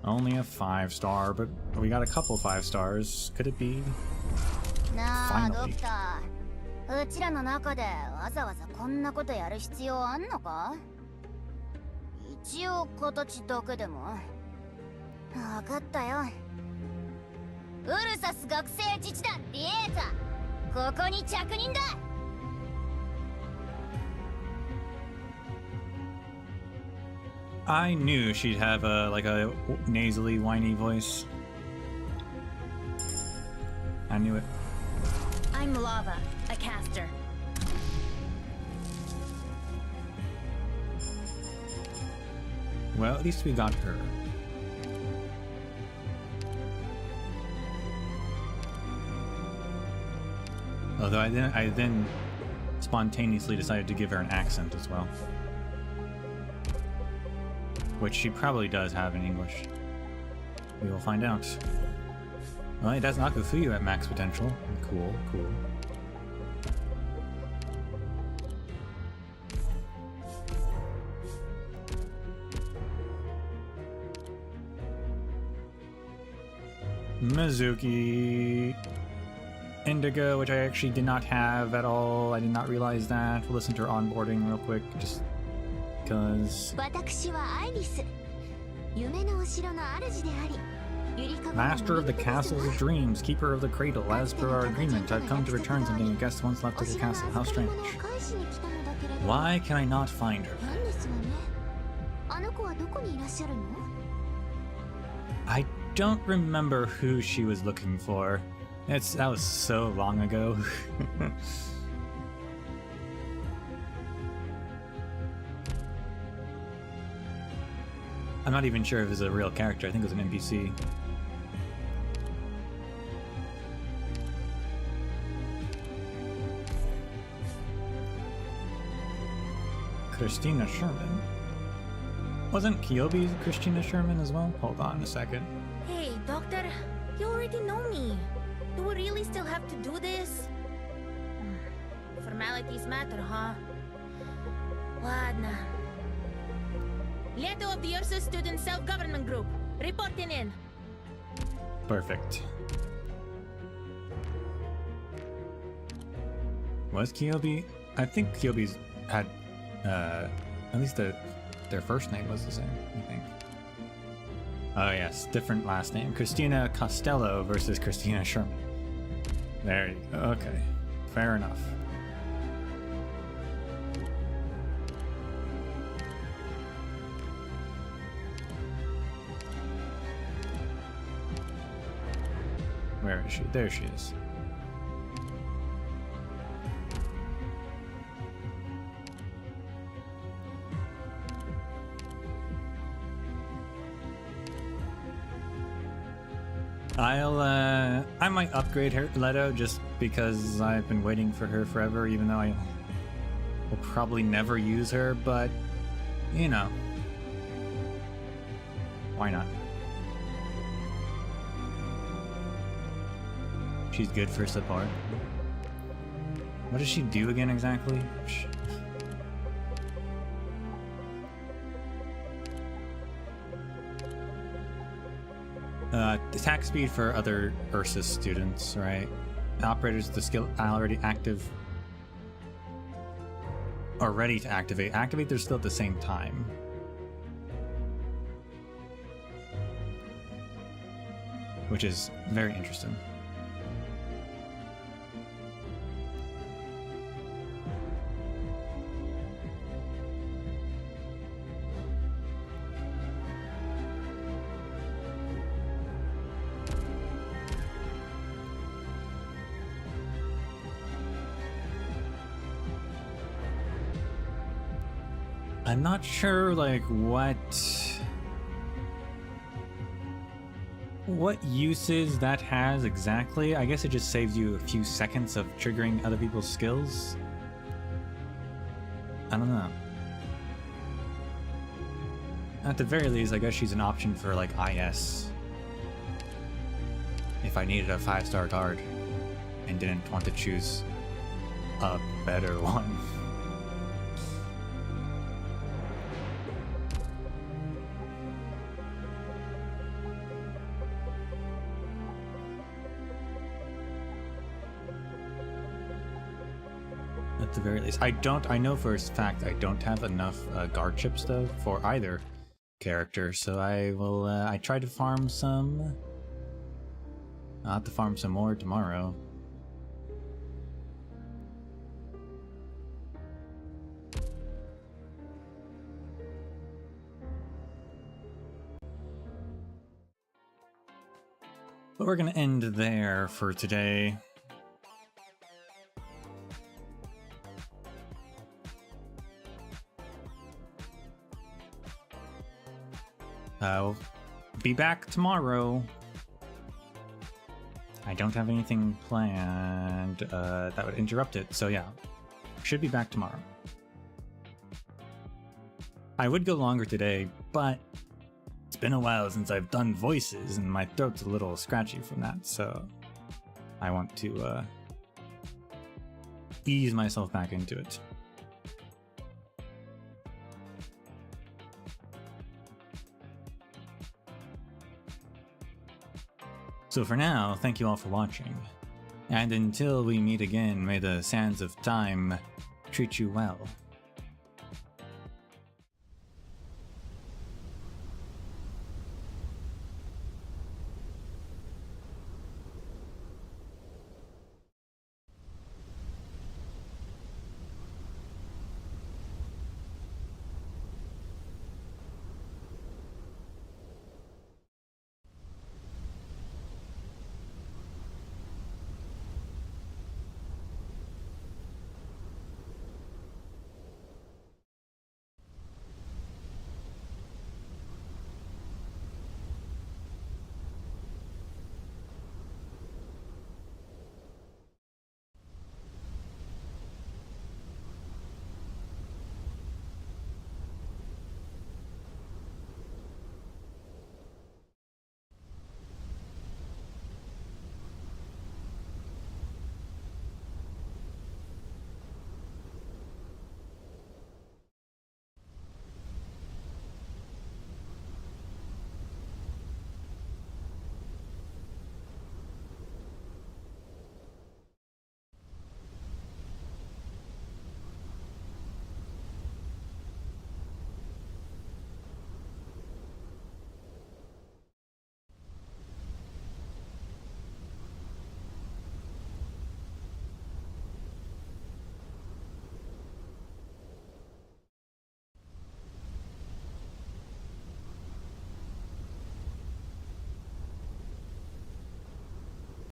Only a 5-star, but we got a couple 5-stars. Could it be? Finally. うちらの中でわざわざこんなことやる必要あんのか？一応形だけでも。わかったよ。ウルサス学生自治団リエータ、ここに着任だ。I knew she'd have a nasally, whiny voice. I knew it. I'm Lava, a caster. Well, at least we got her. Although I then spontaneously decided to give her an accent as well. Which she probably does have in English. We will find out. Well, it does not go through you at max potential. Cool, cool. Mizuki. Indigo, which I actually did not have at all. I did not realize that. We'll listen to her onboarding real quick, just because. 私はアイリス。夢のお城の主であり、Master of the Castle's Dreams, Keeper of the Cradle. As per our agreement, I've come to return something a guest once left at the castle. How strange. Why can I not find her? I don't remember who she was looking for. That was so long ago. I'm not even sure if it was a real character. I think it was an NPC. Christina Sherman. Wasn't Kyobi Christina Sherman as well? Hold on a second. Hey, Doctor, you already know me. Do we really still have to do this? Formalities matter, huh? Ладно. Leto of the Ursus Student Self-Government Group. Reporting in. Perfect. Was Kyobi? I think Kyobi's had, at least their first name was the same, I think. Oh yes, different last name. Christina Costello versus Christina Sherman. There you go. Okay, fair enough. Where is she? There she is. I might upgrade her, Leto, just because I've been waiting for her forever, even though I will probably never use her, but, you know. Why not? She's good for support. What does she do again exactly? Attack speed for other Ursus students, right? Operators, the skill already active or ready to activate. Activate their skill at the same time. Which is very interesting. I'm not sure, like, what uses that has exactly. I guess it just saves you a few seconds of triggering other people's skills. I don't know. At the very least, I guess she's an option for, like, IS. If I needed a 5-star guard and didn't want to choose a better one. At the very least. I know for a fact I don't have enough guard chips though for either character, so I try to farm some. I'll have to farm some more tomorrow. But we're gonna end there for today. I'll be back tomorrow. I don't have anything planned that would interrupt it, so yeah. Should be back tomorrow. I would go longer today, but it's been a while since I've done voices and my throat's a little scratchy from that, so I want to ease myself back into it. So for now, thank you all for watching, and until we meet again, may the sands of time treat you well.